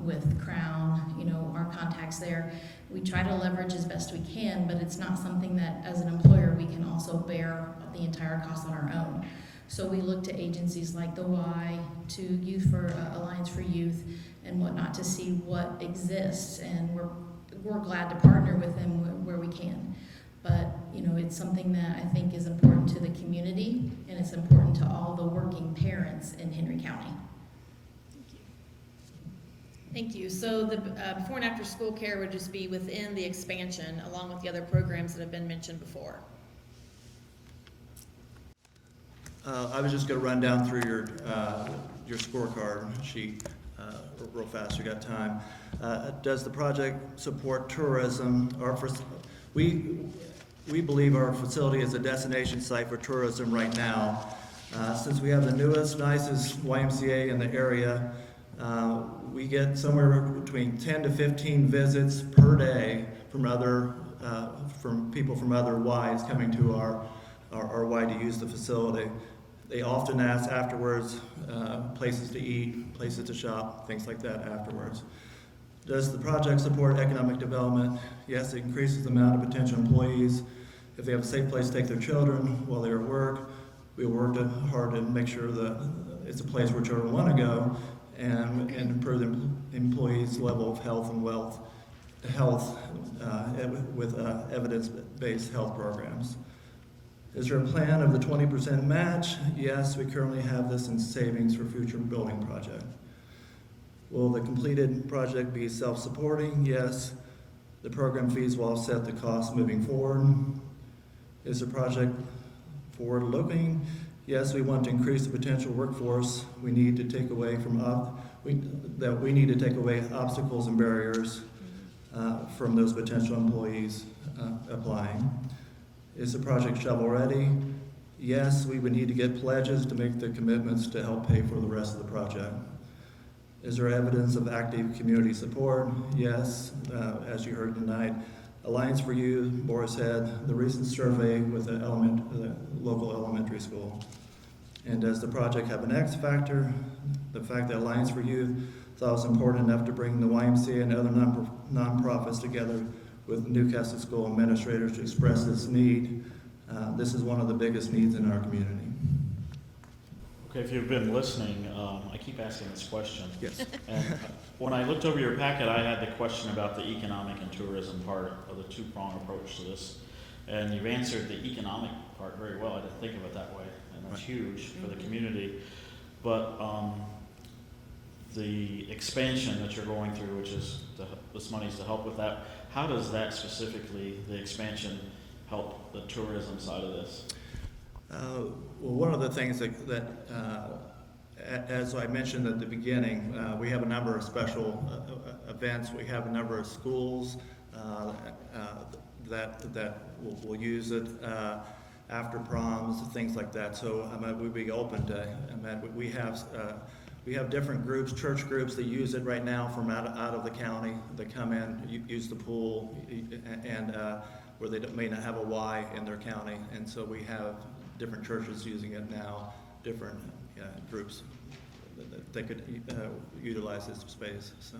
with Crown, you know, our contacts there. We try to leverage as best we can, but it's not something that as an employer we can also bear the entire cost on our own. So we look to agencies like the Y, to Youth for Alliance for Youth and whatnot to see what exists, and we're glad to partner with them where we can. But you know, it's something that I think is important to the community, and it's important to all the working parents in Henry County. Thank you. So the before and after school care would just be within the expansion along with the other programs that have been mentioned before. I was just going to run down through your scorecard sheet real fast. You got time. Does the project support tourism? We believe our facility is a destination site for tourism right now. Since we have the newest, nicest YMCA in the area, we get somewhere between 10 to 15 visits per day from people from other Ys coming to our Y to use the facility. They often ask afterwards, places to eat, places to shop, things like that afterwards. Does the project support economic development? Yes, it increases the amount of potential employees. If they have a safe place to take their children while they're at work, we worked hard to make sure that it's a place where children want to go, and improve the employees' level of health and with evidence-based health programs. Is there a plan of the 20% match? Yes, we currently have this in savings for future building project. Will the completed project be self-supporting? Yes. The program fees will offset the cost moving forward. Is the project forward-looking? Yes, we want to increase the potential workforce we need to take away from that we need to take away obstacles and barriers from those potential employees applying. Is the project shovel-ready? Yes, we would need to get pledges to make the commitments to help pay for the rest of the project. Is there evidence of active community support? Yes, as you heard tonight. Alliance for Youth, Boris Head, the recent survey with the local elementary school. And does the project have an X factor? The fact that Alliance for Youth thought it was important enough to bring the YMCA and other nonprofits together with Newcastle School administrators to express this need. This is one of the biggest needs in our community. Okay, if you've been listening, I keep asking this question. Yes. And when I looked over your packet, I had the question about the economic and tourism part of the two-prong approach to this. And you've answered the economic part very well. I didn't think of it that way, and that's huge for the community. But the expansion that you're going through, which is this money's to help with that, how does that specifically, the expansion, help the tourism side of this? Well, one of the things that as I mentioned at the beginning, we have a number of special events. We have a number of schools that will use it after proms, things like that. So we'd be open to. We have different groups, church groups that use it right now from out of the county. They come in, use the pool, and where they may not have a Y in their county, and so we have different churches using it now, different groups that they could utilize this space. So,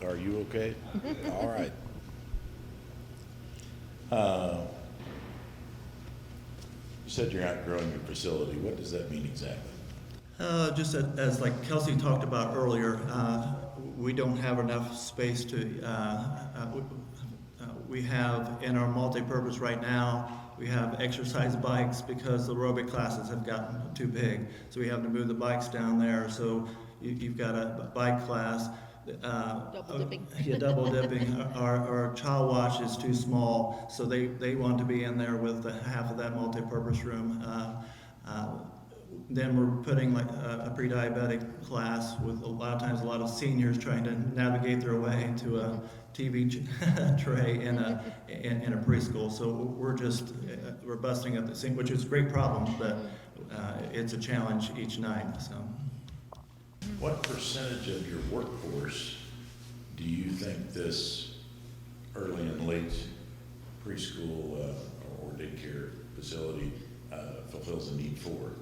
are you okay? All right. You said you're outgrowing your facility. What does that mean exactly? Just as like Kelsey talked about earlier, we don't have enough space to. We have in our multi-purpose right now, we have exercise bikes because the aerobic classes have gotten too big. So we have to move the bikes down there. So you've got a bike class. Double dipping. Yeah, double dipping. Our child watch is too small, so they want to be in there with half of that multi-purpose room. Then we're putting like a pre-diabetic class with a lot of seniors trying to navigate their way to a TV tray in a preschool. So we're busting at the seam, which is a great problem, but it's a challenge each night. So, what percentage of your workforce do you think this early and late preschool or daycare facility fulfills a need for?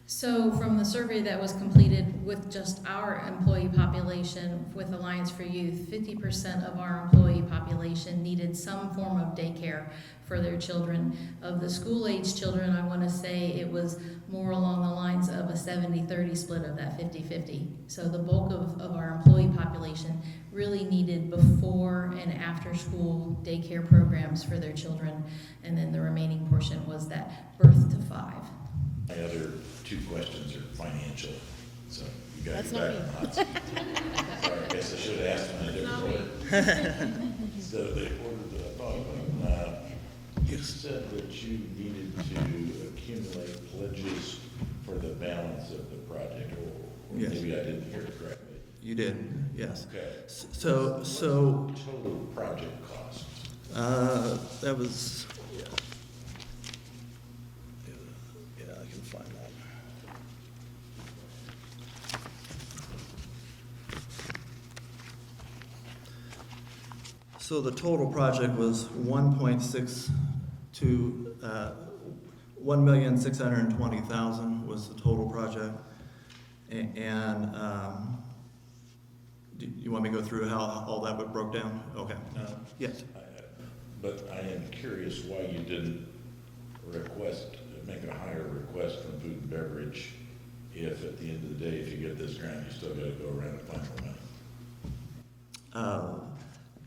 So from the survey that was completed with just our employee population with Alliance for Youth, 50% of our employee population needed some form of daycare for their children. Of the school-age children, I want to say it was more along the lines of a 70-30 split of that 50-50. So the bulk of our employee population really needed before and after school daycare programs for their children, and then the remaining portion was that birth to 5. My other two questions are financial, so you got That's your back on the hot seat. Sorry, I guess I should have asked them in a different order. So the order that I thought of, you said that you needed to accumulate pledges for the balance of the project, or yes. Maybe I didn't hear it correctly. You did, yes. Okay. So what's the total project cost? That was. Yeah, I can find that. So the total project was 1,620,000 was the total project. And do you want me to go through how all that would broke down? Okay. Yes. But I am curious why you didn't make a higher request from food and beverage if at the end of the day, if you get this grant, you still got to go around and find more money.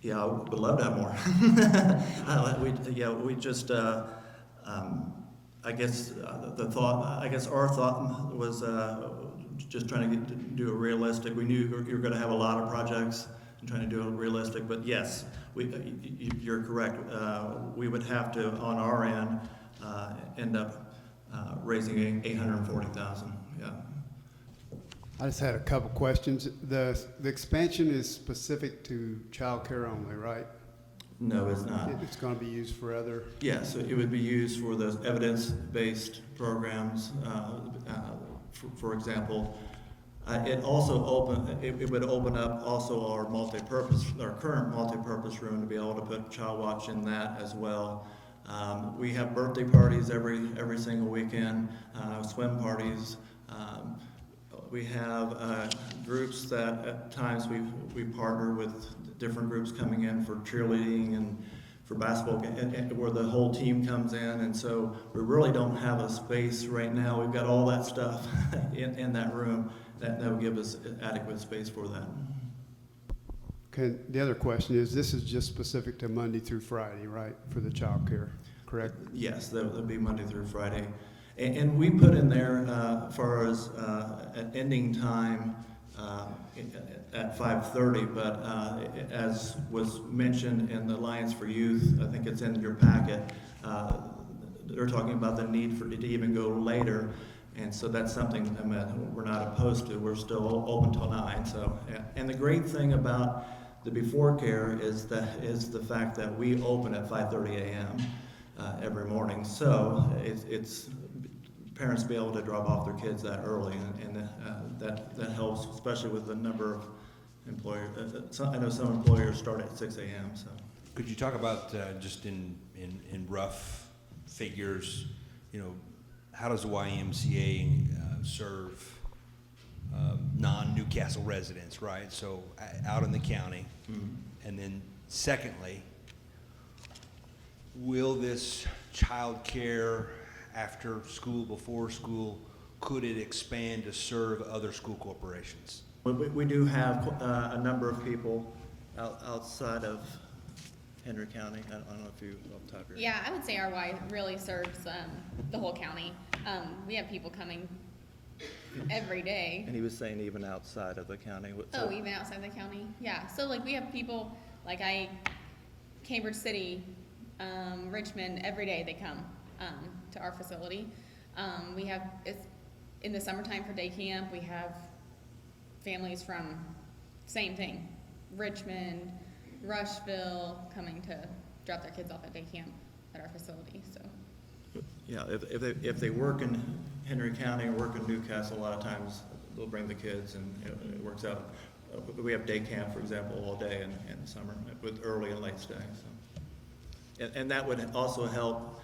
Yeah, I would love to have more. We just, our thought was just trying to do a realistic. We knew you were going to have a lot of projects and trying to do it realistic. But yes, you're correct. We would have to, on our end, end up raising $840,000. Yeah. I just had a couple questions. The expansion is specific to childcare only, right? No, it's not. It's going to be used for other? Yes, it would be used for the evidence-based programs. For example, it would open up also our current multi-purpose room to be able to put child watch in that as well. We have birthday parties every single weekend, swim parties. We have groups that at times we partner with different groups coming in for cheerleading and for basketball, and where the whole team comes in, and so we really don't have a space right now. We've got all that stuff in that room that will give us adequate space for that. Okay, the other question is, this is just specific to Monday through Friday, right, for the child care, correct? Yes, that would be Monday through Friday. And we put in there, as far as an ending time at 5:30, but as was mentioned in the Alliance for Youth, I think it's in your packet, they're talking about the need for it to even go later. And so that's something we're not opposed to. We're still open till 9. So, and the great thing about the before care is the fact that we open at 5:30 a.m. Every morning. So it's parents be able to drop off their kids that early, and that helps, especially with the number of employers. I know some employers start at 6 a.m. So, could you talk about just in rough figures, how does the YMCA serve non-Newcastle residents, right? So out in the county, and then secondly, will this child care after school, before school, could it expand to serve other school corporations? we do have a number of people outside of Henry County. I don't know if you off the top of your Yeah, I would say our Y really serves the whole county. We have people coming every day. And he was saying even outside of the county. Oh, even outside the county? Yeah, so like we have people, like Cambridge City, Richmond, every day they come to our facility. We have, it's in the summertime for day camp, we have families from, same thing, Richmond, Rushville, coming to drop their kids off at day camp at our facility, so. Yeah, if they work in Henry County or work in Newcastle, a lot of times they'll bring the kids, and it works out. We have day camp, for example, all day in the summer with early and late stay. So. And that would also help.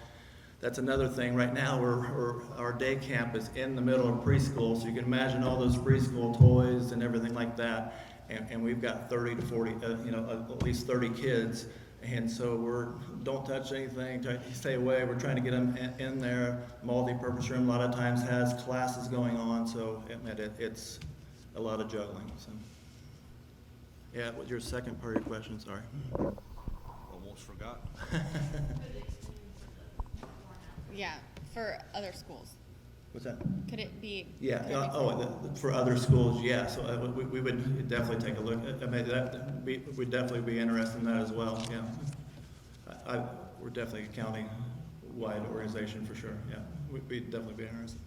That's another thing. Right now, our day camp is in the middle of preschool, so you can imagine all those preschool toys and everything like that. And we've got 30 to 40, at least 30 kids. And so don't touch anything, try to stay away. We're trying to get them in there. Multi-purpose room a lot of times has classes going on, so it's a lot of juggling. So. Yeah, what's your second part of your question? Sorry. Almost forgot. Yeah, for other schools. What's that? Could it be? Yeah. For other schools, yeah. So we would definitely take a look. We'd definitely be interested in that as well. Yeah. We're definitely a county-wide organization for sure. Yeah. We'd definitely be interested.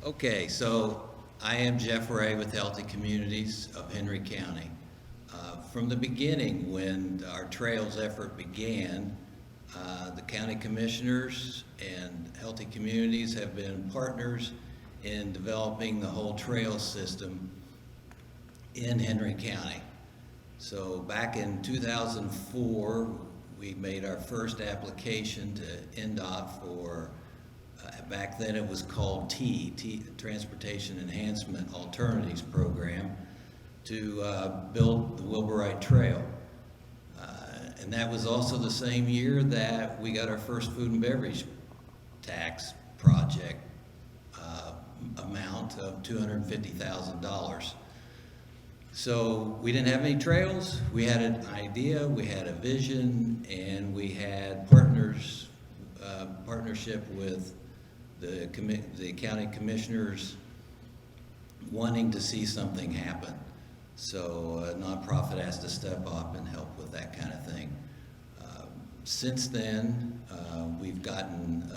Okay, so I am Jeff Ray with Healthy Communities of Henry County. From the beginning, when our trails effort began, the county commissioners and Healthy Communities have been partners in developing the whole trail system in Henry County. So back in 2004, we made our first application to NDOT for, back then it was called T, Transportation Enhancement Alternatives Program, to build the Wilburite Trail. And that was also the same year that we got our first food and beverage tax project amount of $250,000. So we didn't have any trails. We had an idea, we had a vision, and we had partnership with the county commissioners wanting to see something happen. So a nonprofit has to step up and help with that kind of thing. Since then, we've gotten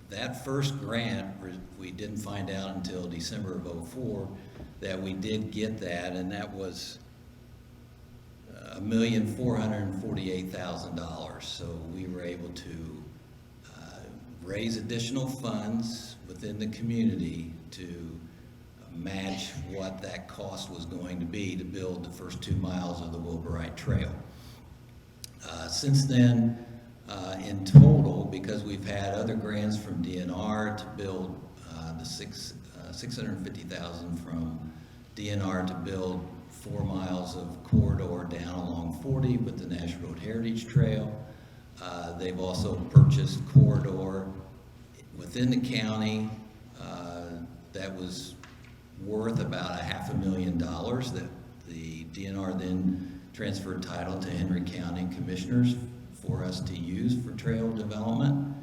that first grant. We didn't find out until December of '04 that we did get that, and that was $1,448,000. So we were able to raise additional funds within the community to match what that cost was going to be to build the first 2 miles of the Wilburite Trail. Since then, in total, because we've had other grants from DNR to build the $650,000 from DNR to build 4 miles of corridor down along 40 with the Nash Road Heritage Trail. They've also purchased corridor within the county that was worth about $500,000 that the DNR then transferred title to Henry County Commissioners for us to use for trail development.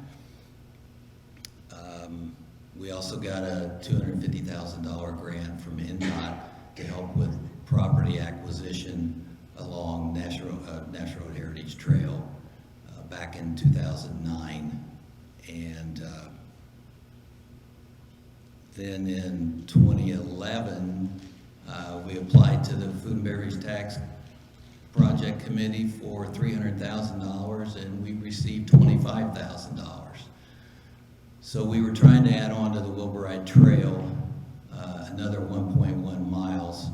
We also got a $250,000 grant from NDOT to help with property acquisition along Nash Road Heritage Trail back in 2009. And then in 2011, we applied to the Food and Beverage Tax Project Committee for $300,000, and we received $25,000. So we were trying to add on to the Wilburite Trail another 1.1 miles.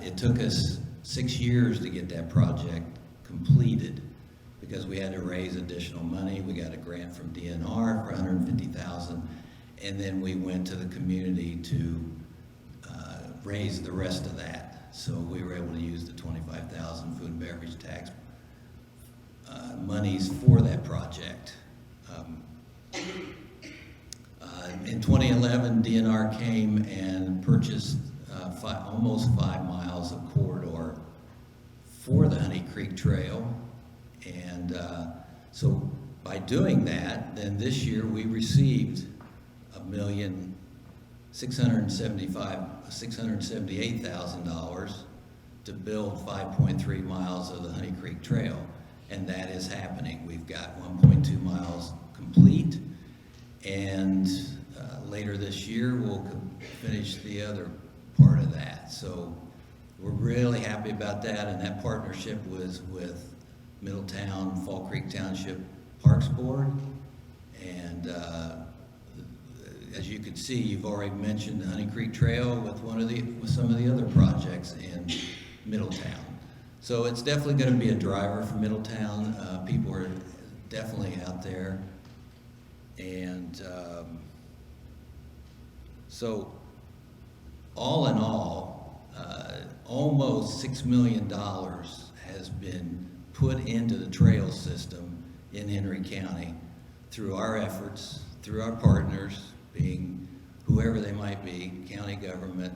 It took us 6 years to get that project completed because we had to raise additional money. We got a grant from DNR for $150,000, and then we went to the community to raise the rest of that. So we were able to use the $25,000 food and beverage tax monies for that project. In 2011, DNR came and purchased almost 5 miles of corridor for the Honey Creek Trail. And so by doing that, then this year we received $1,678,000 to build 5.3 miles of the Honey Creek Trail. And that is happening. We've got 1.2 miles complete, and later this year we'll finish the other part of that. So we're really happy about that, and that partnership was with Middletown, Fall Creek Township Parks Board. And as you can see, you've already mentioned the Honey Creek Trail with some of the other projects in Middletown. So it's definitely going to be a driver for Middletown. People are definitely out there. And so all in all, almost $6 million has been put into the trail system in Henry County through our efforts, through our partners, being whoever they might be, county government,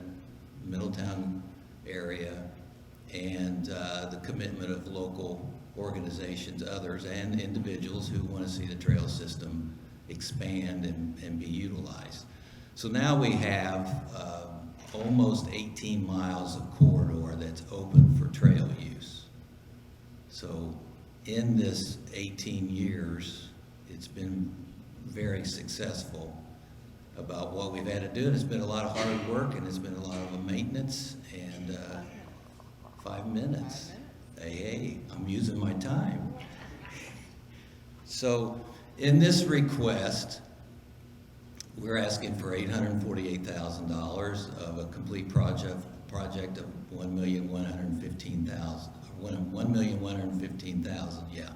Middletown area, and the commitment of local organizations, others, and individuals who want to see the trail system expand and be utilized. So now we have almost 18 miles of corridor that's open for trail use. So in this 18 years, it's been very successful about what we've had to do. And it's been a lot of hard work, and it's been a lot of maintenance, and 5 minutes. Hey, I'm using my time. So in this request, we're asking for $848,000 of a complete project of $1,115,000, yeah.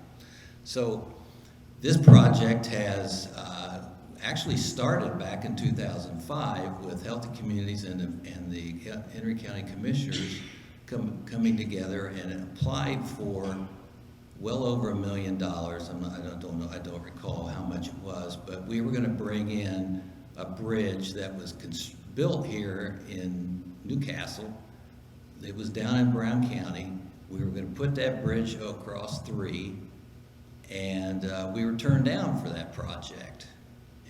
So this project has actually started back in 2005 with Healthy Communities and the Henry County Commissioners coming together and applied for well over $1 million. I don't recall how much it was, but we were going to bring in a bridge that was built here in Newcastle. It was down in Brown County. We were going to put that bridge across 3, and we were turned down for that project.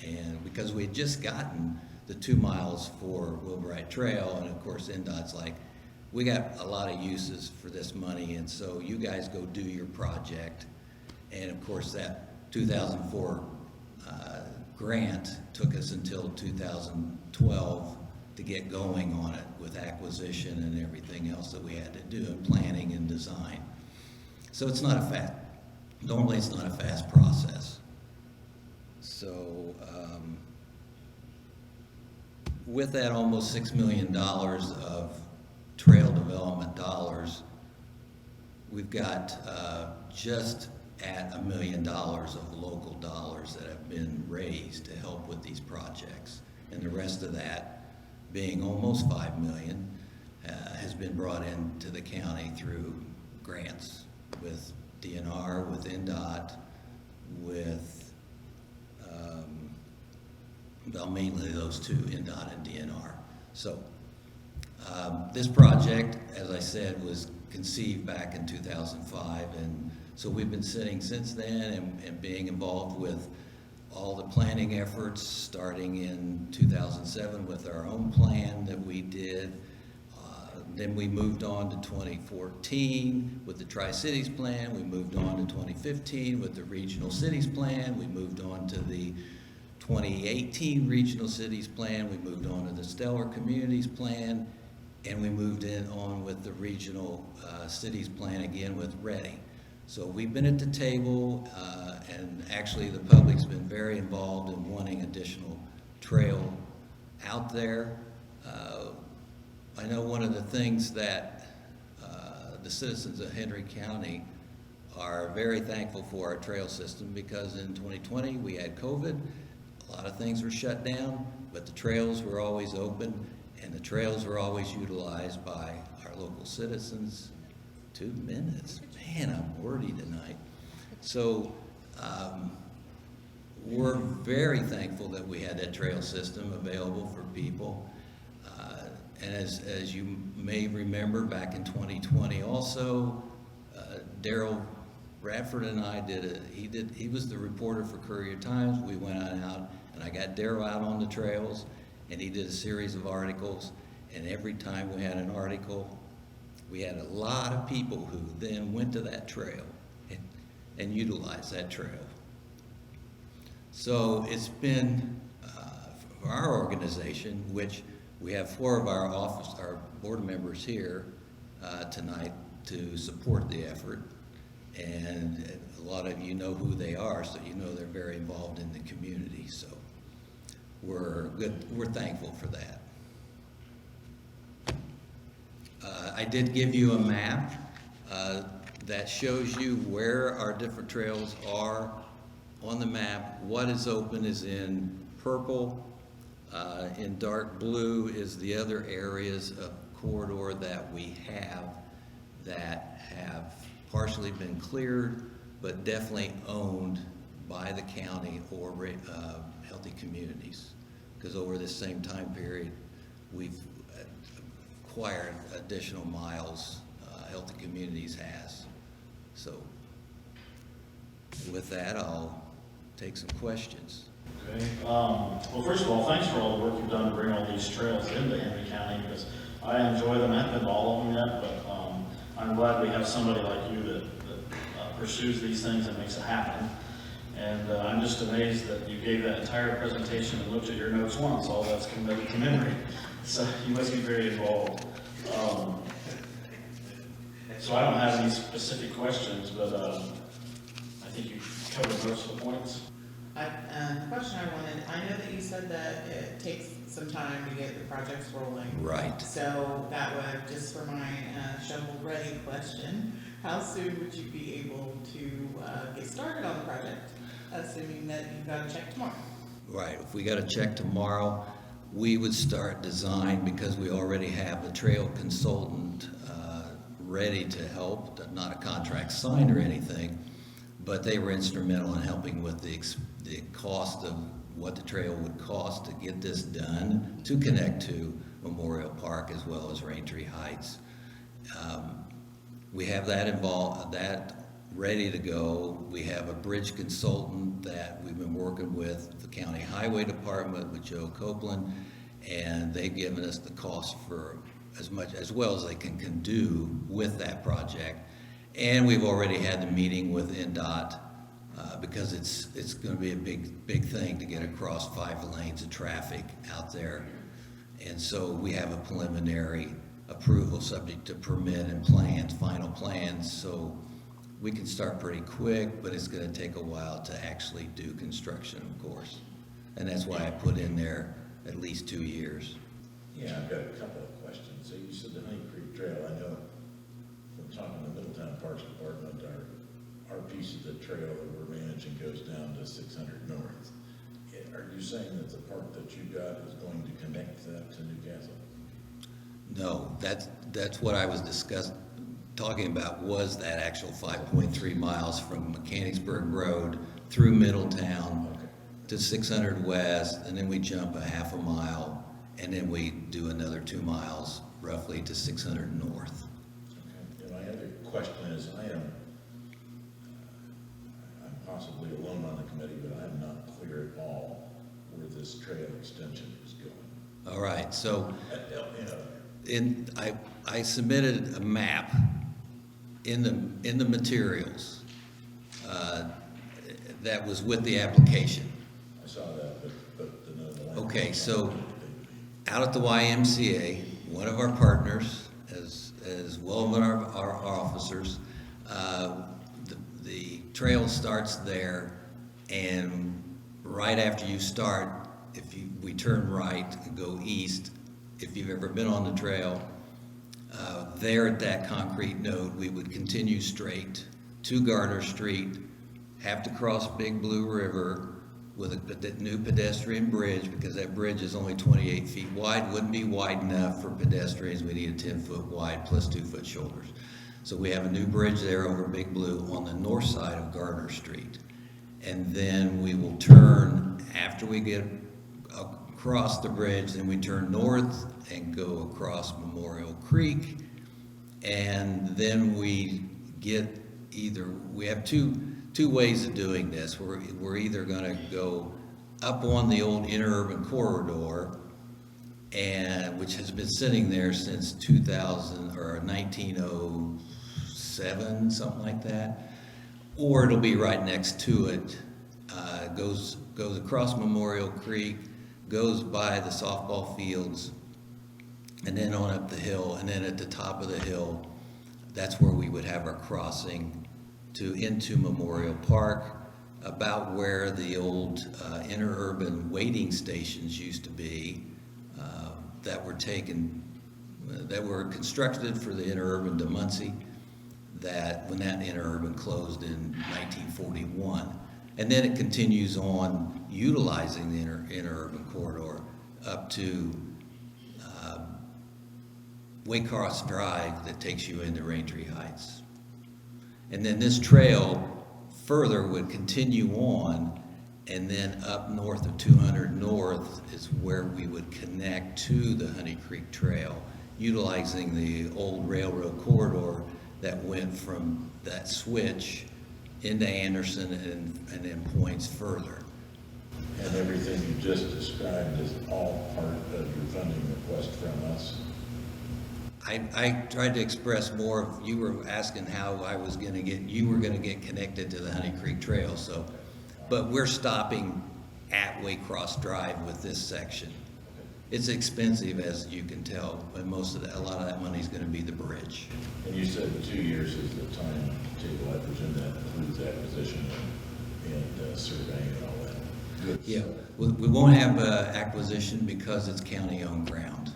And because we had just gotten the 2 miles for Wilburite Trail, and of course NDOT's like, we got a lot of uses for this money, and so you guys go do your project. And of course that 2004 grant took us until 2012 to get going on it with acquisition and everything else that we had to do in planning and design. So it's not normally it's not a fast process. So with that almost $6 million of trail development dollars, we've got just at $1 million of local dollars that have been raised to help with these projects. And the rest of that, being almost $5 million, has been brought into the county through grants with DNR, with NDOT, with, well, mainly those two, NDOT and DNR. So this project, as I said, was conceived back in 2005, and so we've been sitting since then and being involved with all the planning efforts, starting in 2007 with our own plan that we did. Then we moved on to 2014 with the Tri-Cities plan. We moved on to 2015 with the Regional Cities plan. We moved on to the 2018 Regional Cities plan. We moved on to the Stellar Communities plan. And we moved on with the Regional Cities plan again with Ready. So we've been at the table, and actually the public's been very involved in wanting additional trail out there. I know one of the things that the citizens of Henry County are very thankful for our trail system, because in 2020 we had COVID, a lot of things were shut down, but the trails were always open, and the trails were always utilized by our local citizens. 2 minutes, man, I'm wordy tonight. So we're very thankful that we had that trail system available for people. And as you may remember, back in 2020 also, Daryl Radford and I he was the reporter for Courier Times. We went out and I got Daryl out on the trails, and he did a series of articles, and every time we had an article, we had a lot of people who then went to that trail and utilized that trail. So it's been, for our organization, which we have 4 of our board members here tonight to support the effort, and a lot of you know who they are, so you know they're very involved in the community. So we're thankful for that. I did give you a map that shows you where our different trails are on the map. What is open is in purple. In dark blue is the other areas of corridor that we have that have partially been cleared, but definitely owned by the county or Healthy Communities. Because over this same time period, we've acquired additional miles Healthy Communities has. So with that, I'll take some questions. Okay. Well, first of all, thanks for all the work you've done to bring all these trails into Henry County, because I enjoy them. I haven't been to all of them yet, but I'm glad we have somebody like you that pursues these things and makes it happen. And I'm just amazed that you gave that entire presentation and looked at your notes once. All that's committed to memory. So you must be very involved. So I don't have any specific questions, but I think you covered most of the points. The question I wanted, I know that you said that it takes some time to get the projects rolling. Right. So that would, just for my shovel-ready question, how soon would you be able to get started on the project, assuming that you've got a check tomorrow? Right. If we got a check tomorrow, we would start design, because we already have a trail consultant ready to help, not a contract signed or anything, but they were instrumental in helping with the cost of what the trail would cost to get this done, to connect to Memorial Park as well as Raintree Heights. We have that ready to go. We have a bridge consultant that we've been working with the County Highway Department with Joe Copeland, and they've given us the cost for as well as they can do with that project. And we've already had the meeting with NDOT because it's going to be a big thing to get across 5 lanes of traffic out there. And so we have a preliminary approval subject to permit and plans, final plans, so we can start pretty quick, but it's gonna take a while to actually do construction, of course. And that's why I put in there at least 2 years. Yeah, I've got a couple of questions. So you said the Honey Creek Trail, I know from talking to the Middletown Parks Department, our piece of the trail that we're managing goes down to 600 North. Are you saying that the part that you got is going to connect that to Newcastle? No, that's what I was talking about was that actual 5.3 miles from Mechanicsburg Road through Middletown to 600 West, and then we jump a half a mile, and then we do another 2 miles roughly to 600 North. Okay. And my other question is, I'm possibly alone on the committee, but I'm not clear at all where this trail extension is going. All right, so Help me out. I submitted a map in the materials that was with the application. I saw that, but the Okay, so out at the YMCA, one of our partners, as well as our officers, the trail starts there, and right after you start, we turn right and go east. If you've ever been on the trail, there at that concrete node, we would continue straight to Garter Street, have to cross Big Blue River with a new pedestrian bridge, because that bridge is only 28 feet wide, wouldn't be wide enough for pedestrians. We need a 10-foot wide plus 2-foot shoulders. So we have a new bridge there over Big Blue on the north side of Garter Street. And then we will turn, after we get across the bridge, then we turn north and go across Memorial Creek. And then we have two ways of doing this. We're either gonna go up on the old interurban corridor, which has been sitting there since 2000 or 1907, something like that, or it'll be right next to it. Goes across Memorial Creek, goes by the softball fields, and then on up the hill, and then at the top of the hill, that's where we would have our crossing into Memorial Park, about where the old interurban waiting stations used to be, that were constructed for the interurban to Muncie, when that interurban closed in 1941. And then it continues on utilizing the interurban corridor up to Waycross Drive that takes you into Raintree Heights. And then this trail further would continue on, and then up north of 200 North is where we would connect to the Honey Creek Trail, utilizing the old railroad corridor that went from that switch into Anderson and then points further. And everything you just described is all part of your funding request from us? I tried to express more. You were asking how you were gonna get connected to the Honey Creek Trail, but we're stopping at Waycross Drive with this section. It's expensive, as you can tell, but a lot of that money is gonna be the bridge. And you said 2 years is the timetable. I presume that includes acquisition and surveying and all that. Good. Yeah, we won't have acquisition because it's county-owned ground,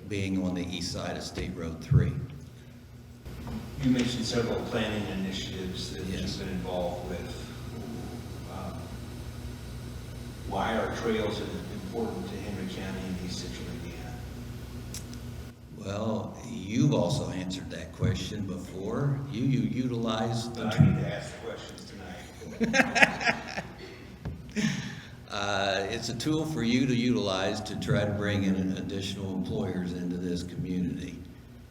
being on the east side of State Road 3. You mentioned several planning initiatives that you've been involved with. Why are trails important to Henry County and East Central Indiana? Well, you've also answered that question before. You utilize the... I need to ask the questions tonight. It's a tool for you to utilize to try to bring in additional employers into this community,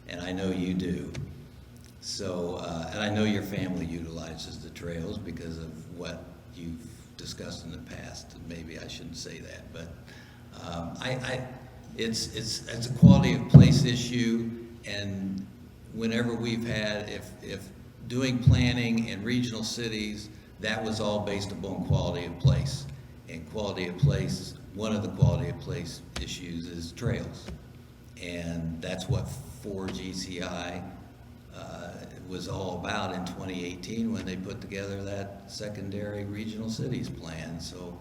and I know you do. So, and I know your family utilizes the trails because of what you've discussed in the past. Maybe I shouldn't say that, but it's a quality of place issue, and whenever we've had, if doing planning in regional cities, that was all based upon quality of place. And quality of place one of the quality of place issues is trails. And that's what 4GCI was all about in 2018 when they put together that secondary regional cities plan. So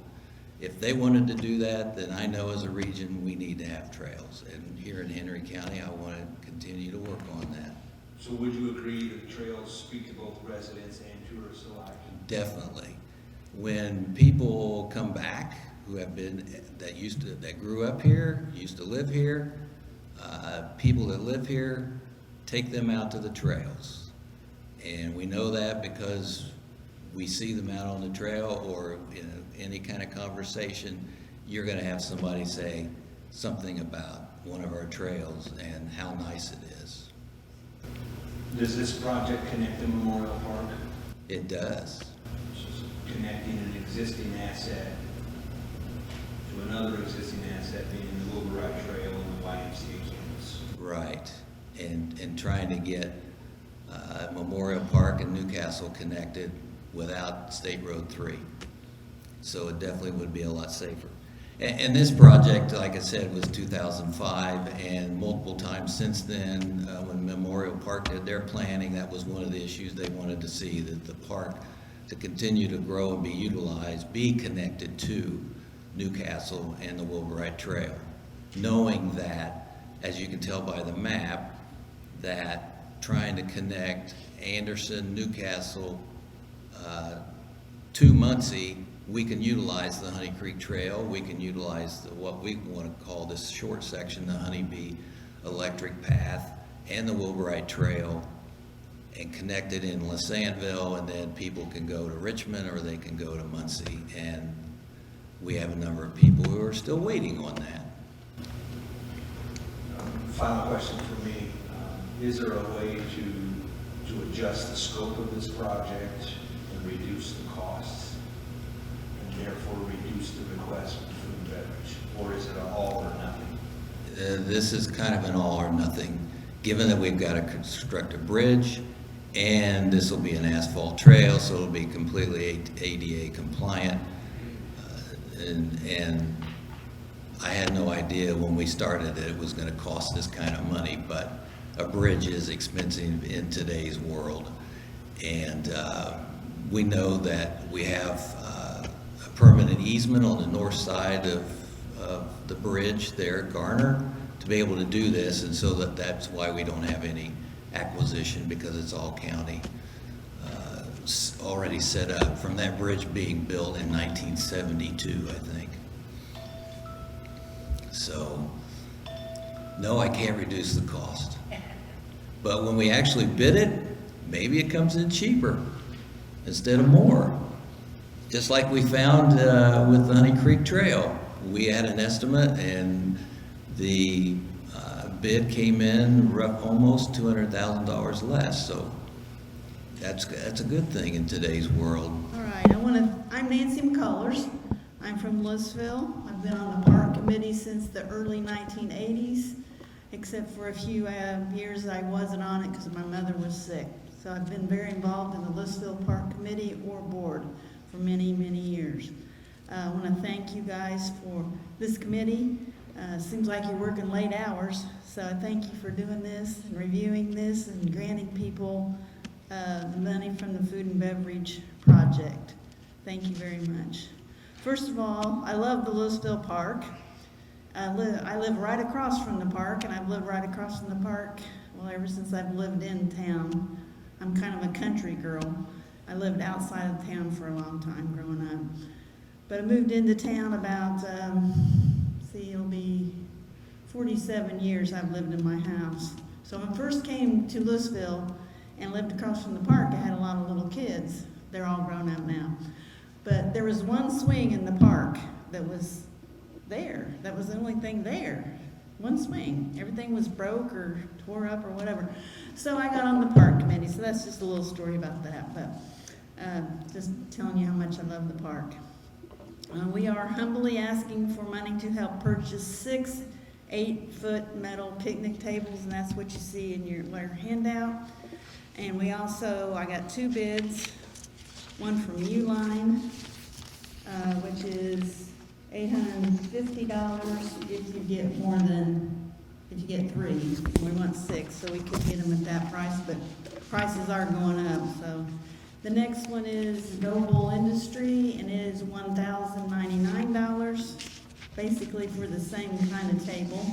if they wanted to do that, then I know as a region we need to have trails. And here in Henry County, I want to continue to work on that. So would you agree that trails speak to both residents and tourists alike? Definitely. When people come back who have been, that grew up here, used to live here, people that live here, take them out to the trails. And we know that because we see them out on the trail, or in any kind of conversation, you're going to have somebody say something about one of our trails and how nice it is. Does this project connect the Memorial Park? It does. Connecting an existing asset to another existing asset, being the Wilbur-Wright Trail and the YMCA campus. Right. And trying to get Memorial Park and Newcastle connected without State Road 3. So it definitely would be a lot safer. And this project, like I said, was 2005, and multiple times since then, when Memorial Park did their planning, that was one of the issues they wanted to see, that the park, to continue to grow and be utilized, be connected to Newcastle and the Wilbur-Wright Trail. Knowing that, as you can tell by the map, that trying to connect Anderson, Newcastle to Muncie, we can utilize the Honey Creek Trail, we can utilize what we want to call this short section, the Honeybee Electric Path, and the Wilbur-Wright Trail, and connect it in LaSanteville, and then people can go to Richmond or they can go to Muncie. And we have a number of people who are still waiting on that. Final question for me. Is there a way to adjust the scope of this project and reduce the costs, and therefore reduce the request for food and beverage? Or is it an all or nothing? This is kind of an all or nothing, given that we've got to construct a bridge, and this will be an asphalt trail, so it'll be completely ADA compliant. And I had no idea when we started that it was going to cost this kind of money, but a bridge is expensive in today's world. And we know that we have a permanent easement on the north side of the bridge there at Garner to be able to do this, and so that's why we don't have any acquisition, because it's all county already set up from that bridge being built in 1972, I think. So, no, I can't reduce the cost. But when we actually bid it, maybe it comes in cheaper instead of more. Just like we found with the Honey Creek Trail. We had an estimate, and the bid came in almost $200,000 less. So that's a good thing in today's world. All right, I'm Nancy McCullers. I'm from Lewisville. I've been on the park committee since the early 1980s, except for a few years I wasn't on it because my mother was sick. So I've been very involved in the Lewisville Park Committee or board for many, many years. I want to thank you guys for this committee. Seems like you're working late hours, so I thank you for doing this and reviewing this and granting people the money from the food and beverage project. Thank you very much. First of all, I love the Lewisville Park. I live right across from the park, and I've lived right across from the park, well, ever since I've lived in town. I'm kind of a country girl. I lived outside of town for a long time growing up. But I moved into town about, it'll be 47 years I've lived in my house. So when I first came to Lewisville and lived across from the park, I had a lot of little kids. They're all grown up now. But there was one swing in the park that was there. That was the only thing there. One swing. Everything was broke or tore up or whatever. So I got on the park committee. So that's just a little story about that. But just telling you how much I love the park. We are humbly asking for money to help purchase 6 8-foot metal picnic tables, and that's what you see in your handout. And we also, I got 2 bids, one from Uline, which is $850 if you get if you get 3. We want 6, so we could get them at that price, but prices are going up, so. The next one is Noble Industry, and it is $1,099, basically for the same kind of table.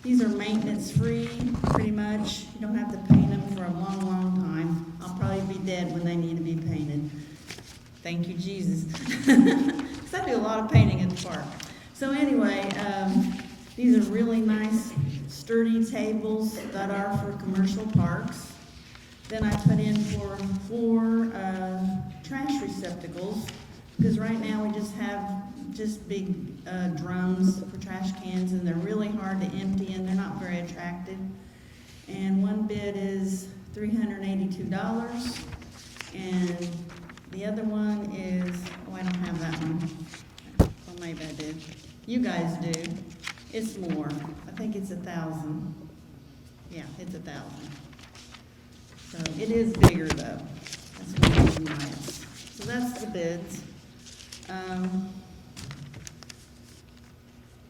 These are maintenance-free, pretty much. You don't have to paint them for a long, long time. I'll probably be dead when they need to be painted. Thank you, Jesus. Because I do a lot of painting at the park. So anyway, these are really nice, sturdy tables that are for commercial parks. Then I put in for 4 trash receptacles, because right now we just have big drums for trash cans, and they're really hard to empty, and they're not very attractive. And one bid is $382, and the other one is, oh, I don't have that one. Well, maybe I did. You guys do. It's more. I think it's 1,000. Yeah, it's 1,000. So it is bigger though. That's one reason why so that's the bids.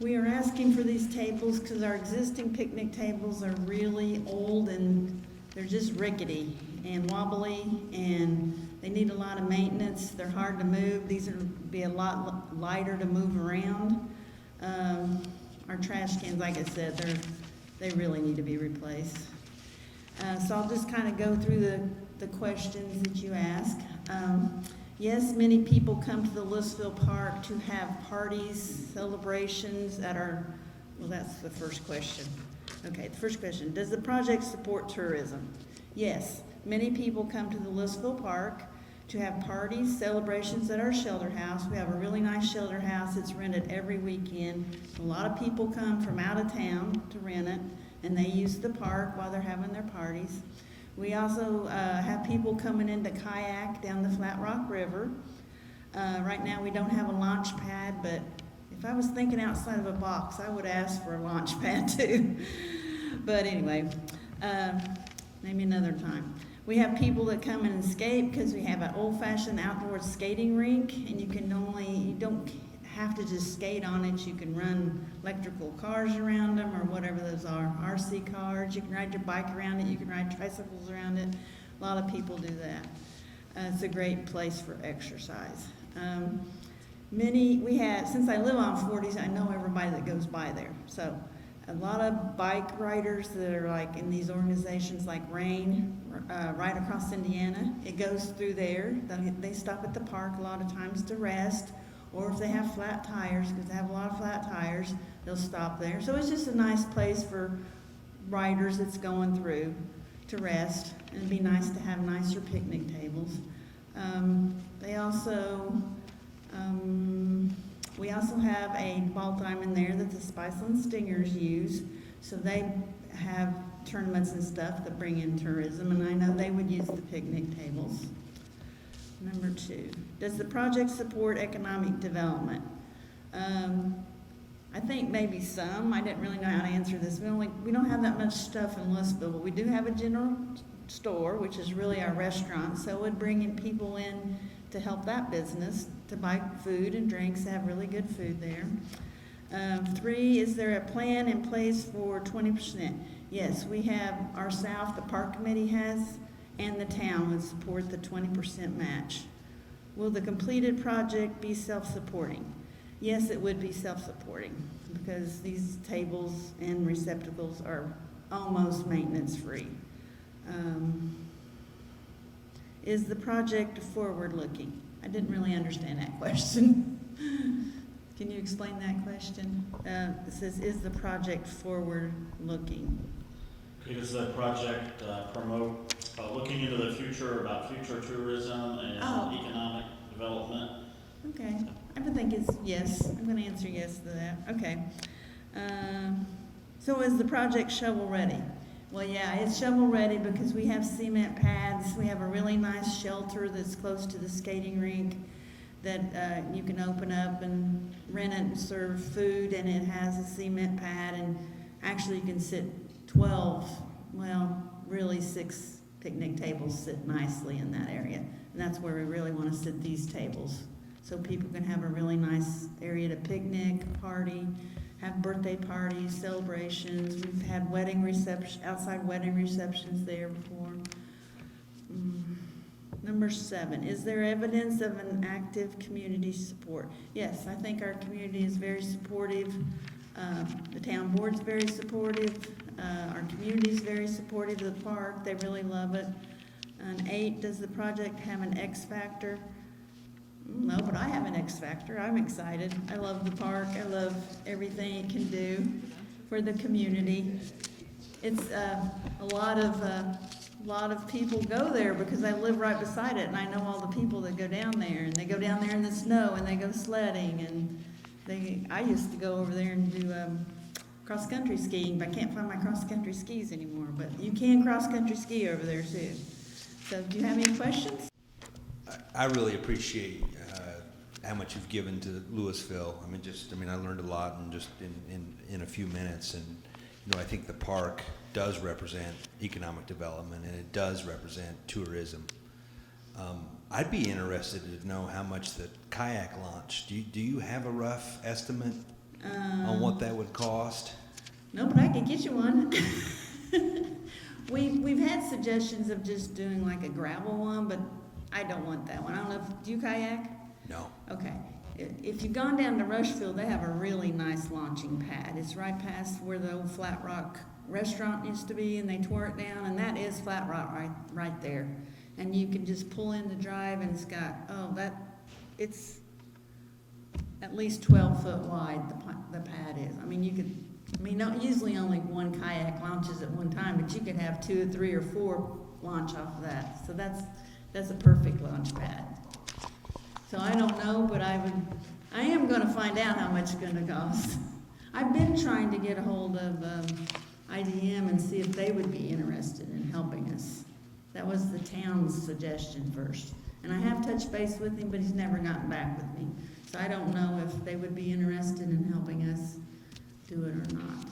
We are asking for these tables because our existing picnic tables are really old and they're just rickety and wobbly, and they need a lot of maintenance. They're hard to move. These would be a lot lighter to move around. Our trash cans, like I said, they really need to be replaced. So I'll just kind of go through the questions that you ask. Yes, many people come to the Lewisville Park to have parties, celebrations at our, well, that's the first question. Okay, the first question, does the project support tourism? Yes, many people come to the Lewisville Park to have parties, celebrations at our shelter house. We have a really nice shelter house. It's rented every weekend. A lot of people come from out of town to rent it, and they use the park while they're having their parties. We also have people coming in to kayak down the Flat Rock River. Right now we don't have a launch pad, but if I was thinking outside of a box, I would ask for a launch pad too. But anyway, maybe another time. We have people that come in and skate because we have an old-fashioned outdoor skating rink, and you don't have to just skate on it. You can run electrical cars around them or whatever those are, RC cars. You can ride your bike around it. You can ride tricycles around it. A lot of people do that. It's a great place for exercise. Since I live on 40s, I know everybody that goes by there. So a lot of bike riders that are like in these organizations like RAIN, right across Indiana. It goes through there. They stop at the park a lot of times to rest. Or if they have flat tires, because they have a lot of flat tires, they'll stop there. So it's just a nice place for riders that's going through to rest. And it'd be nice to have nicer picnic tables. We also have a ball diamond there that the Spiceland Stingers use. So they have tournaments and stuff that bring in tourism, and I know they would use the picnic tables. Number 2, does the project support economic development? I think maybe some. I didn't really know how to answer this. We don't have that much stuff in Lewisville, but we do have a general store, which is really our restaurant, so it would bring in people in to help that business, to buy food and drinks, to have really good food there. 3, is there a plan in place for 20%? Yes, we have our South, the park committee has, and the town would support the 20% match. Will the completed project be self-supporting? Yes, it would be self-supporting because these tables and receptacles are almost maintenance-free. Is the project forward-looking? I didn't really understand that question. Can you explain that question? It says, is the project forward-looking? Does the project promote looking into the future about future tourism and economic development? Okay, I would think it's yes. I'm going to answer yes to that. Okay. So is the project shovel ready? Well, yeah, it's shovel ready because we have cement pads. We have a really nice shelter that's close to the skating rink that you can open up and rent it and serve food, and it has a cement pad, and actually you can sit 6 picnic tables sit nicely in that area, and that's where we really want to sit these tables. so people can have a really nice area to picnic, party, have birthday parties, celebrations. We've had outside wedding receptions there before. Number 7, is there evidence of an active community support? Yes, I think our community is very supportive. The town board's very supportive. Our community is very supportive of the park. They really love it. And 8, does the project have an X factor? No, but I have an X factor. I'm excited. I love the park. I love everything it can do for the community. It's a lot of people go there because I live right beside it, and I know all the people that go down there, and they go down there in the snow, and they go sledding, and I used to go over there and do cross-country skiing, but I can't find my cross-country skis anymore, but you can cross-country ski over there too. So do you have any questions? I really appreciate how much you've given to Lewisville. I learned a lot in a few minutes, and I think the park does represent economic development, and it does represent tourism. I'd be interested to know how much the kayak launch. Do you have a rough estimate on what that would cost? No, but I could get you one. We've had suggestions of just doing like a gravel one, but I don't want that one. I don't know do you kayak? No. Okay. If you've gone down to Rushville, they have a really nice launching pad. It's right past where the old Flat Rock restaurant used to be, and they tore it down, and that is Flat Rock right there. And you can just pull in the drive, and it's at least 12 foot wide, the pad is. Usually only one kayak launches at one time, but you could have 2 or 3 or 4 launch off of that. So that's a perfect launch pad. So I don't know, but I am going to find out how much it's going to cost. I've been trying to get a hold of IDM and see if they would be interested in helping us. That was the town's suggestion first. And I have touched base with him, but he's never gotten back with me. So I don't know if they would be interested in helping us do it or not.